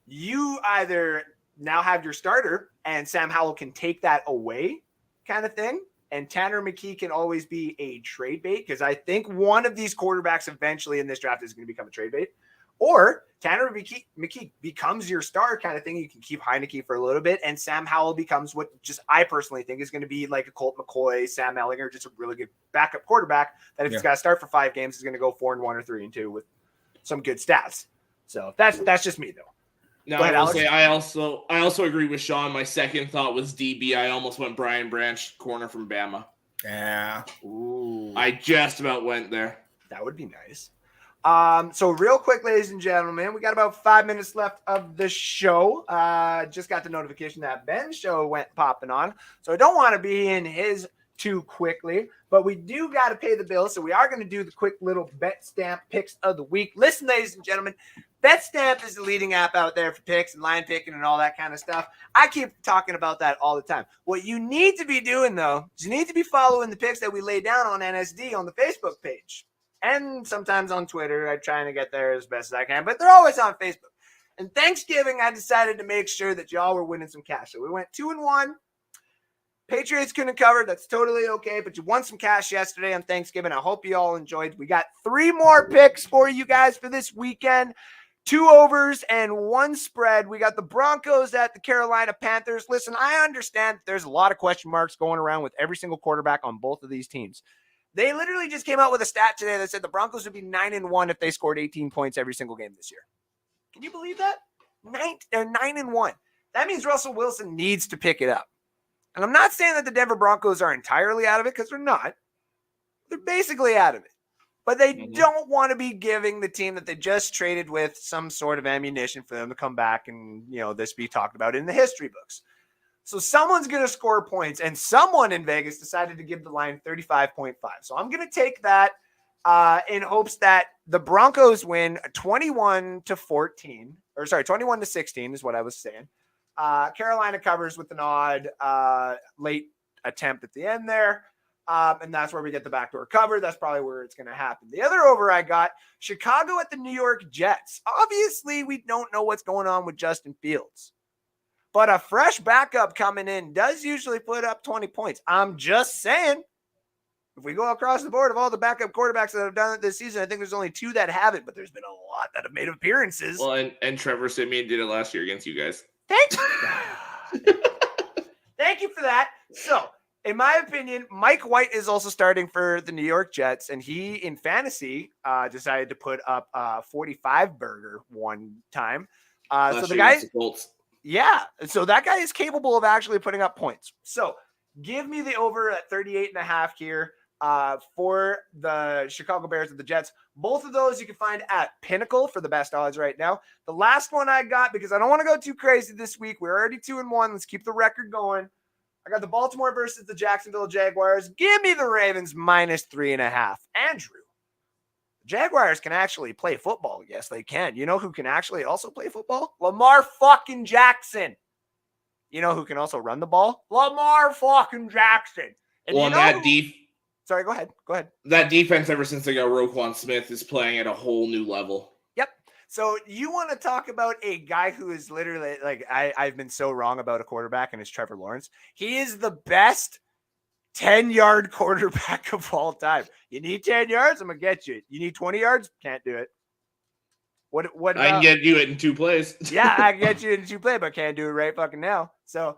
you either now have your starter and Sam Howell can take that away kind of thing. And Tanner McKee can always be a trade bait because I think one of these quarterbacks eventually in this draft is going to become a trade bait. Or Tanner McKee becomes your star kind of thing. You can keep Heineke for a little bit. And Sam Howell becomes what just I personally think is going to be like a Colt McCoy, Sam Ellinger, just a really good backup quarterback that if he's got to start for 5 games, is going to go 4-1 or 3-2 with some good stats. So that's just me, though. No, I will say I also agree with Sean. My second thought was DB. I almost went Brian Branch, corner from Bama. Yeah. Ooh. I just about went there. That would be nice. So real quick, ladies and gentlemen, we got about 5 minutes left of the show. Just got the notification that Ben's show went popping on. So I don't want to be in his too quickly, but we do got to pay the bill. So we are going to do the quick little Betstamp picks of the week. Listen, ladies and gentlemen, Betstamp is the leading app out there for picks and line picking and all that kind of stuff. I keep talking about that all the time. What you need to be doing, though, is you need to be following the picks that we lay down on NSD on the Facebook page. And sometimes on Twitter. I'm trying to get there as best as I can, but they're always on Facebook. And Thanksgiving, I decided to make sure that y'all were winning some cash. So we went 2-1. Patriots couldn't cover. That's totally okay, but you won some cash yesterday on Thanksgiving. I hope you all enjoyed. We got 3 more picks for you guys for this weekend. 2 overs and 1 spread. We got the Broncos at the Carolina Panthers. Listen, I understand there's a lot of question marks going around with every single quarterback on both of these teams. They literally just came out with a stat today that said the Broncos would be 9-1 if they scored 18 points every single game this year. Can you believe that? 9-1. That means Russell Wilson needs to pick it up. And I'm not saying that the Denver Broncos are entirely out of it because they're not. They're basically out of it. But they don't want to be giving the team that they just traded with some sort of ammunition for them to come back and, this be talked about in the history books. So someone's going to score points, and someone in Vegas decided to give the line 35.5. So I'm going to take that in hopes that the Broncos win 21-16 is what I was saying. Carolina covers with an odd late attempt at the end there. And that's where we get the backdoor cover. That's probably where it's going to happen. The other over I got, Chicago at the New York Jets. Obviously, we don't know what's going on with Justin Fields. But a fresh backup coming in does usually put up 20 points. I'm just saying, if we go across the board of all the backup quarterbacks that have done it this season, I think there's only 2 that haven't, but there's been a lot that have made appearances. Well, and Trevor Siemian did it last year against you guys. Thank you. Thank you for that. So, in my opinion, Mike White is also starting for the New York Jets, and he, in fantasy, decided to put up a 45 burger one time. So the guy, yeah, so that guy is capable of actually putting up points. So give me the over at 38.5 here for the Chicago Bears and the Jets. Both of those you can find at Pinnacle for the best odds right now. The last one I got, because I don't want to go too crazy this week. We're already 2-1. Let's keep the record going. I got the Baltimore versus the Jacksonville Jaguars. Give me the Ravens -3.5. Andrew, the Jaguars can actually play football. Yes, they can. You know who can actually also play football? Lamar fucking Jackson. You know who can also run the ball? Lamar fucking Jackson. And well, you know Sorry, go ahead. That defense, ever since they got Roquan Smith, is playing at a whole new level. Yep. So you want to talk about a guy who is literally like, I've been so wrong about a quarterback, and it's Trevor Lawrence. He is the best 10-yard quarterback of all time. You need 10 yards? I'm going to get you. You need 20 yards? Can't do it. What I can get you it in 2 plays. Yeah, I can get you in 2 plays, but can't do it right fucking now. So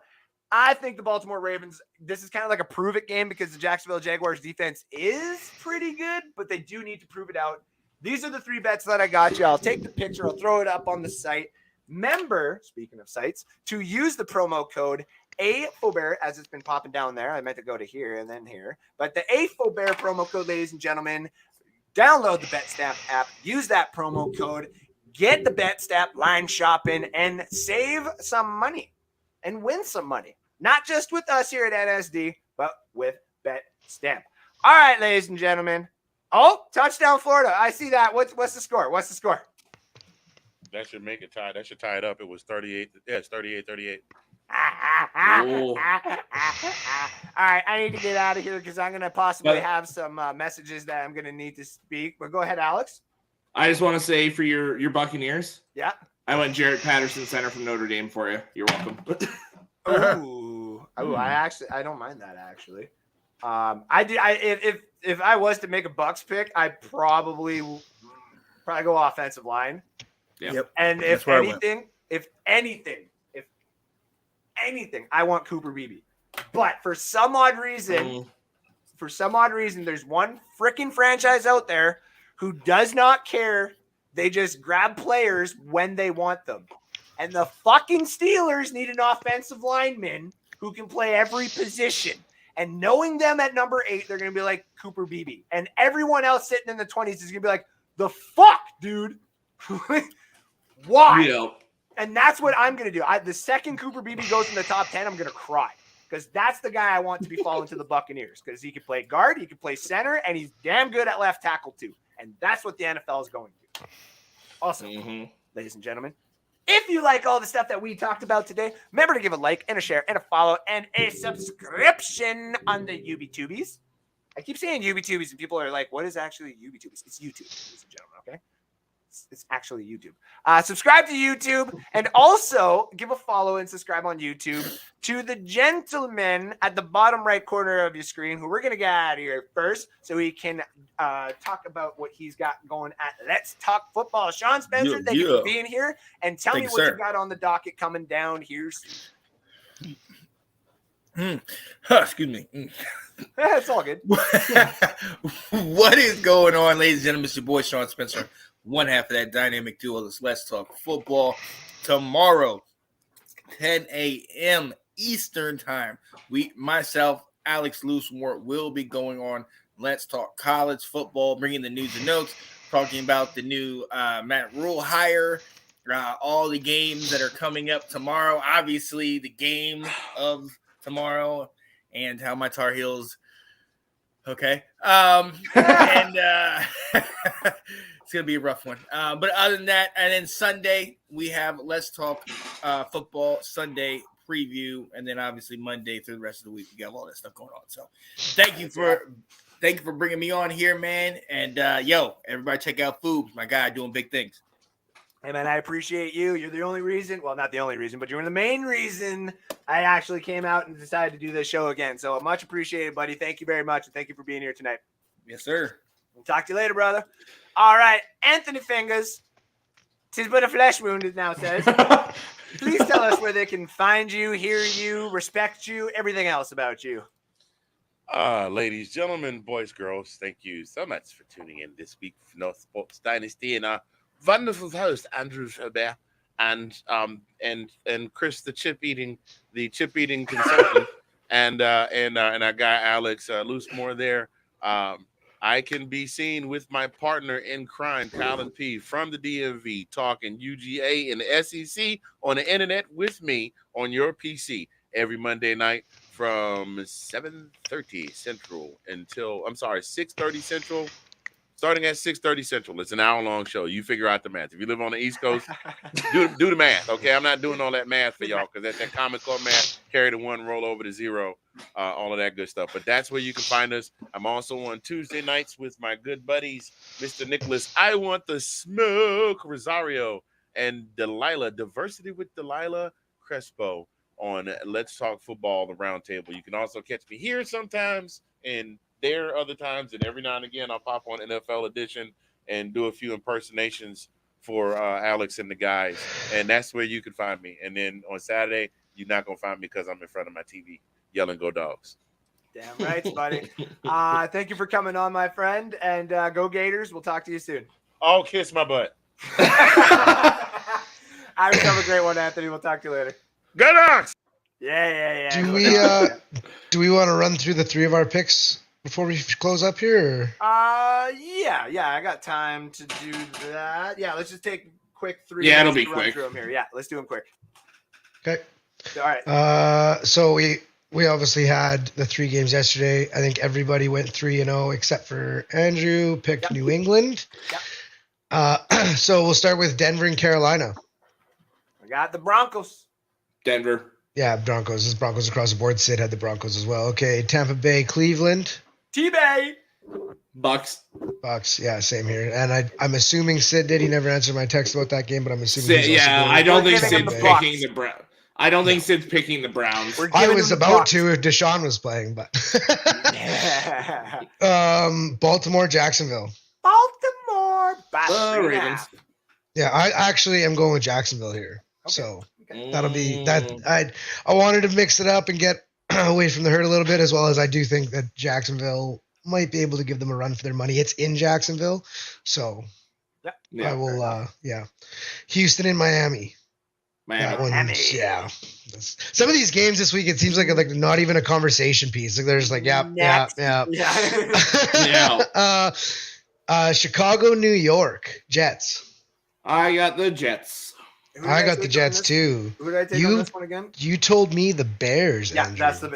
I think the Baltimore Ravens, this is kind of like a prove it game because the Jacksonville Jaguars defense is pretty good, but they do need to prove it out. These are the 3 bets that I got you. I'll take the picture. I'll throw it up on the site. Remember, speaking of sites, to use the promo code AFOBEAR, as it's been popping down there. I meant to go to here and then here. But the AFOBEAR promo code, ladies and gentlemen, download the Betstamp app. Use that promo code. Get the Betstamp line shopping and save some money and win some money. Not just with us here at NSD, but with Betstamp. All right, ladies and gentlemen. Oh, touchdown Florida. I see that. What's the score? That should make it tie. That should tie it up. It was 38. Yeah, it's 38-38. All right, I need to get out of here because I'm going to possibly have some messages that I'm going to need to speak. But go ahead, Alex. I just want to say for your Buccaneers. Yeah. I went Jarrett Patterson, center from Notre Dame for you. You're welcome. I don't mind that actually. If I was to make a Bucks pick, I'd probably go offensive line. Yeah. Yep. And if anything, I want Cooper Beebe. But for some odd reason, there's one freaking franchise out there who does not care. They just grab players when they want them. And the fucking Steelers need an offensive lineman who can play every position. And knowing them at number 8, they're going to be like Cooper Beebe. And everyone else sitting in the 20s is going to be like, the fuck, dude? Why? Yeah. And that's what I'm going to do. The second Cooper Beebe goes in the top 10, I'm going to cry. Because that's the guy I want to be falling to the Buccaneers. Because he can play guard, he can play center, and he's damn good at left tackle too. And that's what the NFL is going to. Also, ladies and gentlemen, if you like all the stuff that we talked about today, remember to give a like and a share and a follow and a subscription on the UBTubies. I keep saying UBTubies and people are like, what is actually UBTubies? It's YouTube, ladies and gentlemen, okay? It's actually YouTube. Subscribe to YouTube and also give a follow and subscribe on YouTube to the gentleman at the bottom right corner of your screen who we're going to get out of here first so he can talk about what he's got going at Let's Talk Football. Sean Spencer, thank you for being here and tell me what you got on the docket coming down here. Excuse me. It's all good. What is going on, ladies and gentlemen? It's your boy Sean Spencer. One half of that dynamic duo. Let's Talk Football. Tomorrow, 10 a.m. Eastern time. Myself, Alex Loosemore, will be going on Let's Talk College Football, bringing the news and notes, talking about the new Matt Rule hire, all the games that are coming up tomorrow. Obviously, the game of tomorrow and how my Tar Heels Okay. And it's gonna be a rough one. But other than that, and then Sunday we have Let's Talk Football Sunday preview, and then obviously Monday through the rest of the week we got all that stuff going on. So thank you for bringing me on here, man. And everybody check out Foobs, my guy doing big things. Hey, man, I appreciate you. You're the only reason, well, not the only reason, but you're the main reason I actually came out and decided to do this show again. So much appreciated, buddy. Thank you very much, and thank you for being here tonight. Yes, sir. We'll talk to you later, brother. All right, Anthony Fingers. 'Tis but a flesh wound, it now says. Please tell us where they can find you, hear you, respect you, everything else about you. Ladies, gentlemen, boys, girls, thank you so much for tuning in this week for North Sports Dynasty and wonderful host Andrew Chabert and Chris the chip eating consultant and our guy Alex Loosemore there. I can be seen with my partner in crime, Colin P. from the DMV, talking UGA and the SEC on the internet with me on your PC every Monday night from 7:30 Central until 6:30 Central. Starting at 6:30 Central. It's an hour-long show. You figure out the math. If you live on the East Coast, do the math, okay? I'm not doing all that math for y'all because that Common Core math, carry the one, roll over to zero, all of that good stuff. But that's where you can find us. I'm also on Tuesday nights with my good buddies, Mr. Nicholas, I Want the Smoke, Rosario, and Delilah, Diversity with Delilah Crespo on Let's Talk Football, the Roundtable. You can also catch me here sometimes and there are other times, and every now and again I'll pop on NFL Edition and do a few impersonations for Alex and the guys, and that's where you can find me. And then on Saturday, you're not gonna find me because I'm in front of my TV yelling "Go Dogs." Damn right, buddy. Thank you for coming on, my friend, and go Gators. We'll talk to you soon. Oh, kiss my butt. I have a great one, Anthony. We'll talk to you later. Go Dogs. Yeah. Do we want to run through the three of our picks before we close up here? Yeah. I got time to do that. Yeah, let's just take quick 3 Yeah, it'll minutes be to run quick. through them here. Yeah, let's do them quick. Okay. All right. So we obviously had the 3 games yesterday. I think everybody went 3-0 except for Andrew picked New England. Yep. So we'll start with Denver and Carolina. I got the Broncos. Denver. Yeah, Broncos. This is Broncos across the board. Sid had the Broncos as well. Okay, Tampa Bay, Cleveland. T-Bay. Bucks. Bucks. Yeah, same here. And I'm assuming Sid did. He never answered my text about that game, but I'm assuming. Sid, he's also going I don't We're think giving Sid's him the Bucks. picking the Browns. I don't think Sid's picking the Browns. We're I giving was them the about Bucks. to if Deshaun was playing, but Yeah. Baltimore, Jacksonville. Baltimore. The Ravens. Yeah, I actually am going with Jacksonville here. Okay. So that'll be that. I wanted to mix it up and get away from the herd a little bit, as well as I do think that Jacksonville might be able to give them a run for their money. It's in Jacksonville, so Yeah. I will. Houston and Miami. That Miami. one's, yeah. Some of these games this week, it seems like not even a conversation piece. Like they're just like, yeah. Yeah. Chicago, New York, Jets. I got the Jets. Who I did got the take on Jets this? too. Who did I take on this one again? You told me the Bears. Yeah, Andrew. that's it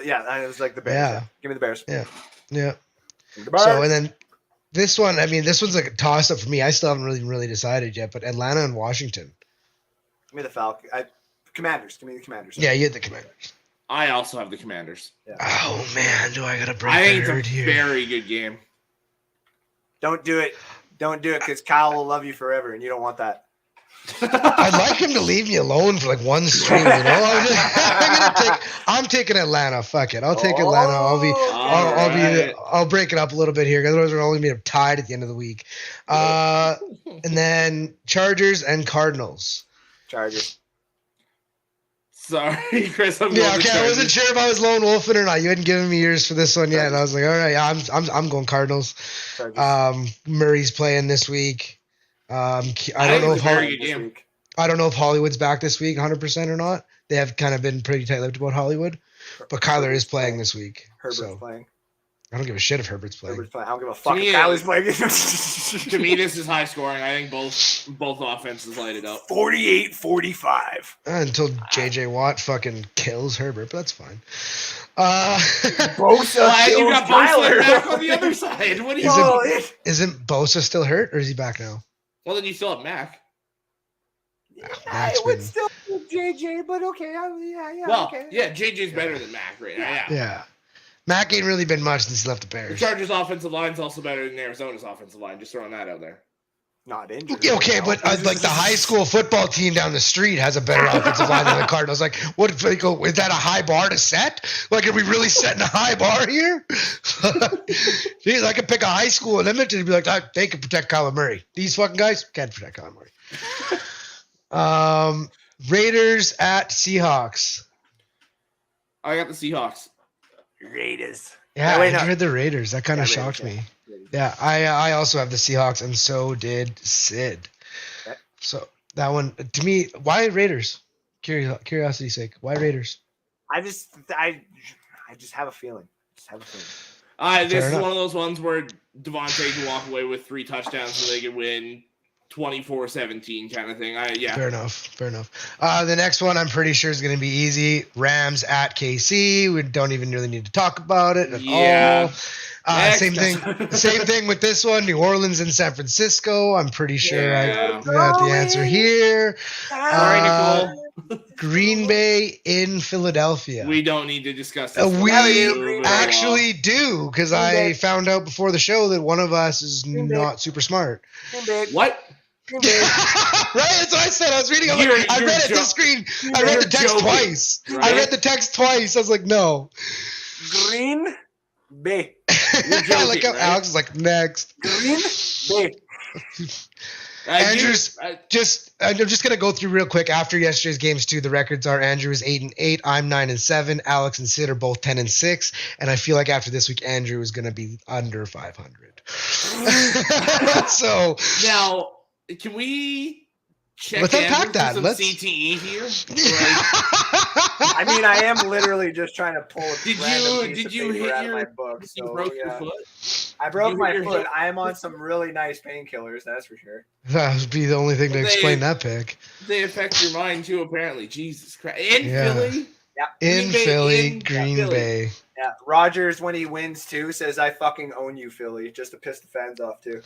was like the Bears. Yeah. Yeah. Give me the Bears. Yeah. Give me the Bears. So and then this one, I mean, this one's like a toss up for me. I still haven't really decided yet, but Atlanta and Washington. Give me the Falcons. Commanders. Give me the Commanders. Yeah, you had the Commanders. I also have the Commanders. Yeah. Oh man, do I gotta break I think the herd it's a here? very good game. Don't do it. Don't do it because Kyle will love you forever, and you don't want that. I'd like him to leave me alone for like one stream, you know. I'm taking Atlanta. Fuck it, I'll take Atlanta. I'll break it up a little bit here because otherwise we're only gonna be tied at the end of the week. And then Chargers and Cardinals. Chargers. Sorry, Chris. I'm Yeah, going okay. I wasn't sure if I was lone wolfing or not. You hadn't given me yours for this one yet, and I was like, all right, I'm going Cardinals. Chargers. Murray's playing this week. I think don't know it's if a very good game. I don't know if Hollywood's back this week 100% or not. They have kind of been pretty tight-lipped about Hollywood, but Kyler is playing this week. Herbert's So playing. I don't give a shit if Herbert's playing. Herbert's playing. I don't give a fuck me, if Kyler's playing. To me, this is high scoring. I think both offenses light it up. 48-45. Until JJ Watt fucking kills Herbert, but that's fine. Bosa Why you kills got Bosa Tyler. and Mac on the other side? What do you? Isn't Bosa still hurt, or is he back now? Well, then you still have Mac. I would still be JJ, but okay. Well, okay. yeah, JJ's better than Mac right now. Yeah. Yeah. Mac ain't really been much since he left the The Bears. Chargers' offensive line's also better than Arizona's offensive line. Just throwing that out there. Not injured. Okay, but like the high school football team down the street has a better offensive line than the Cardinals. Like, what? Like, is that a high bar to set? Like, are we really setting a high bar here? Jeez, I could pick a high school in Edmonton and be like, they can protect Kyler Murray. These fucking guys can't protect Kyler Murray. Raiders at Seahawks. I got the Seahawks. Raiders. Yeah, wait, I no. heard the Raiders. That kind of shocked me. Yeah, I also have the Seahawks, and so did Sid. Okay. So that one, to me, why Raiders? Curiosity's sake, why Raiders? I just have a feeling. This Fair is enough. one of those ones where Devontae can walk away with 3 touchdowns so they can win 24-17 kind of thing. Fair enough. The next one I'm pretty sure is going to be easy. Rams at KC. We don't even really need to talk about it at all. Same thing with this one. New Orleans and San Francisco. I'm pretty sure I got the answer here. Sorry, Nicole. Green Bay in Philadelphia. We don't need to discuss this. We Moving actually do, because I found out before the show that one of us is not super smart. What? Right? That's what I said. I was reading. I read it to screen. I read the text twice. Right? I read the text twice. I was like, no. Green Bay. Joking, Like how right? Alex is like, next. Green Bay. Andrew's I'm just gonna go through real quick. After yesterday's games too, the records are Andrew is 8-8, I'm 9-7, Alex and Sid are both 10-6, and I feel like after this week Andrew is gonna be under 500. So now, can we check let's unpack that. some Let's CTE here? I mean, I am literally just trying to pull a random piece Did of you paper hit out of your? my book. You So, broke your yeah. foot. I broke you my hit your foot. hip? I am on some really nice painkillers, that's for sure. that would be the only thing to Well, explain that pick. They affect your mind too, apparently. Jesus Christ! In Yeah. Philly. In Philly, Green Philly. Bay. Yeah, Rogers, when he wins too, says, I fucking own you, Philly, just to piss the fans off too.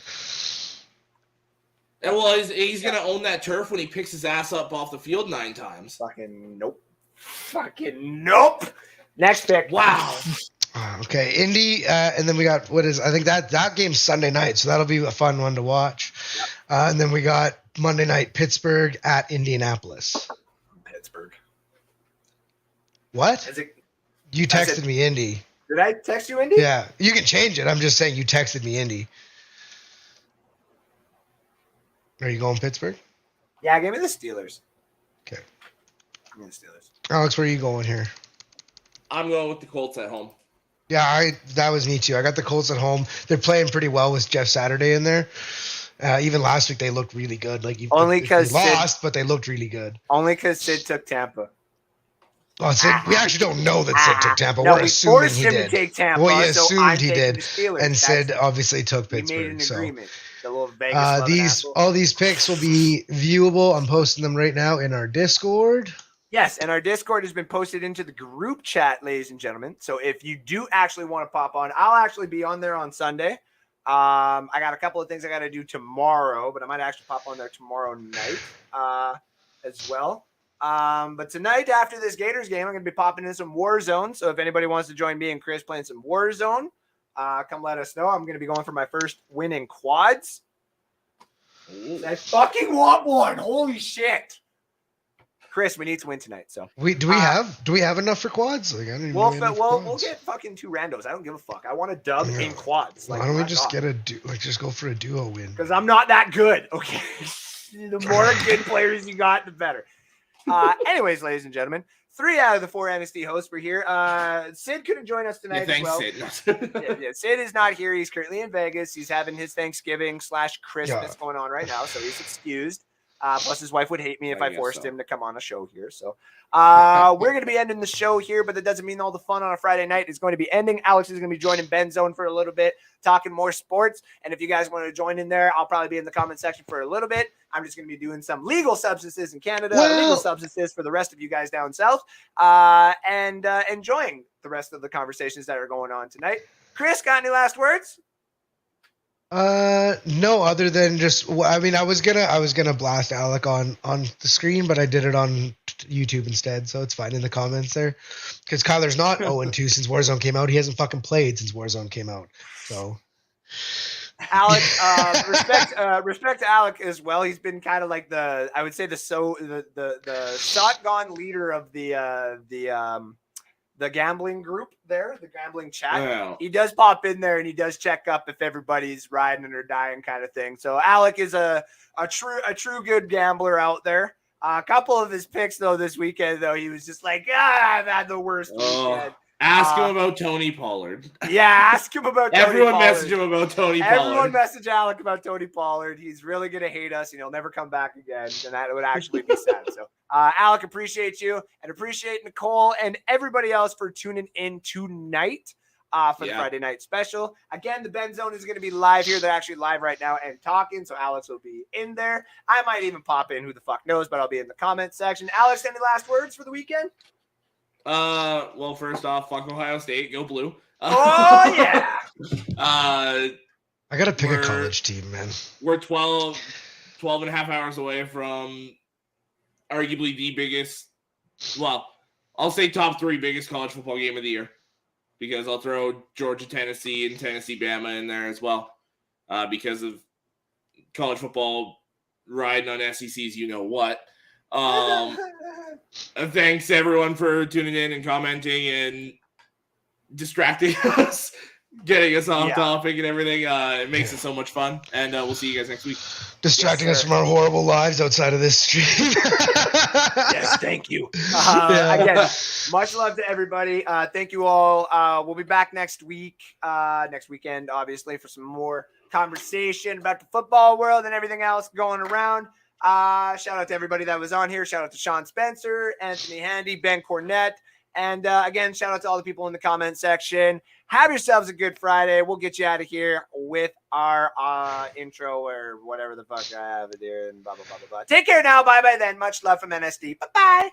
And well, he's gonna own that turf when he picks his ass up off the field 9 times. Fucking nope. Next pick. Wow. Okay, Indy, and then we got I think that game's Sunday night, so that'll be a fun one to watch. Yep. And then we got Monday night Pittsburgh at Indianapolis. Pittsburgh. What? Is it? You texted me Indy. Did I text you, Indy? Yeah, you can change it. I'm just saying you texted me Indy. Are you going Pittsburgh? Yeah, give me the Steelers. Okay. Give me the Steelers. Alex, where are you going here? I'm going with the Colts at home. Yeah, that was me too. I got the Colts at home. They're playing pretty well with Jeff Saturday in there. Even last week they looked really good. Like Only they 'cause lost, but they looked really good. Only because Sid took Tampa. Oh, Sid, we actually don't know that Sid took Tampa. No, We're we assuming forced he him did. to take Tampa. Well, you so assumed I'm he taking did, the Steelers. and Sid obviously took We made Pittsburgh. an So agreement. The little Vegas loving asshole. all these picks will be viewable. I'm posting them right now in our Discord. Yes, and our Discord has been posted into the group chat, ladies and gentlemen. So if you do actually want to pop on, I'll actually be on there on Sunday. I got a couple of things I got to do tomorrow, but I might actually pop on there tomorrow night as well. But tonight, after this Gators game, I'm going to be popping in some Warzone. So if anybody wants to join me and Chris playing some Warzone, come let us know. I'm going to be going for my first win in quads. I fucking want one. Holy shit. Chris, we need to win tonight. So Do we have enough for quads? Like, I don't even know we'll get fucking 2 randos. I don't give a fuck. I want a dub in quads. Like, why don't we just just go for a duo win? Because I'm not that good. Okay. The more good players you got, the better. Anyways, ladies and gentlemen, 3 out of the 4 NSD hosts were here. Sid couldn't join us tonight as well. Sid. Sid is not here. He's currently in Vegas. He's having his Thanksgiving / Christmas going on right now, so he's excused. Plus, his wife would hate me if I I guess forced so. him to come on a show here. So we're going to be ending the show here, but that doesn't mean all the fun on a Friday night is going to be ending. Alex is going to be joining Ben Zone for a little bit, talking more sports. And if you guys want to join in there, I'll probably be in the comment section for a little bit. I'm just going to be doing some legal substances in Canada, legal substances for the rest of you guys down south, and enjoying the rest of the conversations that are going on tonight. Chris, got any last words? No, other than just, I mean, I was gonna blast Alec on the screen, but I did it on YouTube instead, so it's fine in the comments there. Because Kyler's not 0-2 since Warzone came out. He hasn't fucking played since Warzone came out. So, Alec, respect to Alec as well. He's been kind of like the shotgun leader of the gambling group there, the gambling chat. Wow. He does pop in there and he does check up if everybody's riding or dying kind of thing. So Alec is a true good gambler out there. A couple of his picks though this weekend though, he was just like, I've had the worst weekend. Ask him about Tony Pollard. Yeah, ask him about Tony Everyone Pollard. message him about Tony Pollard. Everyone message Alec about Tony Pollard. He's really going to hate us and he'll never come back again. And that would actually be sad. So, Alec, appreciate you and appreciate Nicole and everybody else for tuning in tonight for the Friday night special. Again, the Ben Zone is going to be live here. They're actually live right now and talking. So, Alex will be in there. I might even pop in. Who the fuck knows? But I'll be in the comments section. Alex, any last words for the weekend? Well, first off, fuck Ohio State, go blue. Oh yeah. I gotta pick a college team, man. We're 12 and a half hours away from arguably the biggest, well, I'll say top 3 biggest college football game of the year, because I'll throw Georgia, Tennessee, and Tennessee, Bama in there as well, because of college football riding on SEC's you know what. Thanks everyone for tuning in and commenting and distracting us, getting us off topic and everything. It makes it so much fun, and we'll see you guys next week. Distracting us from our horrible lives outside of this stream. Yes, thank you. Again, much love to everybody. Thank you all. We'll be back next weekend, obviously, for some more conversation about the football world and everything else going around. Shout out to everybody that was on here. Shout out to Sean Spencer, Anthony Handy, Ben Cornett. And again, shout out to all the people in the comment section. Have yourselves a good Friday. We'll get you out of here with our intro or whatever the fuck I have it here and blah, blah, blah, blah, blah. Take care now. Bye-bye then. Much love from NSD. Bye-bye.